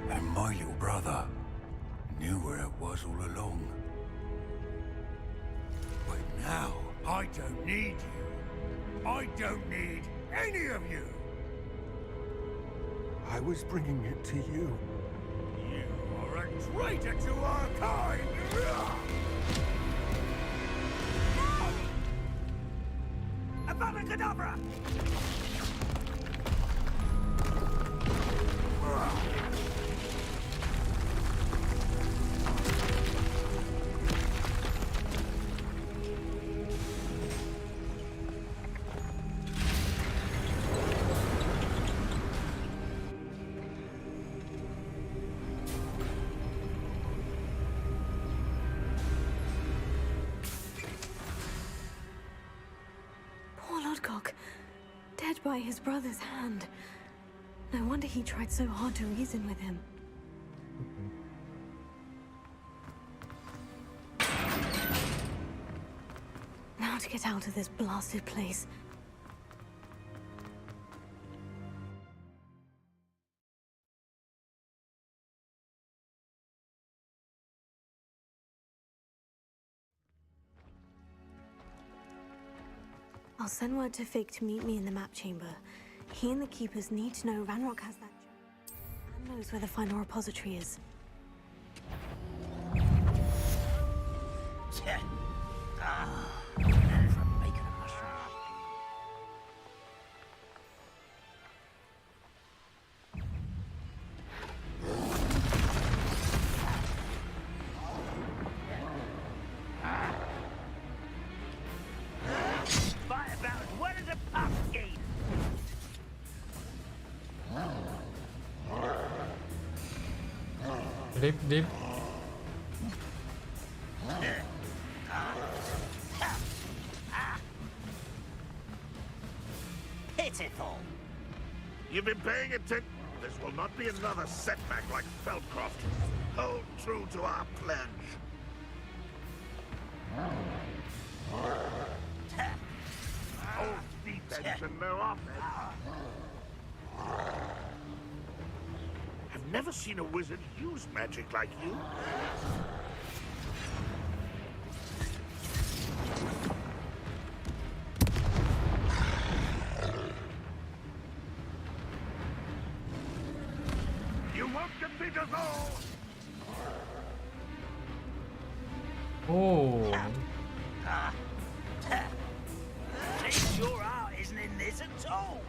And my little brother knew where it was all along. But now, I don't need you. I don't need any of you. I was bringing it to you. You are a traitor to our kind! Avada Kedavra! Dead by his brother's hand. No wonder he tried so hard to reason with him. Now to get out of this blasted place. I'll send word to Fig to meet me in the map chamber. He and the keepers need to know Ranrock has that and knows where the final repository is. Dip. Pitiful. You've been paying attention. This will not be another setback like Feldcroft. Hold true to our pledge. Old defense and no offense. I've never seen a wizard use magic like you. You won't defeat us all! Oh. Taste your art isn't in this at all.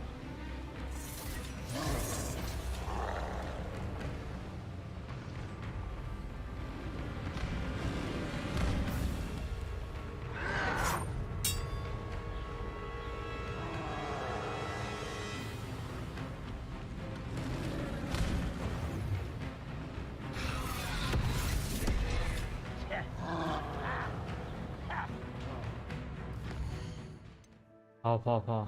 พอ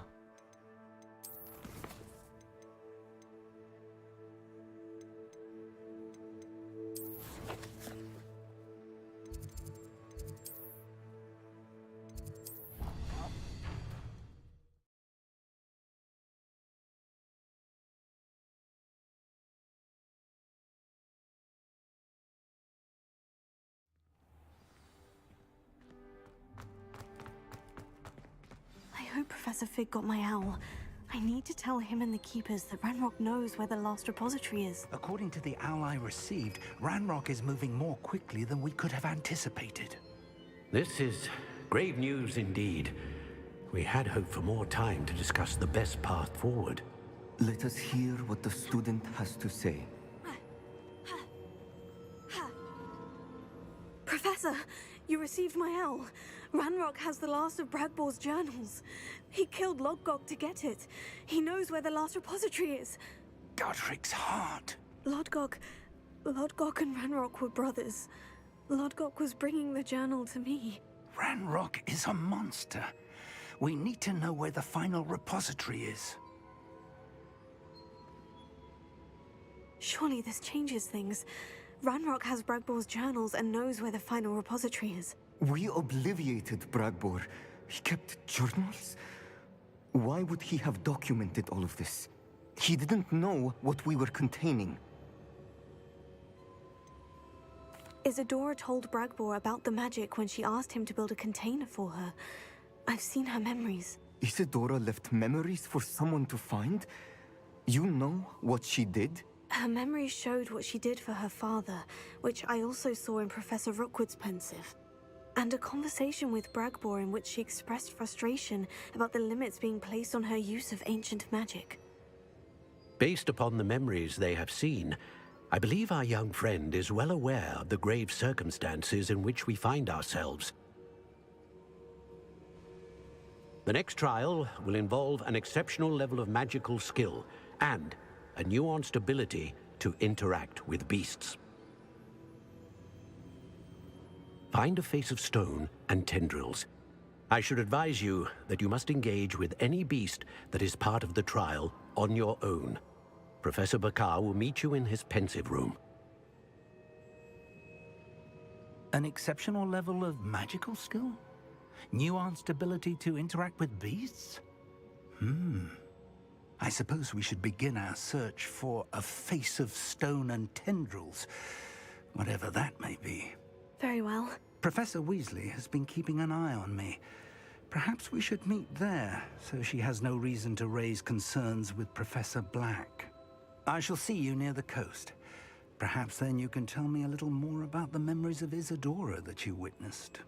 I hope Professor Fig got my owl. I need to tell him and the keepers that Ranrock knows where the last repository is. According to the owl I received, Ranrock is moving more quickly than we could have anticipated. This is grave news indeed. We had hoped for more time to discuss the best path forward. Let us hear what the student has to say. Professor, you received my owl. Ranrock has the last of Bragbor's journals. He killed Lodgok to get it. He knows where the last repository is. Godric's heart. Lodgok and Ranrock were brothers. Lodgok was bringing the journal to me. Ranrock is a monster. We need to know where the final repository is. Surely this changes things. Ranrock has Bragbor's journals and knows where the final repository is. We obliviated Bragbor. He kept journals? Why would he have documented all of this? He didn't know what we were containing. Isadora told Bragbor about the magic when she asked him to build a container for her. I've seen her memories. Isadora left memories for someone to find? You know what she did? Her memories showed what she did for her father, which I also saw in Professor Rookwood's pensive. And a conversation with Bragbor in which she expressed frustration about the limits being placed on her use of ancient magic. Based upon the memories they have seen, I believe our young friend is well aware of the grave circumstances in which we find ourselves. The next trial will involve an exceptional level of magical skill and a nuanced ability to interact with beasts. Find a face of stone and tendrils. I should advise you that you must engage with any beast that is part of the trial on your own. Professor Bakar will meet you in his pensive room. An exceptional level of magical skill? Nuanced ability to interact with beasts? I suppose we should begin our search for a face of stone and tendrils, whatever that may be. Very well. Professor Weasley has been keeping an eye on me. Perhaps we should meet there, so she has no reason to raise concerns with Professor Black. I shall see you near the coast. Perhaps then you can tell me a little more about the memories of Isadora that you witnessed.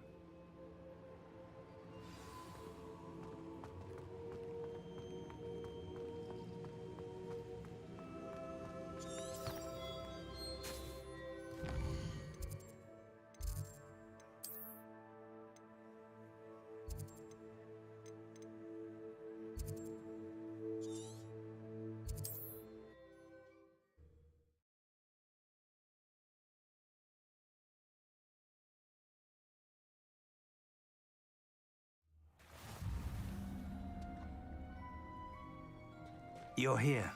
You're here.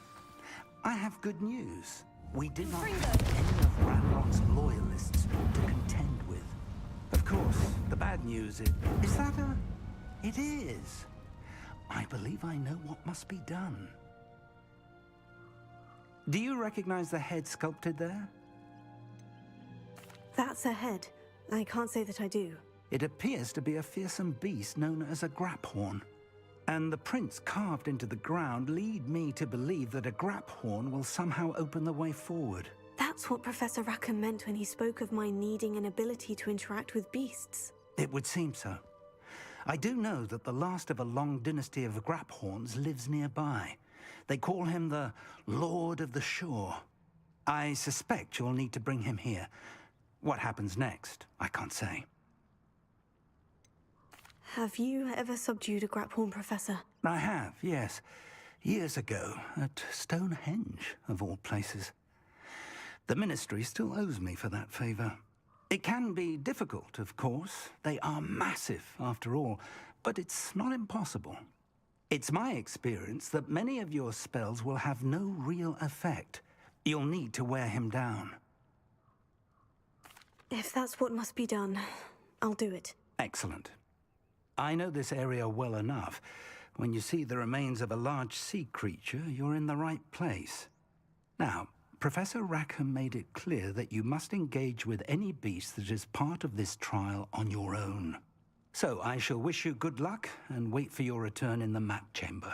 I have good news. We did not have any of Ranrock's loyalists to contend with. Of course, the bad news is that it is. I believe I know what must be done. Do you recognize the head sculpted there? That's a head. I can't say that I do. It appears to be a fearsome beast known as a graphorn. And the prints carved into the ground lead me to believe that a graphorn will somehow open the way forward. That's what Professor Rackham meant when he spoke of my needing an ability to interact with beasts. It would seem so. I do know that the last of a long dynasty of graphorns lives nearby. They call him the Lord of the Shore. I suspect you'll need to bring him here. What happens next, I can't say. Have you ever subdued a graphorn, Professor? I have, yes. Years ago, at Stonehenge, of all places. The Ministry still owes me for that favor. It can be difficult, of course. They are massive, after all, but it's not impossible. It's my experience that many of your spells will have no real effect. You'll need to wear him down. If that's what must be done, I'll do it. Excellent. I know this area well enough. When you see the remains of a large sea creature, you're in the right place. Now, Professor Rackham made it clear that you must engage with any beast that is part of this trial on your own. So I shall wish you good luck and wait for your return in the map chamber.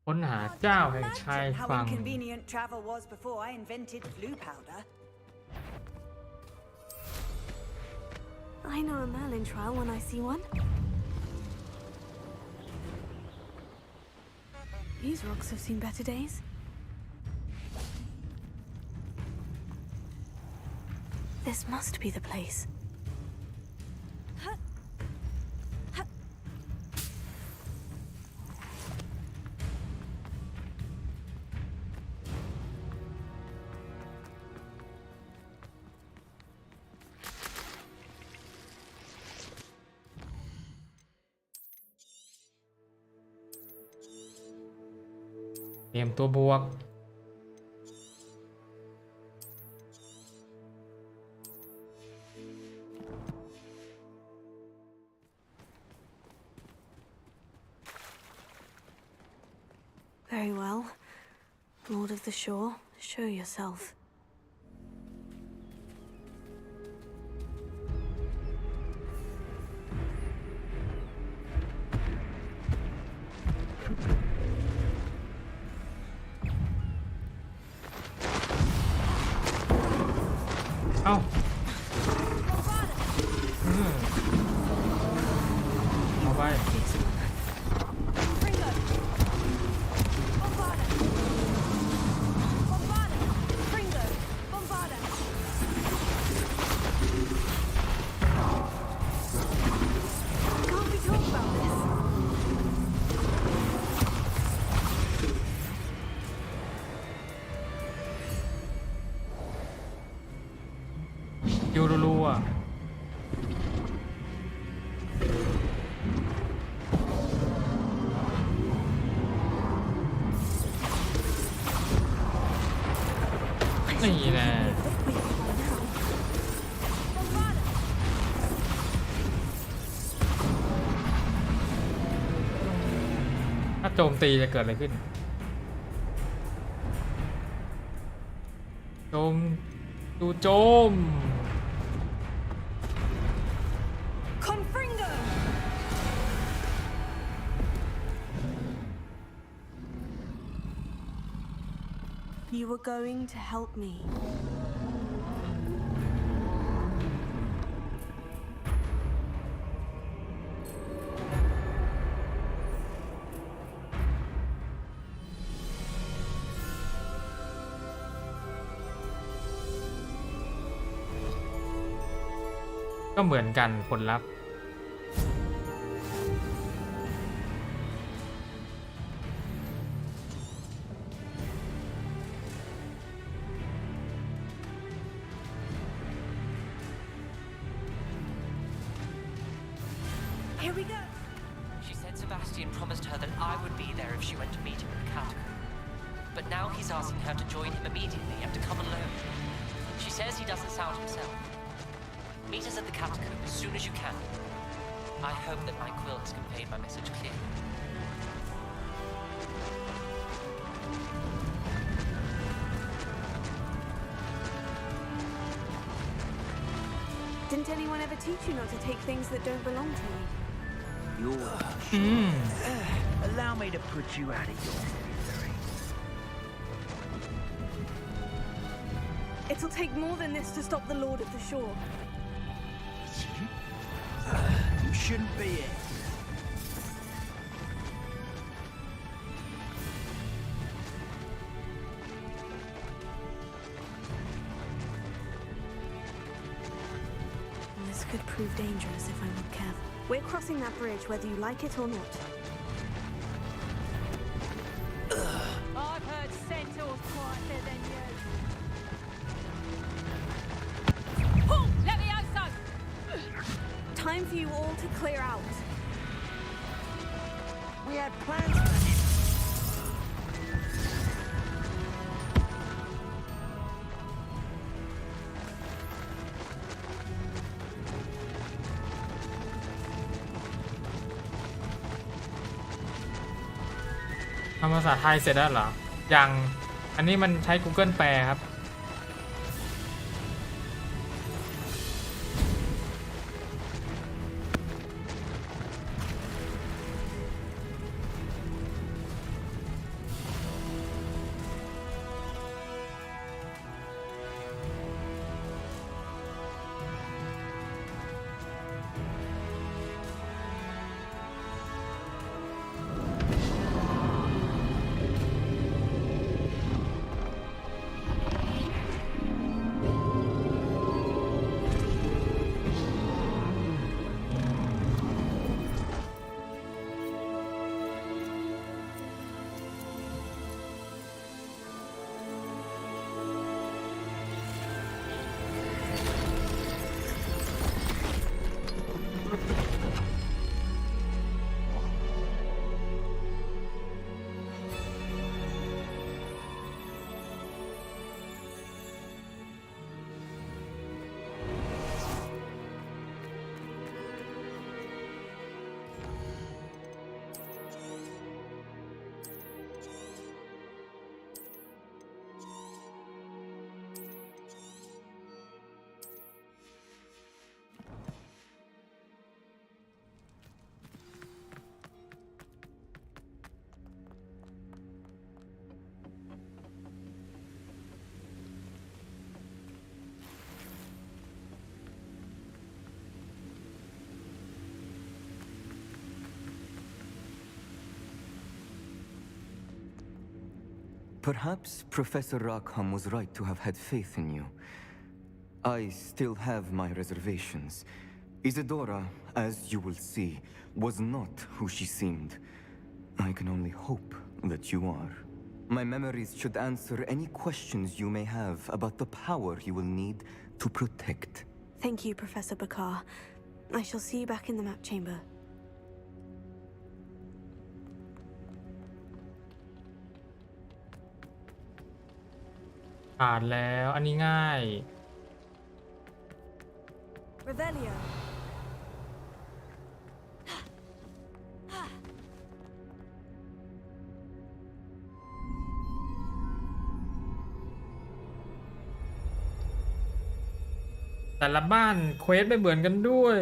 Imagine how inconvenient travel was before I invented flue powder. I know a Merlin trial when I see one. These rocks have seen better days. This must be the place.เตรียมตัวบวก Very well. Lord of the Shore, show yourself. Oh. All right. Can't we talk about this? Yorulua. Yeah. ถ้าโจมตีจะเกิดอะไรขึ้นโจม Confringo! You were going to help me.ก็เหมือนกันผลลัพธ์ I Here we go. She said Sebastian promised her that I would be there if she went to meet him in the catacomb. But now he's asking her to join him immediately and to come alone. She says he doesn't sound himself. Meet us at the catacomb as soon as you can. I hope that my quill has conveyed my message clearly. Didn't anyone ever teach you not to take things that don't belong to you? Allow me to put you out of your misery. It'll take more than this to stop the Lord of the Shore. You shouldn't be it. This could prove dangerous if I'm not careful. We're crossing that bridge whether you like it or not. I've heard centaurs quieter than you. Oh, let me out, son! Time for you all to clear out. We had plans for this.ทำภาษาไทยเสร็จแล้วเหรอยังอันนี้มันใช้ Google แปลครับPerhaps Professor Rackham was right to have had faith in you. I still have my reservations. Isadora, as you will see, was not who she seemed. I can only hope that you are. My memories should answer any questions you may have about the power you will need to protect. Thank you, Professor Bakar. I shall see you back in the map chamber. ผ่านแล้วอันนี้ง่าย Revelio. แต่ละบ้านเควสไม่เหมือนกันด้วย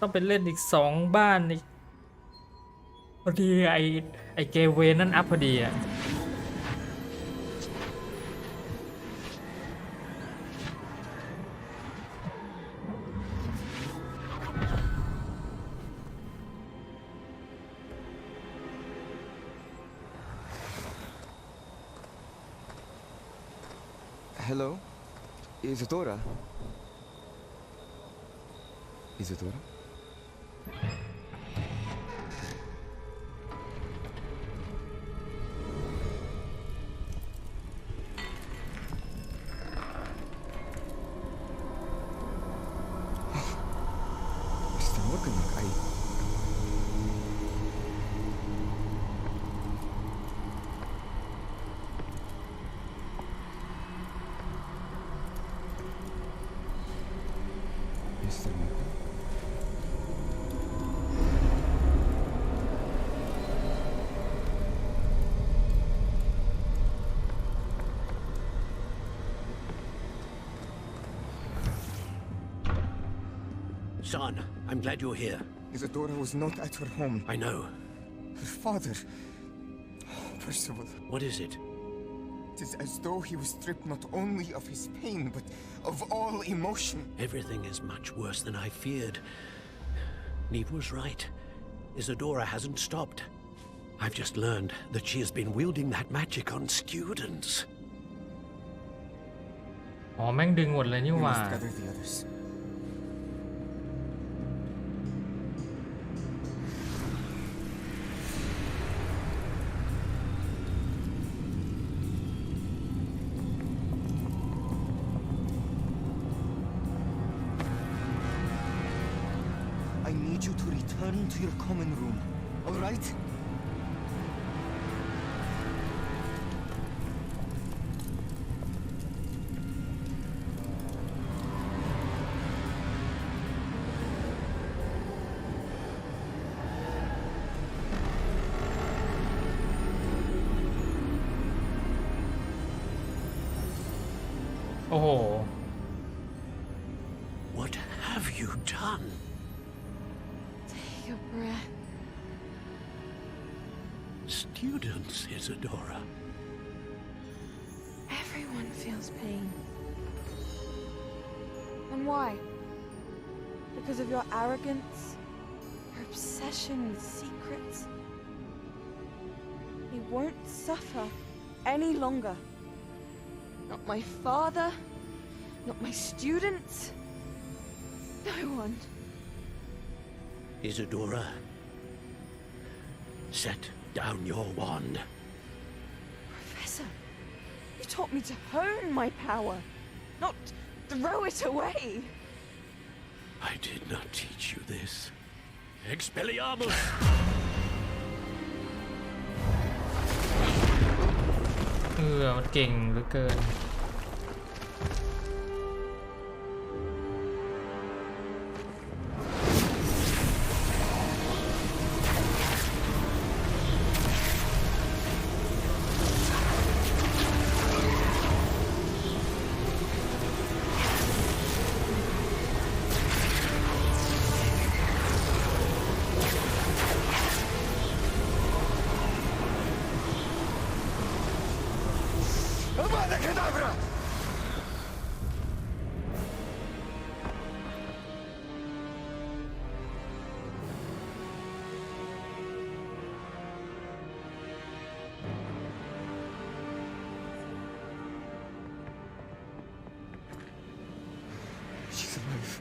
ต้องไปเล่นอีก2บ้านอีกพอดีไอเกเวนนั่นอัพพอดีอ่ะHello? Isadora? Isadora? Mr. Morgan, Son, I'm glad you're here. Isadora was not at her home. I know. Her father... Oh, Percival. What is it? It is as though he was stripped not only of his pain, but of all emotion. Everything is much worse than I feared. Neve was right. Isadora hasn't stopped. I've just learned that she has been wielding that magic on students. อ๋อแม่งดึงหมดเลยนี่ห We ว่า must gather the others. I need you to return to your common room, all right? Oh. What have you done? Take a breath. Students, Isadora. Everyone feels pain. And why? Because of your arrogance? Your obsession with secrets? He won't suffer any longer. Not my father, not my students, no one. Isadora, set down your wand. Professor, you taught me to hone my power, not throw it away. I did not teach you this. Expelliarmus! มันเก่งเหลือเกิน She's alive.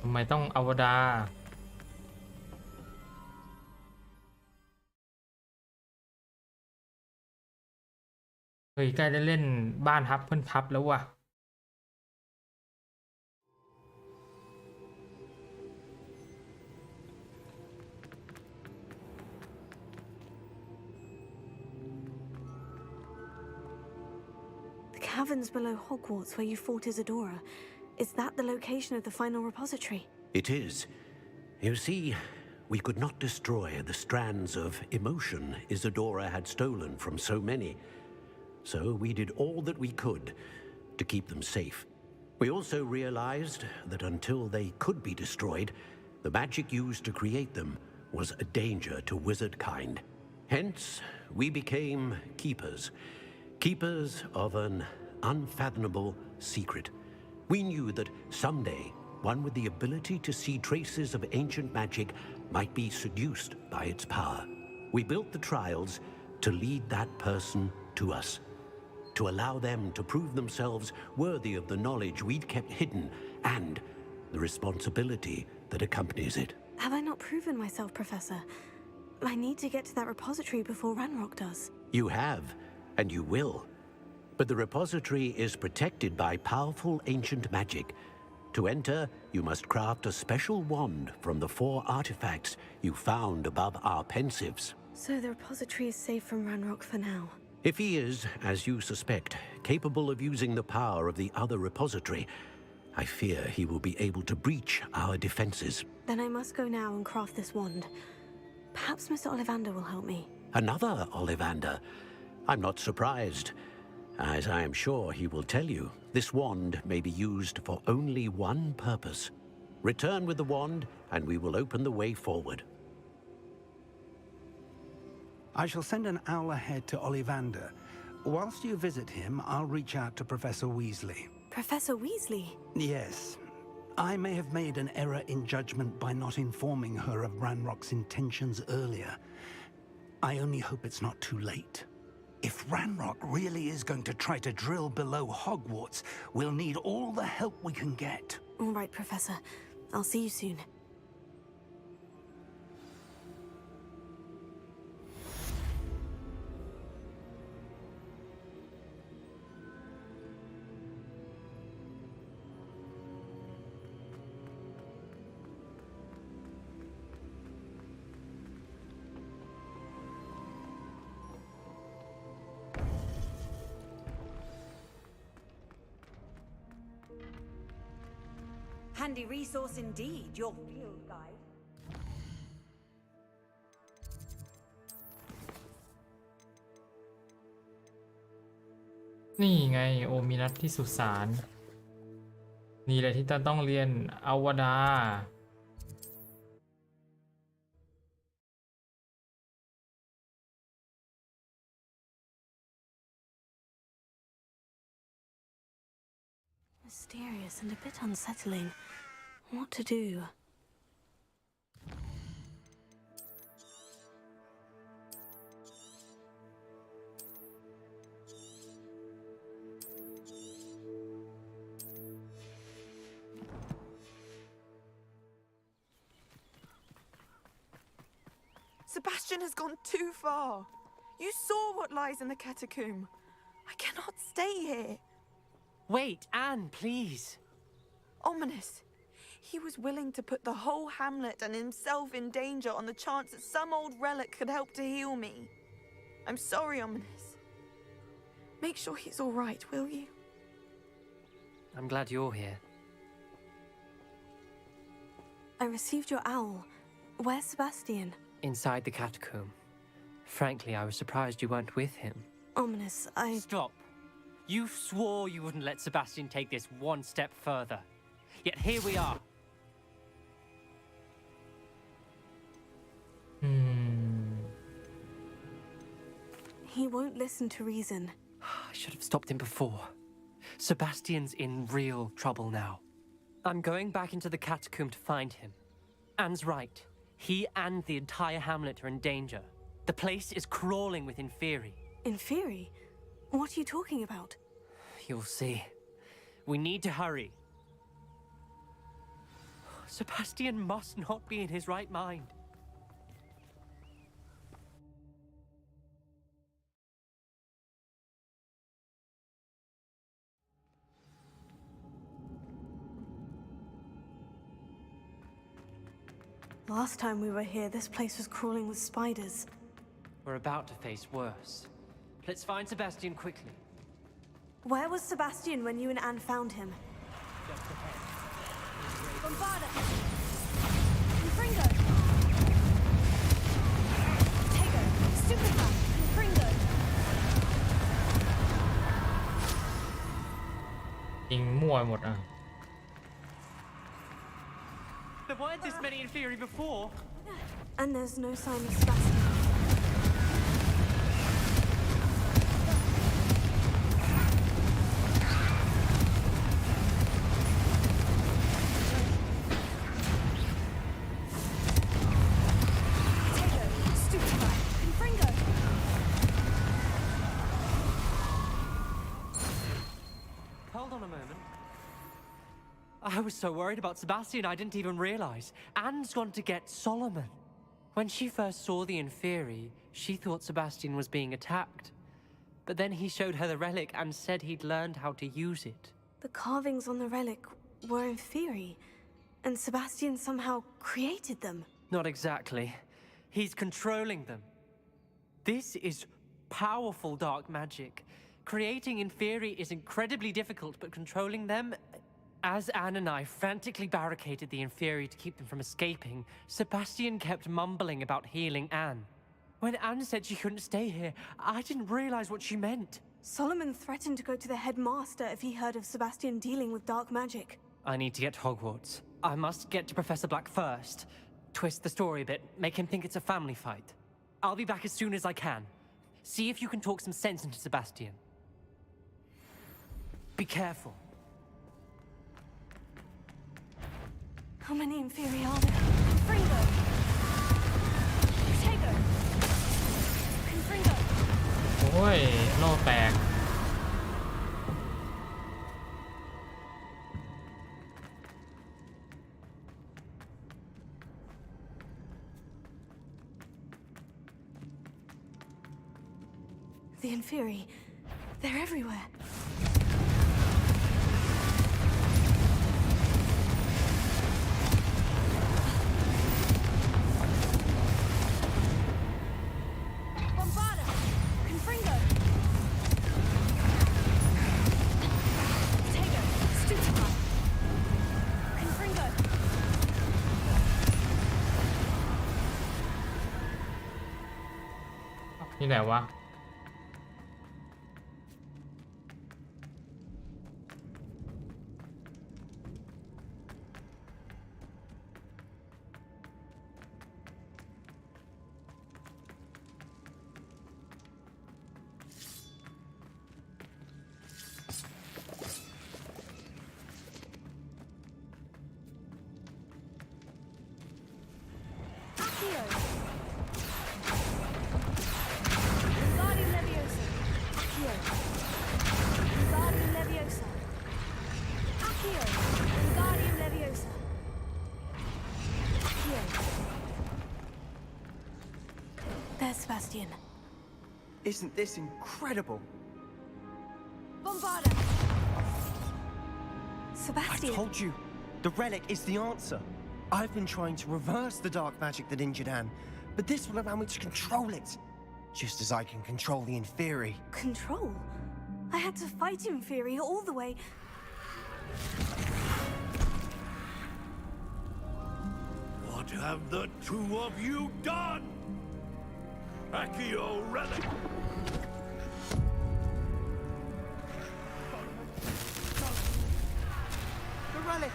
ทำไมต้องอวดาเฮ้ยใกล้ได้เล่นบ้านฮับเพิ่นพับแล้วว่ะ The caverns below Hogwarts where you fought Isadora. Is that the location of the final repository? It is. You see, we could not destroy the strands of emotion Isadora had stolen from so many. So we did all that we could to keep them safe. We also realized that until they could be destroyed, the magic used to create them was a danger to wizard kind. Hence, we became keepers. Keepers of an unfathomable secret. We knew that someday, one with the ability to see traces of ancient magic might be seduced by its power. We built the trials to lead that person to us, to allow them to prove themselves worthy of the knowledge we'd kept hidden and the responsibility that accompanies it. Have I not proven myself, Professor? I need to get to that repository before Ranrock does. You have, and you will. But the repository is protected by powerful ancient magic. To enter, you must craft a special wand from the 4 artifacts you found above our pensives. So the repository is safe from Ranrock for now. If he is, as you suspect, capable of using the power of the other repository, I fear he will be able to breach our defenses. Then I must go now and craft this wand. Perhaps Mr. Ollivander will help me. Another Ollivander? I'm not surprised. As I am sure he will tell you, this wand may be used for only one purpose. Return with the wand, and we will open the way forward. I shall send an owl ahead to Ollivander. Whilst you visit him, I'll reach out to Professor Weasley. Professor Weasley? Yes. I may have made an error in judgment by not informing her of Ranrock's intentions earlier. I only hope it's not too late. If Ranrock really is going to try to drill below Hogwarts, we'll need all the help we can get. All right, Professor. I'll see you soon. Handy resource indeed, your field guide. นี่ไงโอมีนัดที่สุสานนี่แหละที่ต้องเรียนอวดา Mysterious and a bit unsettling. What to do? Sebastian has gone too far. You saw what lies in the catacomb. I cannot stay here. Wait, Anne, please. Ominous. He was willing to put the whole hamlet and himself in danger on the chance that some old relic could help to heal me. I'm sorry, Ominous. Make sure he's all right, will you? I'm glad you're here. I received your owl. Where's Sebastian? Inside the catacomb. Frankly, I was surprised you weren't with him. Ominous, Stop. You swore you wouldn't let Sebastian take this one step further. Yet here we are. He won't listen to reason. I should have stopped him before. Sebastian's in real trouble now. I'm going back into the catacomb to find him. Anne's right. He and the entire hamlet are in danger. The place is crawling with Inferi. Inferi? What are you talking about? You'll see. We need to hurry. Sebastian must not be in his right mind. Last time we were here, this place was crawling with spiders. We're about to face worse. Let's find Sebastian quickly. Where was Sebastian when you and Anne found him? Bombarda! Confringo! Tego! Stupefy! Confringo! ยิงมั่วหมดอ่ะ There weren't this many Inferi before. And there's no sign of Sebastian. Hold on a moment. I was so worried about Sebastian I didn't even realize. Anne's gone to get Solomon. When she first saw the Inferi, she thought Sebastian was being attacked. But then he showed her the relic and said he'd learned how to use it. The carvings on the relic were Inferi, and Sebastian somehow created them. Not exactly. He's controlling them. This is powerful dark magic. Creating Inferi is incredibly difficult, but controlling them... As Anne and I frantically barricaded the Inferi to keep them from escaping, Sebastian kept mumbling about healing Anne. When Anne said she couldn't stay here, I didn't realize what she meant. Solomon threatened to go to the headmaster if he heard of Sebastian dealing with dark magic. I need to get to Hogwarts. I must get to Professor Black first. Twist the story a bit, make him think it's a family fight. I'll be back as soon as I can. See if you can talk some sense into Sebastian. Be careful. How many Inferi are there? Confringo! Protego! Confringo! โอ้ยโลกแตก The Inferi. They're everywhere. Bombarda! Confringo! Protego! Stupefy! Confringo! ที่ไหนวะ Accio! Wingardium Leviosa! Accio! Wingardium Leviosa! Accio! Wingardium Leviosa! Accio! There's Sebastian. Isn't this incredible? Bombarda! Sebastian! I told you, the relic is the answer. I've been trying to reverse the dark magic that injured Anne, but this will allow me to control it. Just as I can control the Inferi. Control? I had to fight Inferi all the way. What have the two of you done? Accio relic! The relic!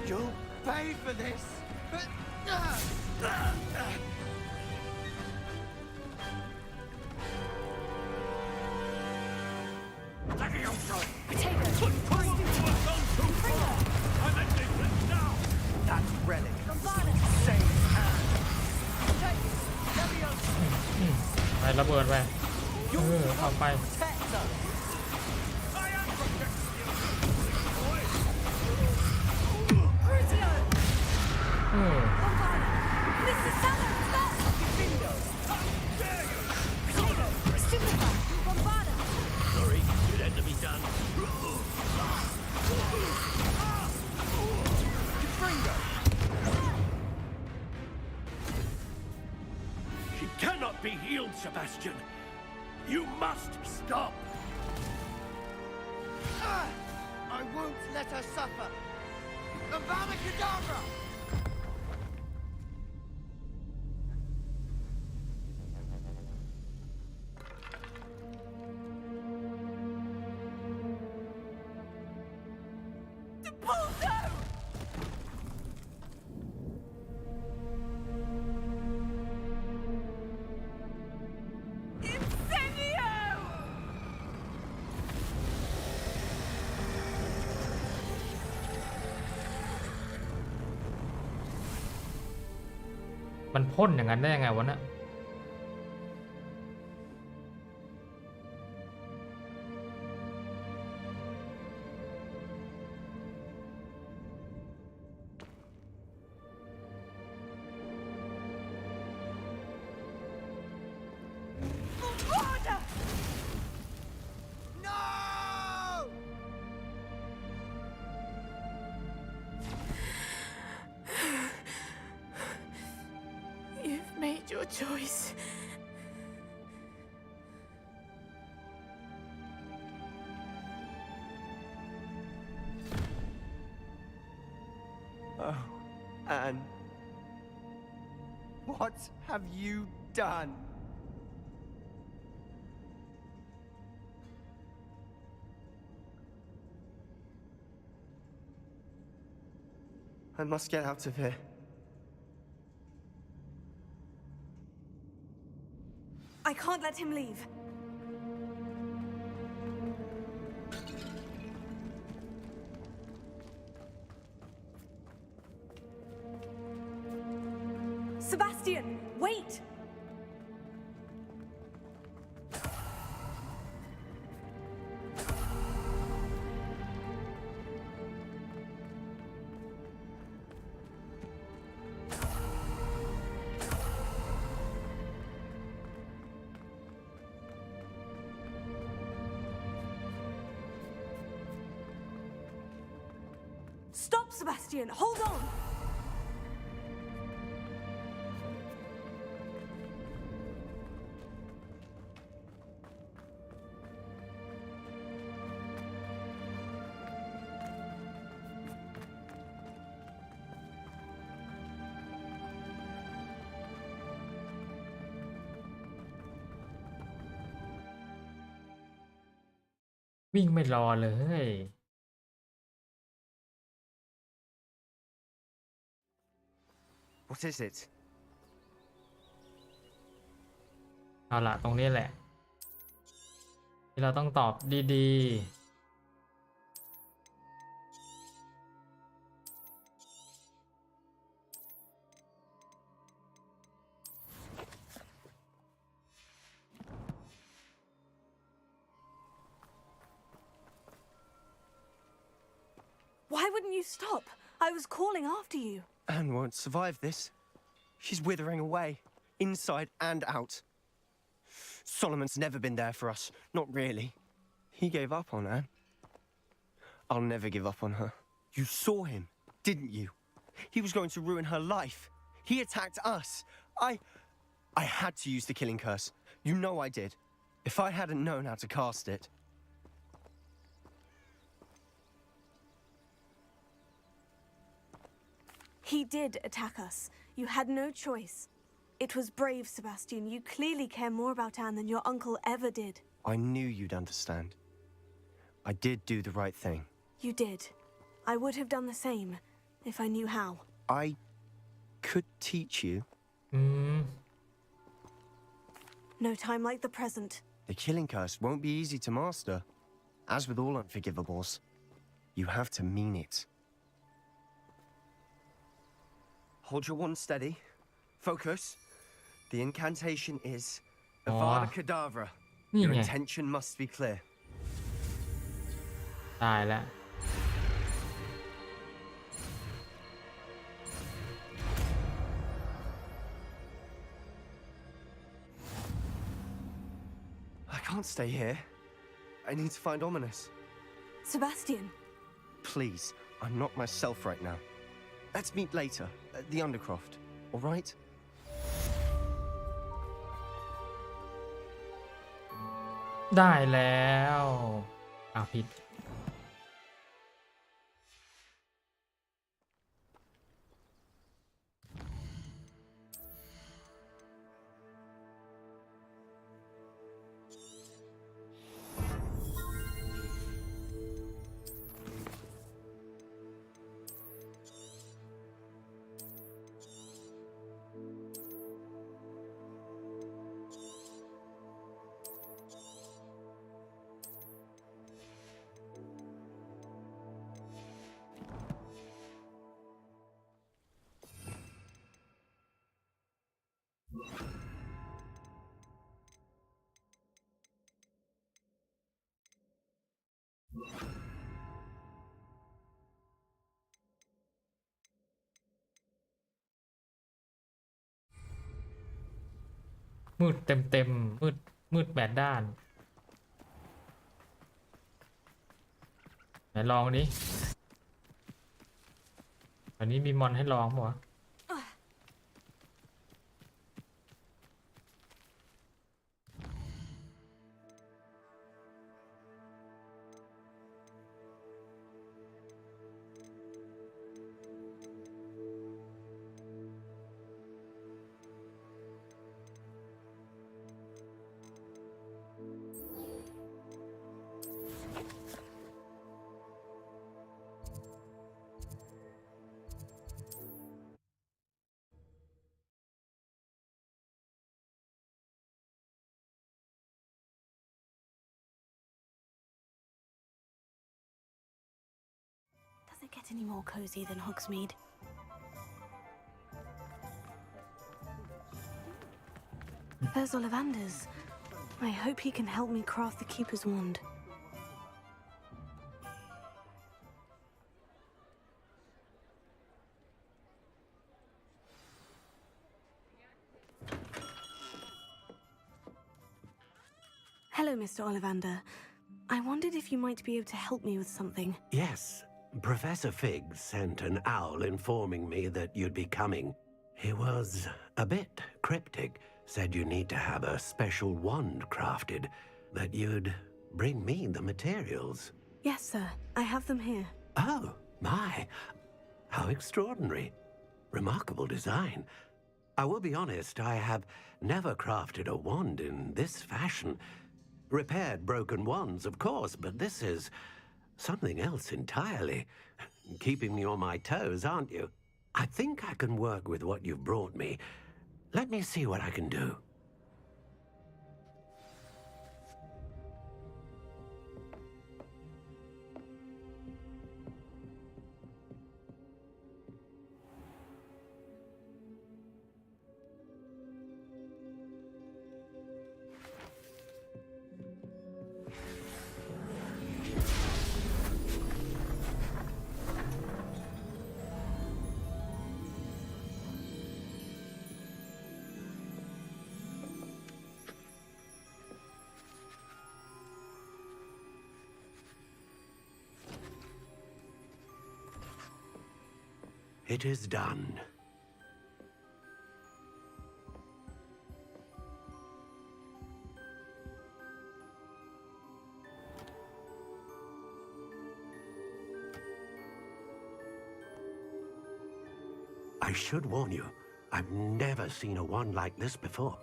You'll pay for this! That relic saves Anne! ไประเบิดไปเอาไป Sorry, it had to be done. She cannot be healed, Sebastian. You must stop. I won't let her suffer! Avada Kedavra!มันพ่นอย่างนั้นได้ยังไงวะเนี่ย No! choice. Oh, Anne. What have you done? I must get out of here. I can't let him leave. Sebastian, wait! Stop, Sebastian! Hold on!วิ่งไม่รอเลย What is it? เอาล่ะตรงนี้แหละที่เราต้องตอบดีๆ Why wouldn't you stop? I was calling after you. Anne won't survive this. She's withering away, inside and out. Solomon's never been there for us. Not really. He gave up on Anne. I'll never give up on her. You saw him, didn't you? He was going to ruin her life. He attacked us. I had to use the killing curse. You know I did. If I hadn't known how to cast it. He did attack us. You had no choice. It was brave, Sebastian. You clearly care more about Anne than your uncle ever did. I knew you'd understand. I did do the right thing. You did. I would have done the same, if I knew how. I could teach you. No time like the present. The killing curse won't be easy to master. As with all unforgivables, you have to mean it. Hold your wand steady. Focus. The incantation is Avada Kedavra. Your intention must be clear. ตายแล้ว I can't stay here. I need to find Ominous. Sebastian. Please, I'm not myself right now. Let's meet later at the Undercroft, all right? ได้แล้วผิด มืดเต็มมืด8ด้านไหนลองดิอันนี้มีมอนให้ลองป่ะ get any more cozy than Hogsmeade. There's Ollivander's. I hope he can help me craft the Keeper's Wand. Hello, Mr. Ollivander. I wondered if you might be able to help me with something. Yes, Professor Fig sent an owl informing me that you'd be coming. He was a bit cryptic, said you need to have a special wand crafted, that you'd bring me the materials. Yes, sir. I have them here. Oh, my. How extraordinary. Remarkable design. I will be honest, I have never crafted a wand in this fashion. Repaired broken wands, of course, but this is something else entirely. Keeping me on my toes, aren't you? I think I can work with what you've brought me. Let me see what I can do. It is done. I should warn you, I've never seen a wand like this before.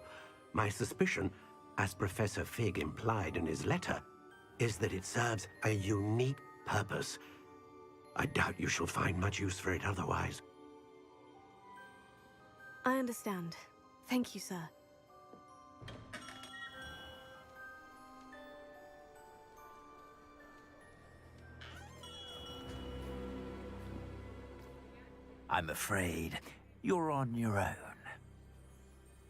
My suspicion, as Professor Fig implied in his letter, is that it serves a unique purpose. I doubt you shall find much use for it otherwise. I understand. Thank you, sir. I'm afraid you're on your own.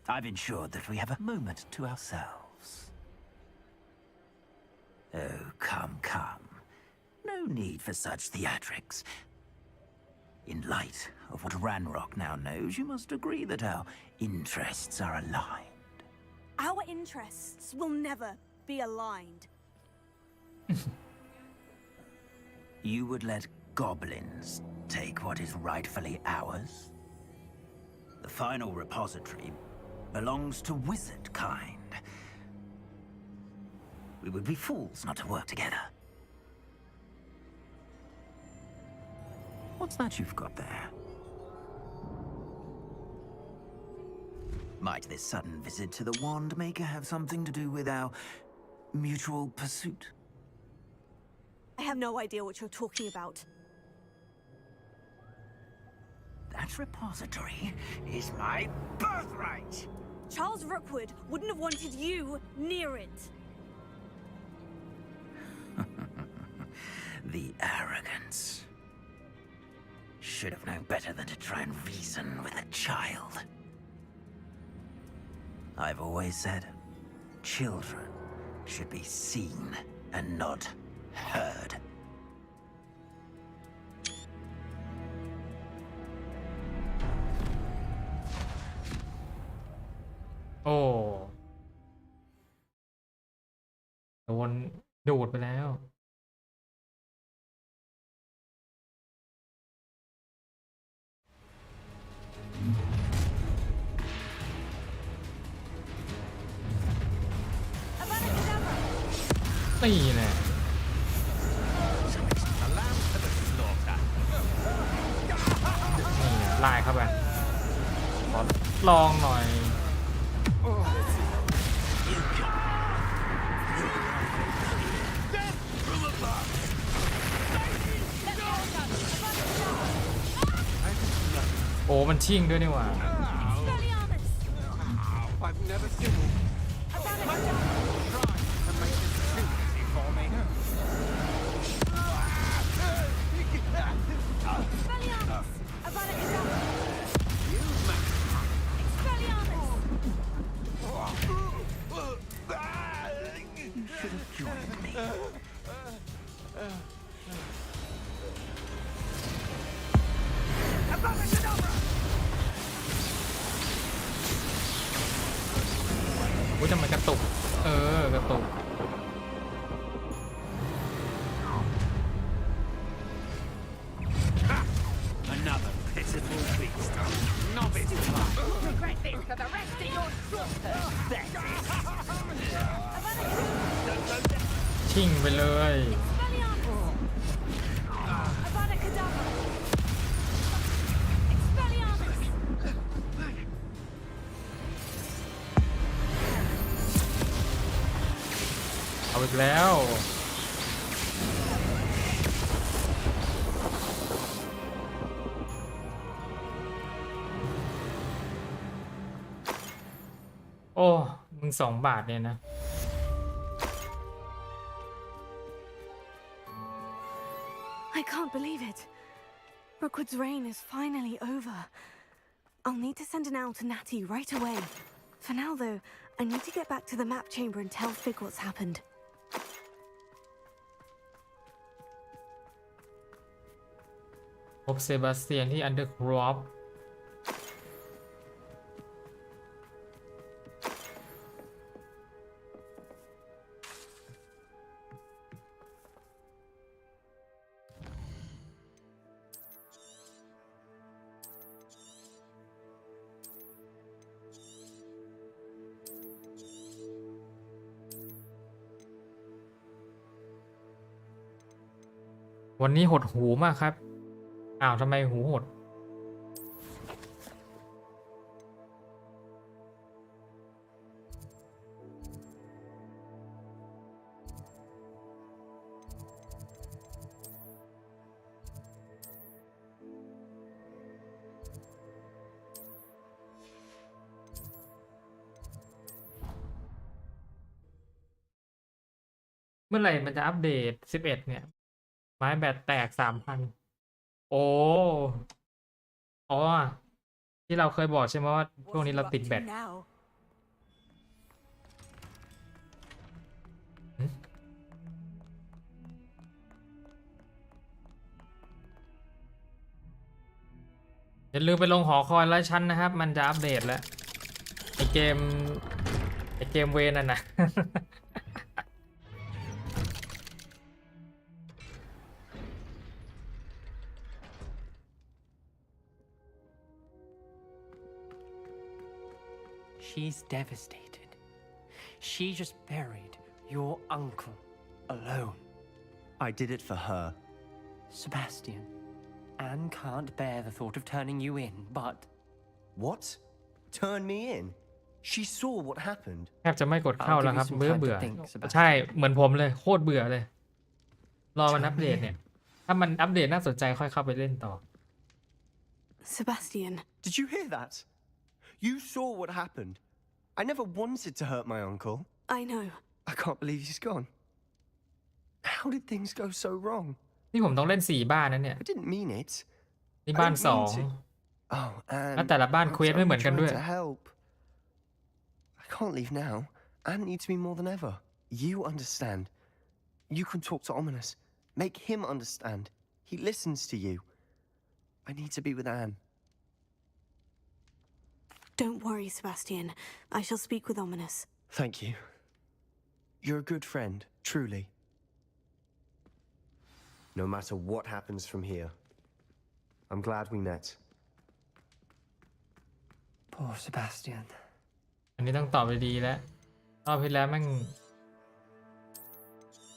I've ensured that we have a moment to ourselves. Oh, come, come. No need for such theatrics. In light of what Ranrock now knows, you must agree that our interests are aligned. Our interests will never be aligned. You would let goblins take what is rightfully ours? The final repository belongs to wizard kind. We would be fools not to work together. What's that you've got there? Might this sudden visit to the Wand Maker have something to do with our mutual pursuit? I have no idea what you're talking about. That repository is my birthright! Charles Rookwood wouldn't have wanted you near it. The arrogance. Should have known better than to try and reason with a child. I've always said, children should be seen and not heard. Oh. โดนดูดไปแล้ว นี่แหละนี่ไล่เข้าไปขอลองหน่อยโอ้มันชิ่งด้วยนี่หว่า อุ้ยทำไมกระตุกกระตุก Another pitiful beast. Novice. Regret this for the rest of your short ชิ่งไปเลย เอาอีกแล้ว โอ้ มึง2 บาทเนี่ยนะ I can't believe it. Rookwood's reign is finally over. I'll need to send an owl to Natty right away. For now, though, I need to get back to the map chamber and tell Fig what's happened. พบเซบาสเตียนที่อันเดอร์ครอปวันนี้หดหูมากครับ อ้าวทำไมหูหด เมื่อไหร่มันจะอัปเดต 11 เนี่ย ไม้แบตแตก 3,000 โอ้ อ๋อ ที่เราเคยบอกใช่ไหมว่าช่วงนี้เราติดแบตอย่าลืมไปลงหอคอยไล่ชั้นนะครับ มันจะอัปเดตแล้ว ไอเกมเวนั่นนะ She's devastated. She just buried your uncle alone. I did it for her. Sebastian, Anne can't bear the thought of turning you in, but... What? Turn me in? She saw what happened. แทบจะไม่กดเข้าแล้วครับเบื่อใช่เหมือนผมเลยโคตรเบื่อเลยรอมันอัปเดตเนี่ยถ้ามันอัปเดตน่าสนใจค่อยเข้าไปเล่นต่อ Sebastian. Did you hear that? You saw what happened. I never wanted to hurt my uncle. I know. I can't believe he's gone. How did things go so wrong? นี่ผมต้องเล่น4 บ้านนะเนี่ย I didn't mean it. นี่บ้าน2 Oh, and แล้วแต่ละบ้านเควสไม่เหมือนกันด้วย I can't leave now. Anne needs me more than ever. You understand. You can talk to Ominous. Make him understand. He listens to you. I need to be with Anne. Don't worry, Sebastian. I shall speak with Ominous. Thank you. You're a good friend, truly. No matter what happens from here, I'm glad we met. Poor Sebastian. อันนี้ต้องตอบไปดีแล้วรอบที่แล้วแม่ง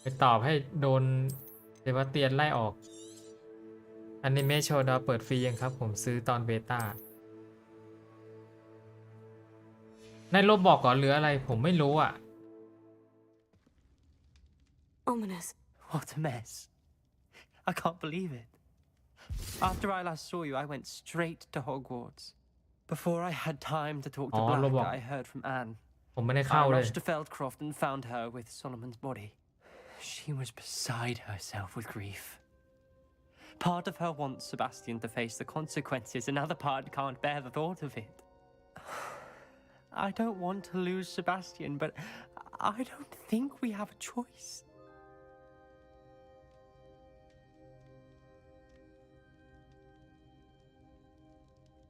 ไปตอบให้โดนเซบาสเตียนไล่ออกAnimeAdventure Code เปิดฟรียังครับผมซื้อตอนเบต้าในโลบอกก่อนหรืออะไรผมไม่รู้อ่ะ Ominous. What a mess. I can't believe it. After I last saw you, I went straight to Hogwarts. Before I had time to talk to Black, I heard from Anne. ผมไม่ได้เข้าเลย I rushed to Feldcroft and found her with Solomon's body. She was beside herself with grief. Part of her wants Sebastian to face the consequences, another part can't bear the thought of it. I don't want to lose Sebastian, but I don't think we have a choice.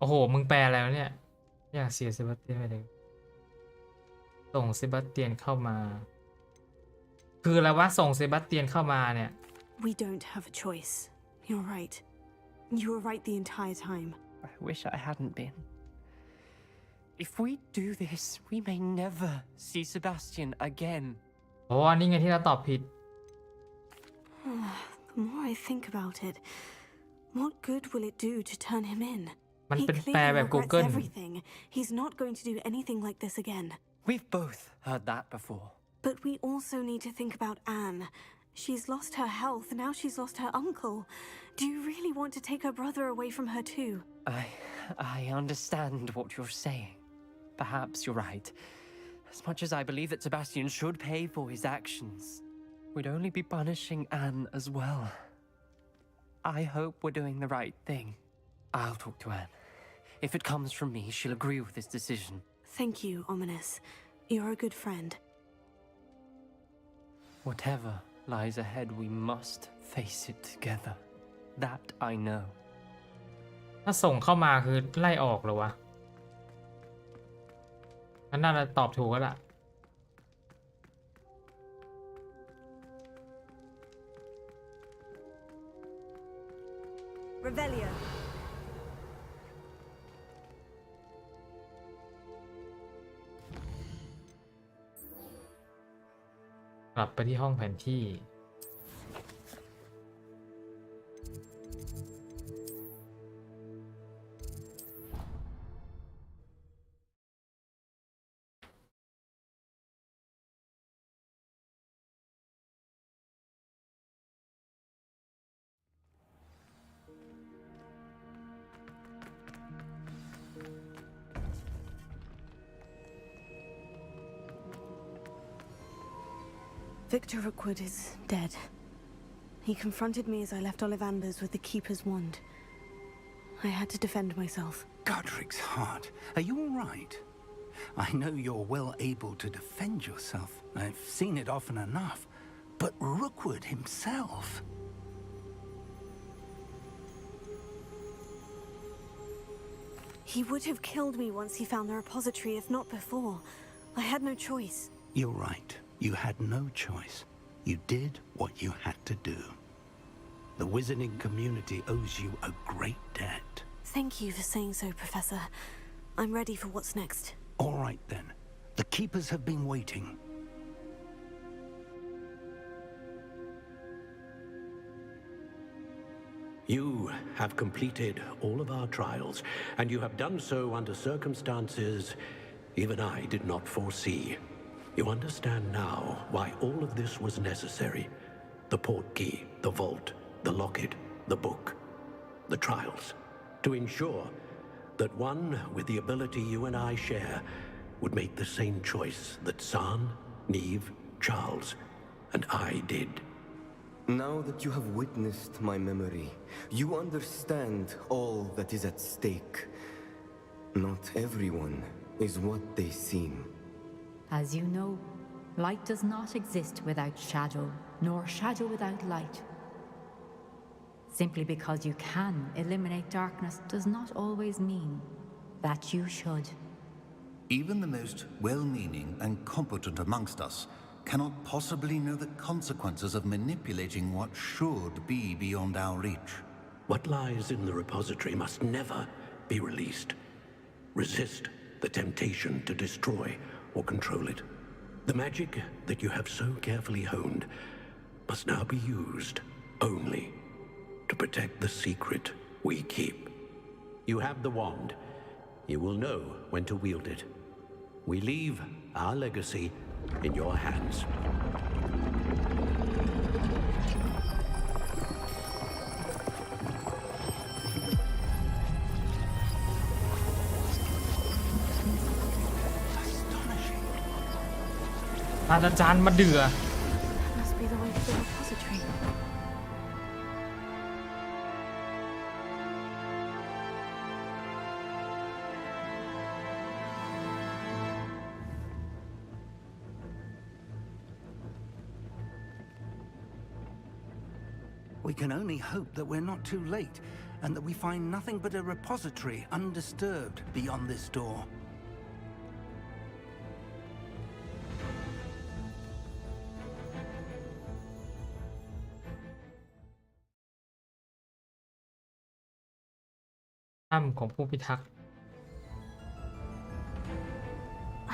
โอ้โหมึงแปลอะไรวะเนี่ยอยากเสียเซบาสเตียนไปเลยส่งเซบาสเตียนเข้ามาคืออะไรวะส่งเซบาสเตียนเข้ามาเนี่ย We don't have a choice. You're right. You were right the entire time. I wish I hadn't been. If we do this, we may never see Sebastian again. โอ้อันนี้ไงที่เราตอบผิด The more I think about it, what good will it do to turn him in? มัน He เป็นแปล clearly แบบ regrets Google everything. He's not going to do anything like this again. We've both heard that before. But we also need to think about Anne. She's lost her health, now she's lost her uncle. Do you really want to take her brother away from her too? I understand what you're saying. Perhaps you're right. As much as I believe that Sebastian should pay for his actions, we'd only be punishing Anne as well. I hope we're doing the right thing. I'll talk to Anne. If it comes from me, she'll agree with this decision. Thank you, Wlnnyz. You're a good friend. Whatever lies ahead, we must face it together. That I know. ถ้าส่งเข้ามาคือไล่ออกเหรอวะงั้นน่าจะตอบถูกแล้วล่ะ Revelio. กลับไปที่ห้องแผนที่ Victor Rookwood is dead. He confronted me as I left Ollivanders with the Keeper's wand. I had to defend myself. Godric's heart. Are you all right? I know you're well able to defend yourself. I've seen it often enough. But Rookwood himself... He would have killed me once he found the repository, if not before. I had no choice. You're right. You had no choice. You did what you had to do. The wizarding community owes you a great debt. Thank you for saying so, Professor. I'm ready for what's next. All right, then. The Keepers have been waiting. You have completed all of our trials, and you have done so under circumstances even I did not foresee. You understand now why all of this was necessary. The portkey, the vault, the locket, the book, the trials. To ensure that one with the ability you and I share would make the same choice that San, Neve, Charles, and I did. Now that you have witnessed my memory, you understand all that is at stake. Not everyone is what they seem. As you know, light does not exist without shadow, nor shadow without light. Simply because you can eliminate darkness does not always mean that you should. Even the most well-meaning and competent amongst us cannot possibly know the consequences of manipulating what should be beyond our reach. What lies in the repository must never be released. Resist the temptation to destroy or control it. The magic that you have so carefully honed must now be used only to protect the secret we keep. You have the wand. You will know when to wield it. We leave our legacy in your hands. Astonishing. อาจารย์มาเดือ Must be the way to the repository. We can only hope that we're not too late. and that we find nothing but a repository undisturbed beyond this door. I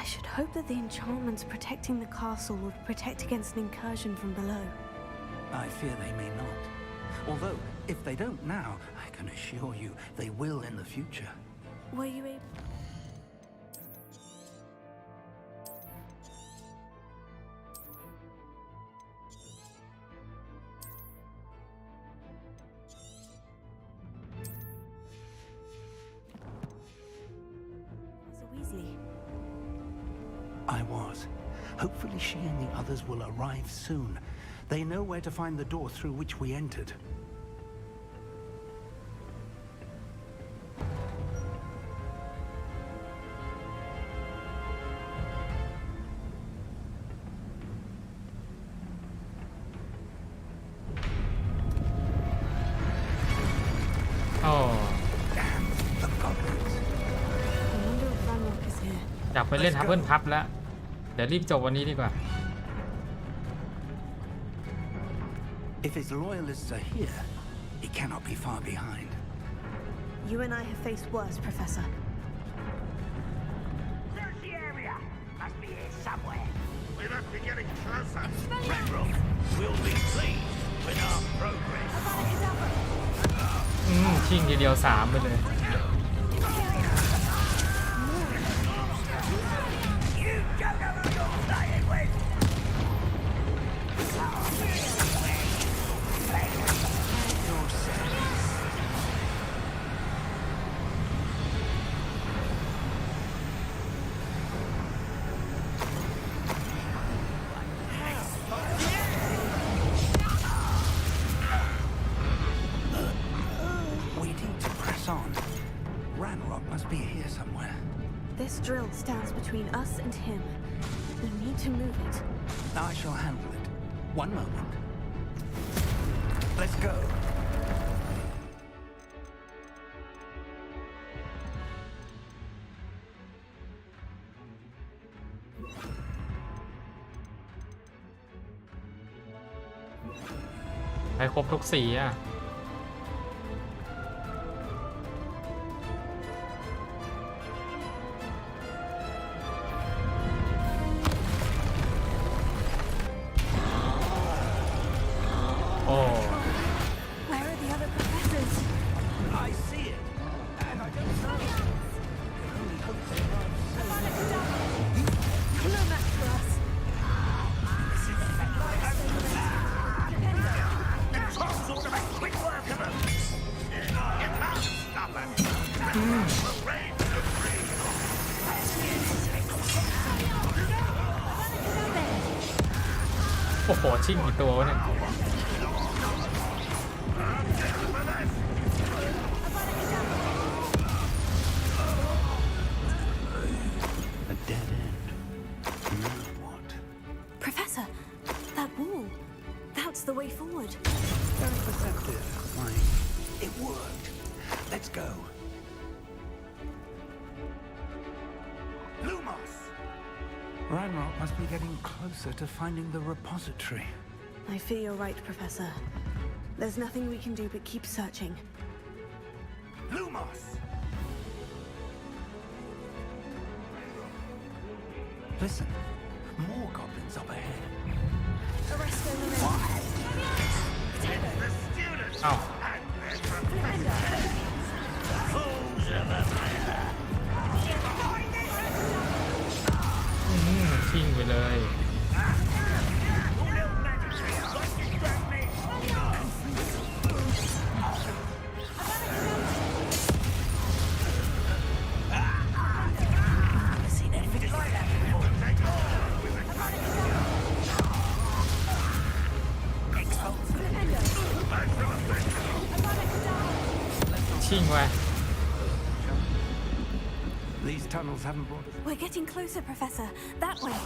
should hope that the enchantments protecting the castle would protect against an incursion from below. I fear they may not. Although, if they don't now, I can assure you they will in the future. Were you able... Weasley. I was. Hopefully she and the others will arrive soon. They know where to find the door through which we entered. Oh. Damn the goblins. I wonder if Ranrock is here. อยากไปเล่นฮับเบิลพับแล้ว เดี๋ยวรีบจบวันนี้ดีกว่า If his loyalists are here, he cannot be far behind. You and I have faced worse, Professor. Search the area. Must be here somewhere. We must be getting closer. Ranrock will be pleased with our progress. ชิงทีเดียว3ไปเลย You don't know who you're playing with. We need to press on. Ranrock must be here somewhere. This drill stands between us and him. We need to move it. I shall handle it. One moment. Let's go. ให้ครบทุกสีอ่ะ โอ้ Where are the other professors? I see it, and I don't know. Can only hope they arrive soon. Come after us. Sort of a quick work of them. You can't stop us. Parade to free. โอ้โห ชิงกี่ตัววะเนี่ย A dead end. Now what? Professor, that wall. That's the way forward. Very perceptive. Why? It worked. Let's go. Lumos! Ranrock must be getting closer to finding the repository. I fear you're right, Professor. There's nothing we can do but keep searching. Lumos! Listen, more goblins up ahead. Arrest them. The students อ้าว and their professors. Fools of a matter. ชิงไปเลย Little magic trick. Don't distract me. Never seen anything like that before. Expose. ชิงไว้ These tunnels haven't brought us. We're getting closer, Professor. That way.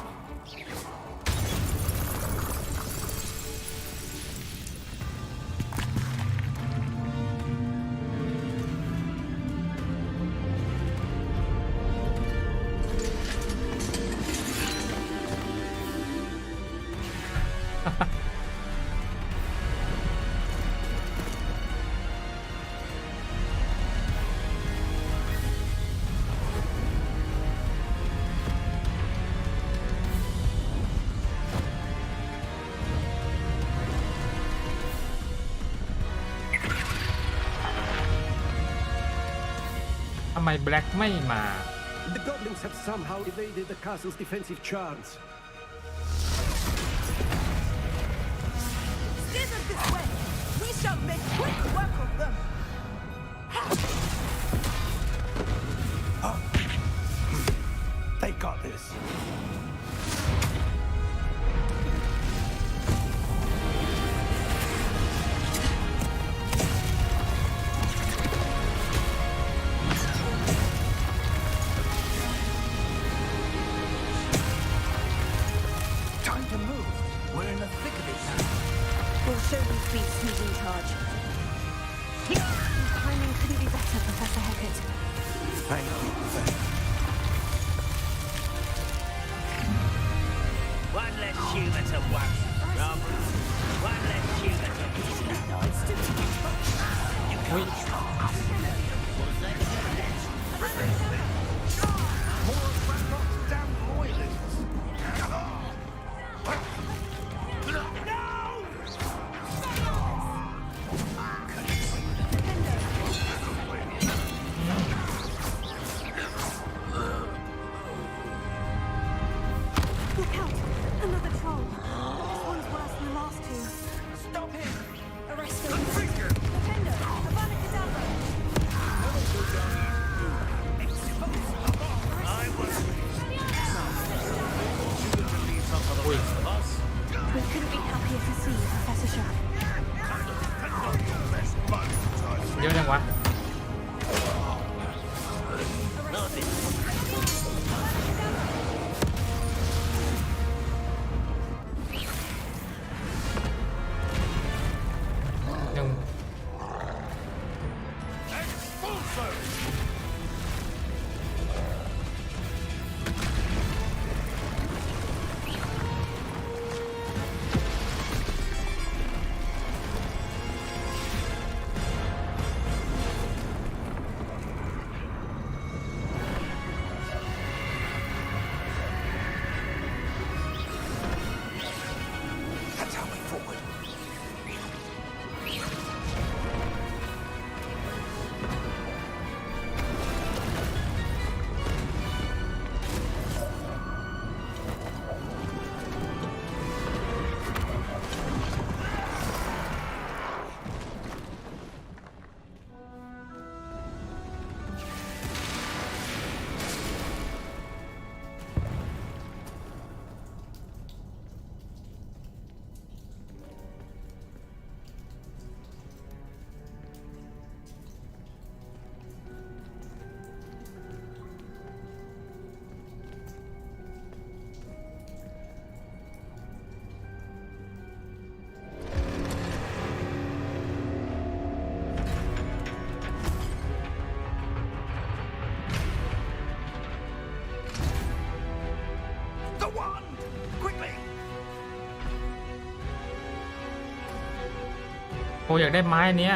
ไมแบล็กไม่มา The goblins have somehow evaded the castle's defensive charms. Steer them this way. We shall make quick work of them. They got this. Time to move. We're in the thick of it now. We'll show these beasts who's in charge. Timing couldn't be better, Professor Heckett. Thank you, Professor. One less humour to worry, Rob. One less humour to More Ranrock's damn loyalists. Look out! Another troll. This one's worse than the last two. Stop him. Arrest him. Defender, Avada Kedavra. We couldn't be happier to see you, Professor Sharp. เยอะจังวะ ยัง That's how we forward. The one! Quickly! โอ้อยากได้ไม้อันเนี้ย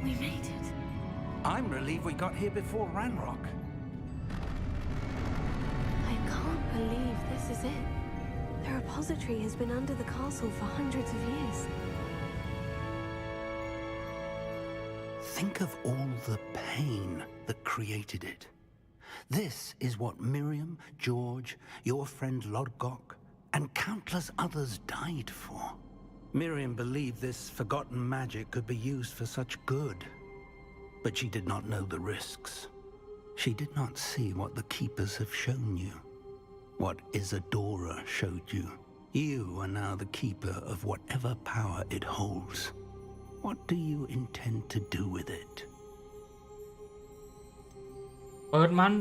We made it. I'm relieved we got here before Ranrock. I can't believe this is it. The repository has been under the castle for hundreds of years. Think of all the pain that created it. This is what Miriam, George, your friend Lodgok, and countless others died for. Miriam believed this forgotten magic could be used for such good, but she did not know the risks. She did not see what the Keepers have shown you, what Isadora showed you. You are now the Keeper of whatever power it holds. What do you intend to do with it? ปิดมัน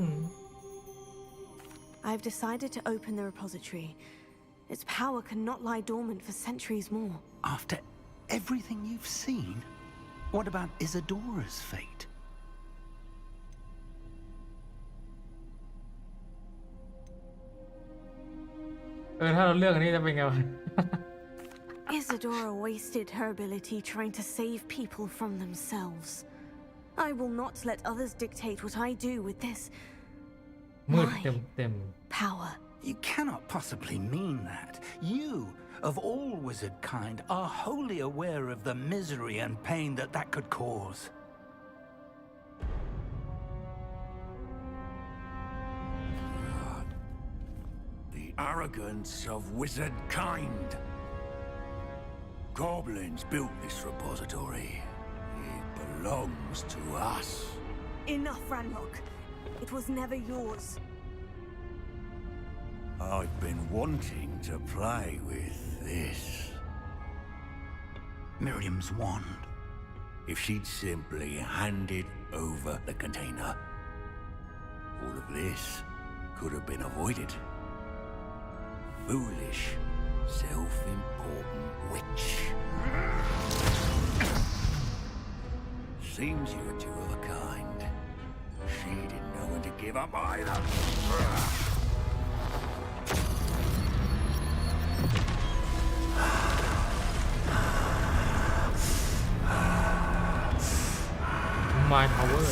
I've decided to open the repository. Its power cannot lie dormant for centuries more. After everything you've seen, what about Isadora's fate? ถ้าเราเลือกอันนี้จะเป็นไงวะ Isadora wasted her ability trying to save people from themselves. I will not let others dictate what I do with this มืดเต็ม power. You cannot possibly mean that. You, of all wizard kind, are wholly aware of the misery and pain that could cause. The arrogance of wizard kind. Goblins built this repository. It belongs to us. Enough, Ranrock. It was never yours. I've been wanting to play with this. Miriam's wand. If she'd simply handed over the container, all of this could have been avoided. Foolish, self-important witch. Seems you were two of a kind. She didn't know when to give up either. My power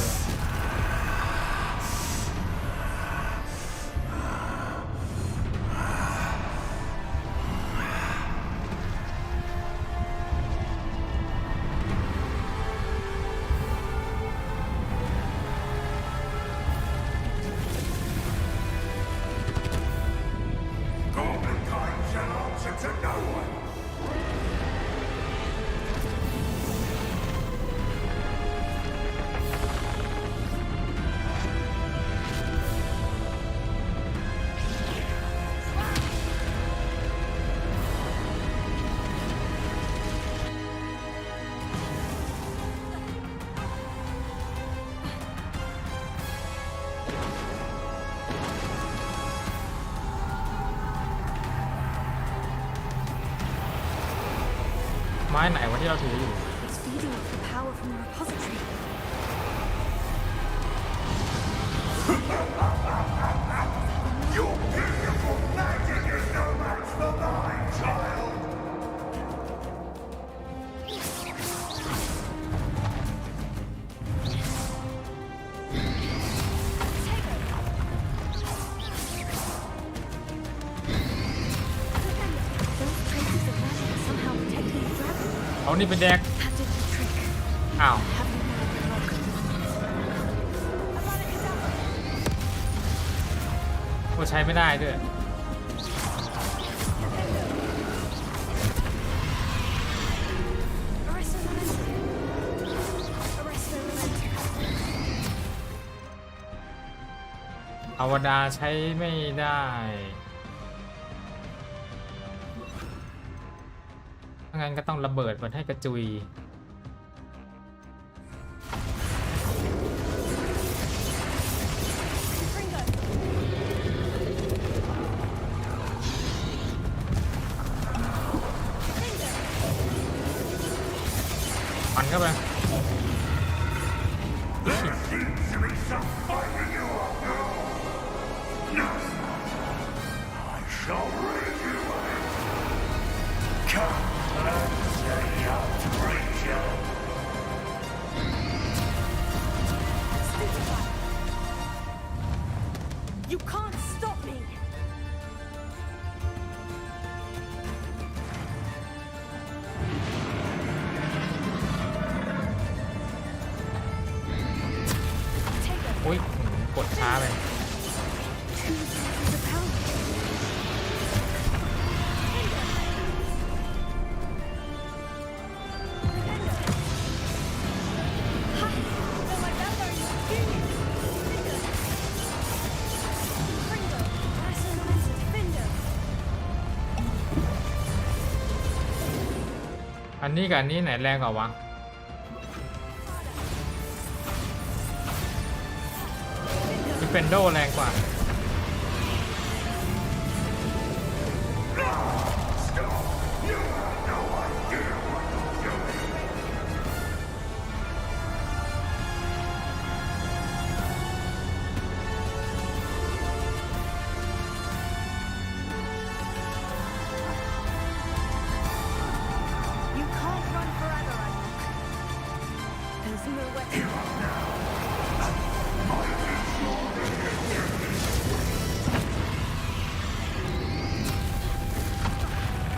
ไม้ไหนวะที่เราถืออยู่ It's feeding off the power from the repository. Your beautiful magic is no match for mine, child. Somehow protecting the dragon. เอานี่เป็นแดก That did the trick. อ้าว ก็ใช้ไม่ได้ด้วย อวดาใช้ไม่ได้ถ้างั้นก็ต้องระเบิดมันให้กระจุยมันเข้าไป You can't stop me. Take it. อุ้ยกดช้าไป The power. อันนี้กับอันนี้ไหนแรงกว่าวะ เฟนโดแรงกว่า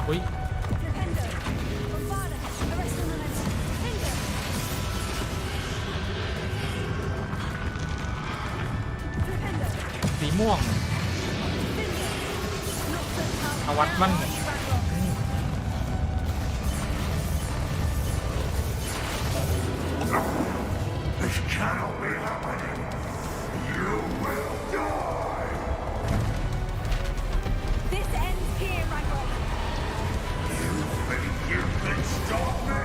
อุ้ยสีม่วงเอาวัดมันThis cannot be happening. You will die. This ends here, Ragnarok. You think you can stop me?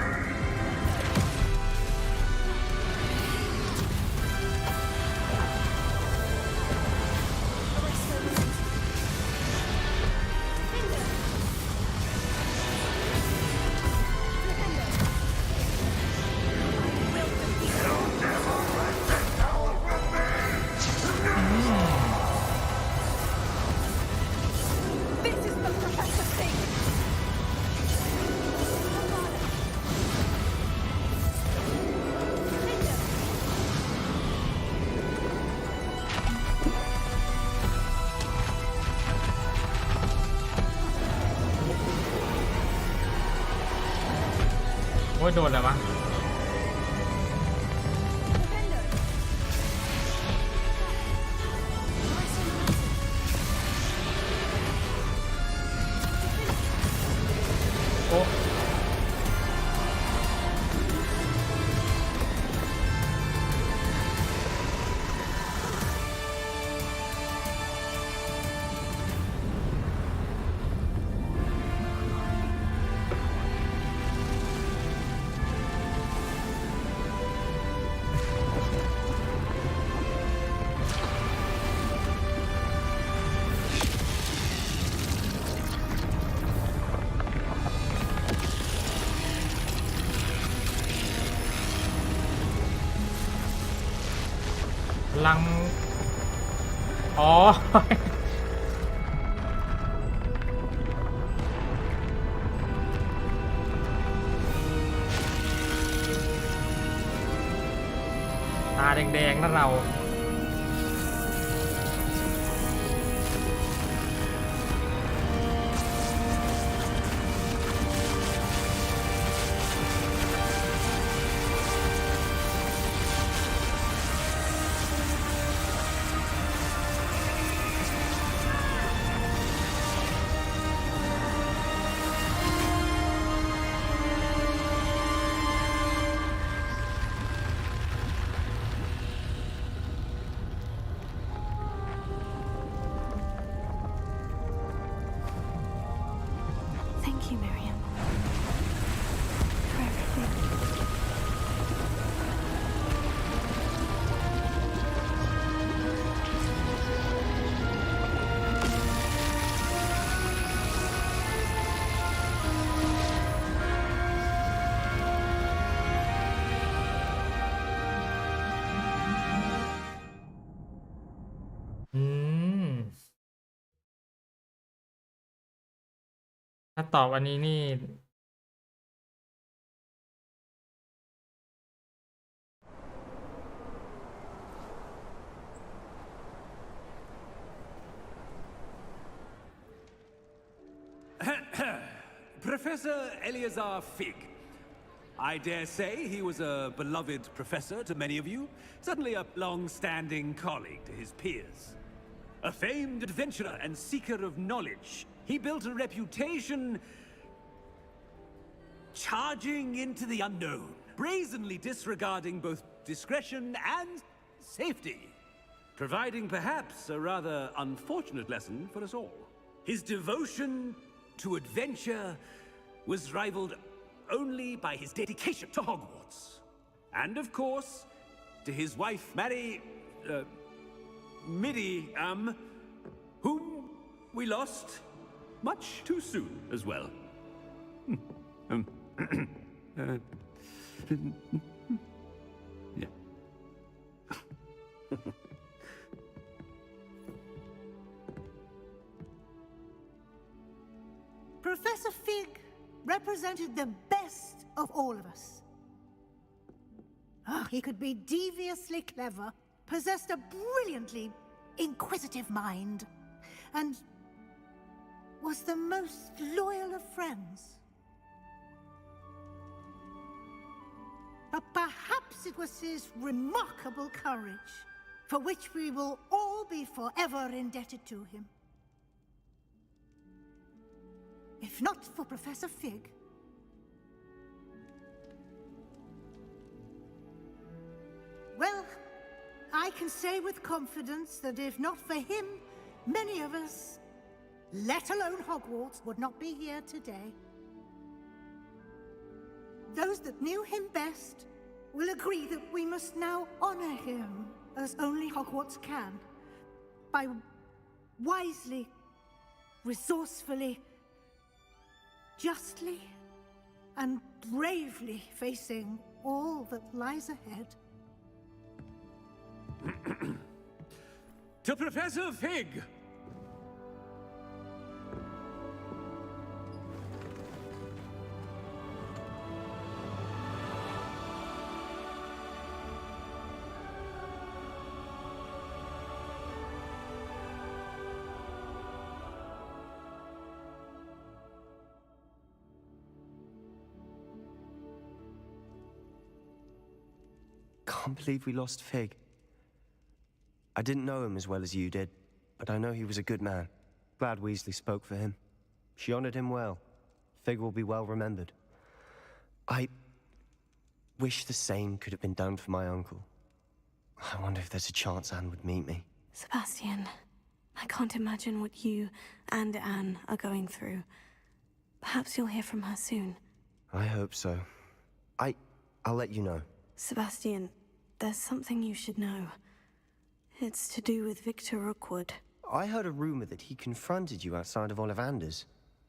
This is the professor thing. โอ้ยโดนอะไรวะโอ้ลังอ๋อ ตาแดงๆนะเราThank you, Miriam, for everything. Mm. ถ้าตอบอันนี้นี่ Professor Eleazar Fig. I dare say he was a beloved professor to many of you, certainly a long-standing colleague to his peers. A famed adventurer and seeker of knowledge, he built a reputation charging into the unknown, brazenly disregarding both discretion and safety, providing perhaps a rather unfortunate lesson for us all. His devotion to adventure was rivaled only by his dedication to Hogwarts. And of course, to his wife, Midi, whom we lost much too soon as well. Yeah. Professor Fig represented the best of all of us. He could be deviously clever, possessed a brilliantly inquisitive mind, and was the most loyal of friends. But perhaps it was his remarkable courage, for which we will all be forever indebted to him. If not for Professor Fig, well, I can say with confidence that if not for him, many of us, let alone Hogwarts, would not be here today. Those that knew him best will agree that we must now honor him as only Hogwarts can, by wisely, resourcefully, justly, and bravely facing all that lies ahead. To Professor Fig! Can't believe we lost Fig. I didn't know him as well as you did, but I know he was a good man. Glad Weasley spoke for him. She honored him well. Fig will be well remembered. I wish the same could have been done for my uncle. I wonder if there's a chance Anne would meet me. Sebastian, I can't imagine what you and Anne are going through. Perhaps you'll hear from her soon. I hope so. I'll let you know. Sebastian, there's something you should know. It's to do with Victor Rookwood. I heard a rumor that he confronted you outside of Wlnnyz.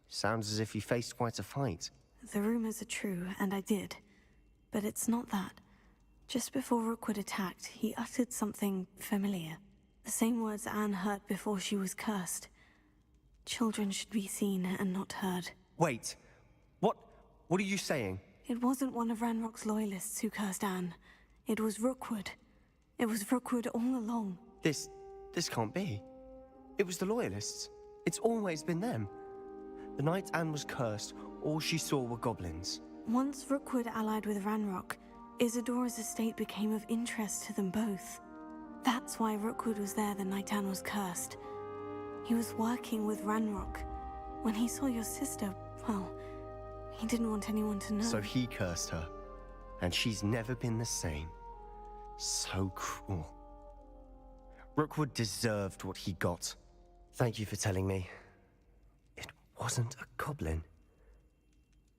Sounds as if he faced quite a fight. The rumors are true, and I did. But it's not that. Just before Rookwood attacked, he uttered something familiar. The same words Anne heard before she was cursed. Children should be seen and not heard. Wait. What are you saying? It wasn't one of Ranrock's loyalists who cursed Anne. It was Rookwood. It was Rookwood all along. This can't be. It was the Loyalists. It's always been them. The night Anne was cursed, all she saw were goblins. Once Rookwood allied with Ranrock, Isadora's estate became of interest to them both. That's why Rookwood was there the night Anne was cursed. He was working with Ranrock. When he saw your sister, well, he didn't want anyone to know. So he cursed her. And she's never been the same. So cruel. Rookwood deserved what he got. Thank you for telling me. It wasn't a goblin.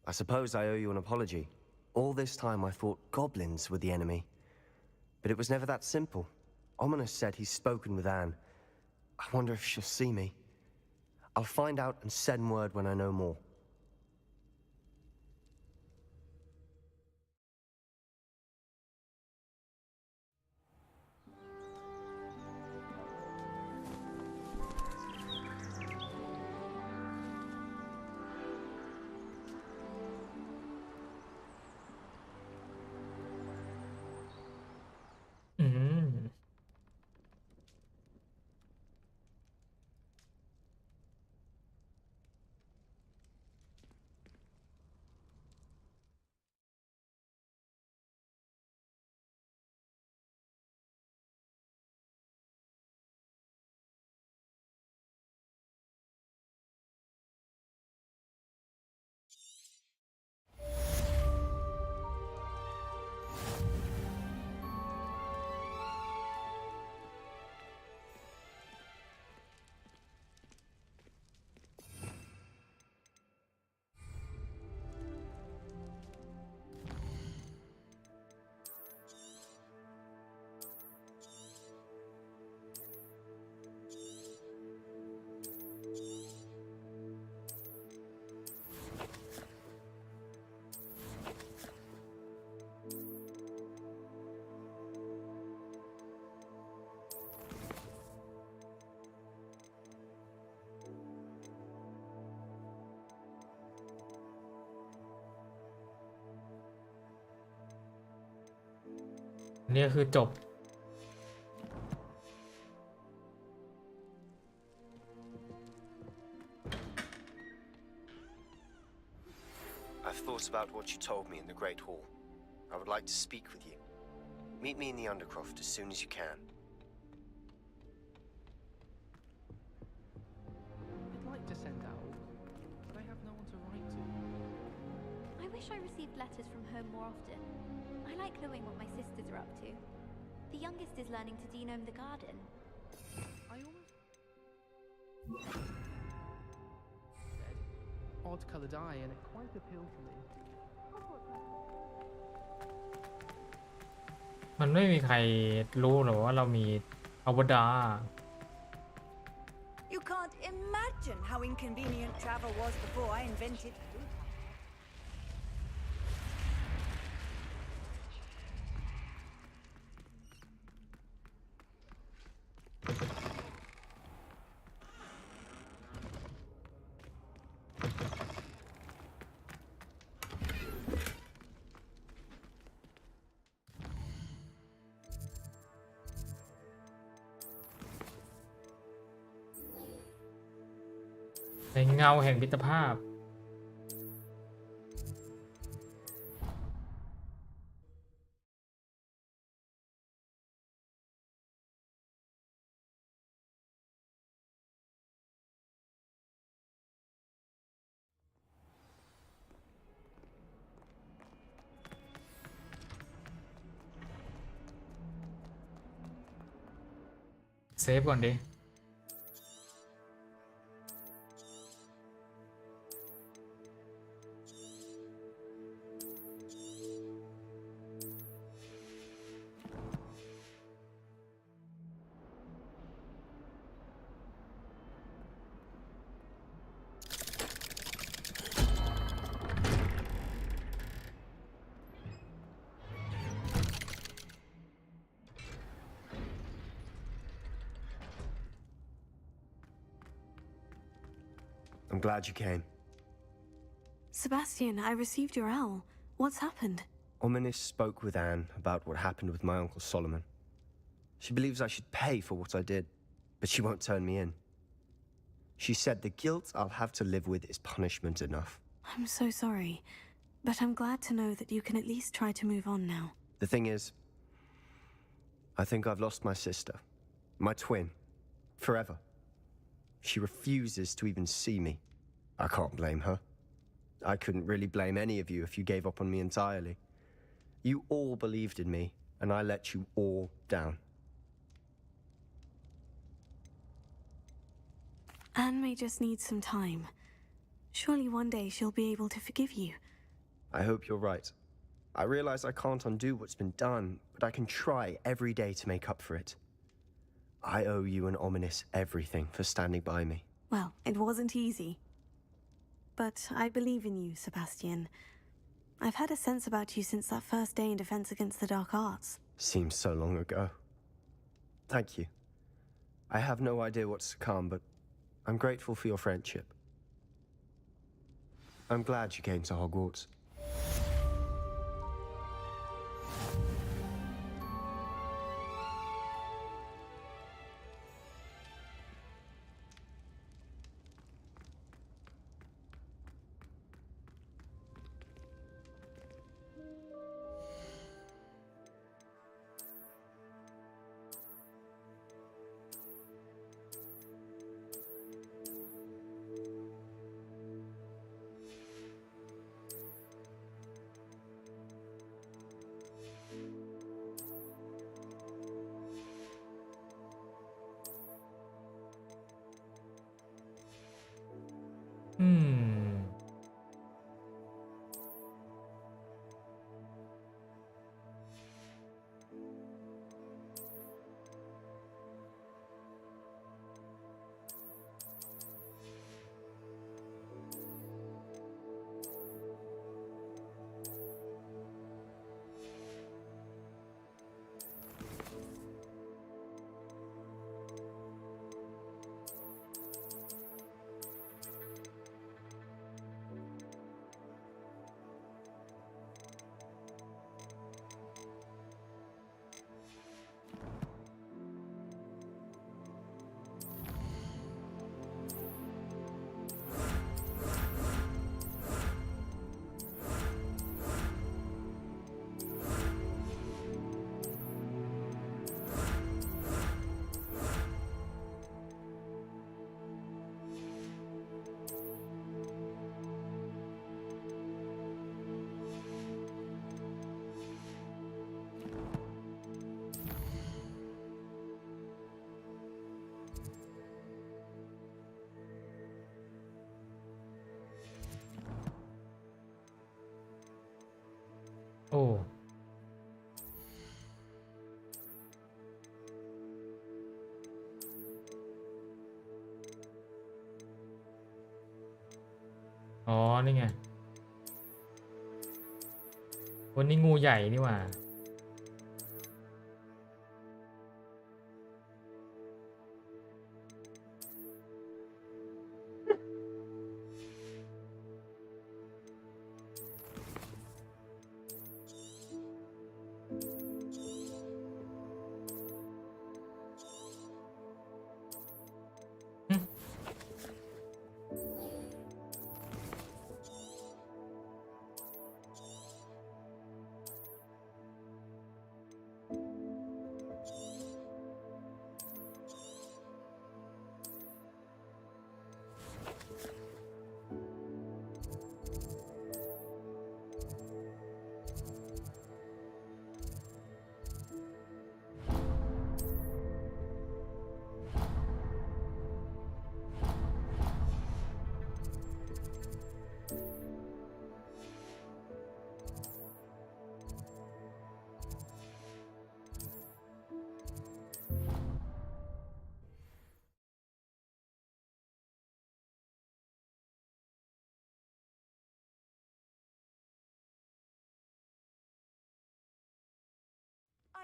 I suppose I owe you an apology. All this time I thought goblins were the enemy. But it was never that simple. Ominous said he's spoken with Anne. I wonder if she'll see me. I'll find out and send word when I know more. นี่คือจบ I've thought about what you told me in the Great Hall. I would like to speak with you. Meet me in the Undercroft as soon as you can. I'd like to send out, but I have no one to write to. I wish I received letters from home more often. I like knowing what my sisters are up to. The youngest is learning to genome the garden. I almost said odd-coloured eye, and it quite appealed to me. มันไม่มีใครรู้หรอว่าเรามีอวตาร You can't imagine how inconvenient travel was before I invented. ในเงาแห่งมิตรภาพ เซฟก่อนดิ I'm glad you came. Sebastian, I received your L. What's happened? Wlnnyz spoke with Anne about what happened with my Uncle Solomon. She believes I should pay for what I did, but she won't turn me in. She said the guilt I'll have to live with is punishment enough. I'm so sorry, but I'm glad to know that you can at least try to move on now. The thing is, I think I've lost my sister, my twin, forever. She refuses to even see me. I can't blame her. I couldn't really blame any of you if you gave up on me entirely. You all believed in me, and I let you all down. Anne may just need some time. Surely one day she'll be able to forgive you. I hope you're right. I realize I can't undo what's been done, but I can try every day to make up for it. I owe you and Wlnnyz everything for standing by me. Well, it wasn't easy. But I believe in you, Sebastian. I've had a sense about you since that first day in Defense Against the Dark Arts. Seems so long ago. Thank you. I have no idea what's to come, but I'm grateful for your friendship. I'm glad you came to Hogwarts. โอ้อ๋อนี่ไงวันนี้งูใหญ่นี่หว่า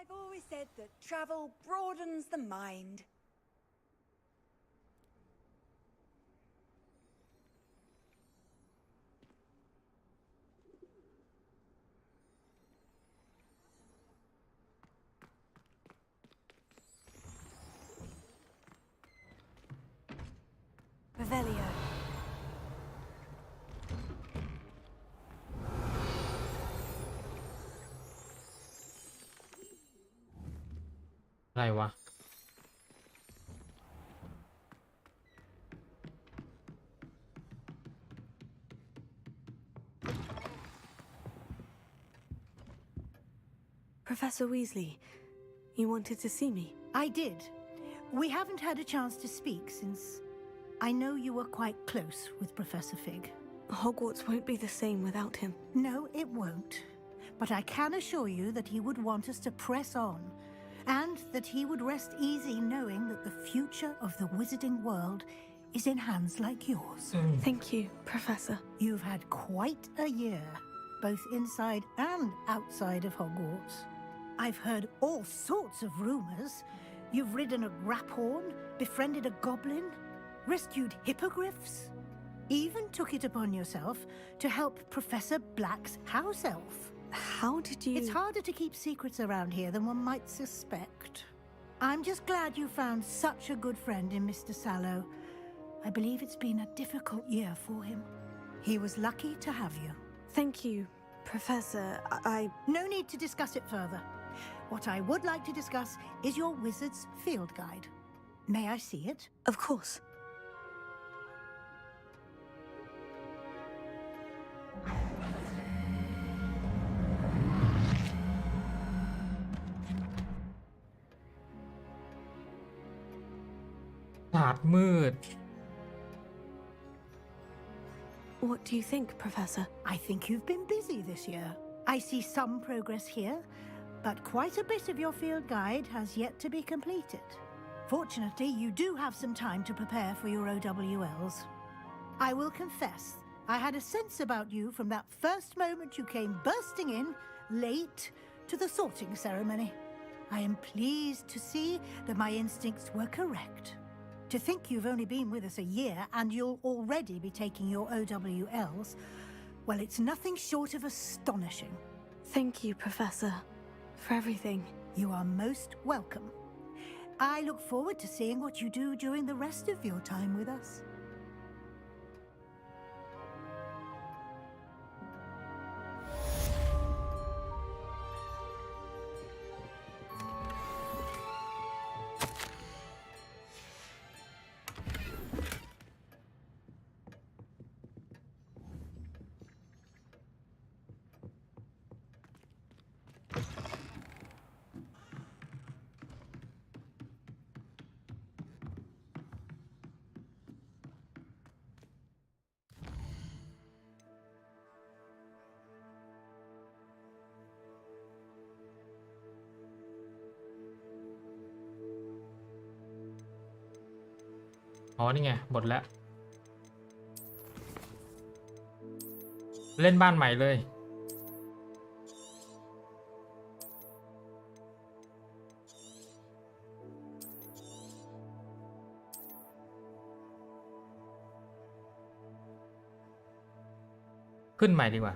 I've always said that travel broadens the mind. Revelio. อะไรวะProfessor Weasley, you wanted to see me? I did. We haven't had a chance to speak since I know you were quite close with Professor Fig. Hogwarts won't be the same without him. No, it won't. But I can assure you that he would want us to press on, and that he would rest easy knowing that the future of the wizarding world is in hands like yours. Thank you, Professor. You've had quite a year, both inside and outside of Hogwarts. I've heard all sorts of rumors. You've ridden a grapphorn, befriended a goblin, rescued hippogriffs, even took it upon yourself to help Professor Black's house elf. How did you... It's harder to keep secrets around here than one might suspect. I'm just glad you found such a good friend in Mr. Sallow. I believe it's been a difficult year for him. He was lucky to have you. Thank you, Professor. No need to discuss it further. What I would like to discuss is your wizard's field guide. May I see it? Of course. What do you think, Professor? I think you've been busy this year. I see some progress here, but quite a bit of your field guide has yet to be completed. Fortunately, you do have some time to prepare for your OWLs. I will confess, I had a sense about you from that first moment you came bursting in, late, to the sorting ceremony. I am pleased to see that my instincts were correct. To think you've only been with us a year and you'll already be taking your OWLs, well, it's nothing short of astonishing. Thank you, Professor, for everything. You are most welcome. I look forward to seeing what you do during the rest of your time with us. อ๋อนี่ไงหมดแล้วเล่นบ้านใหม่เลยขึ้นใหม่ดีกว่า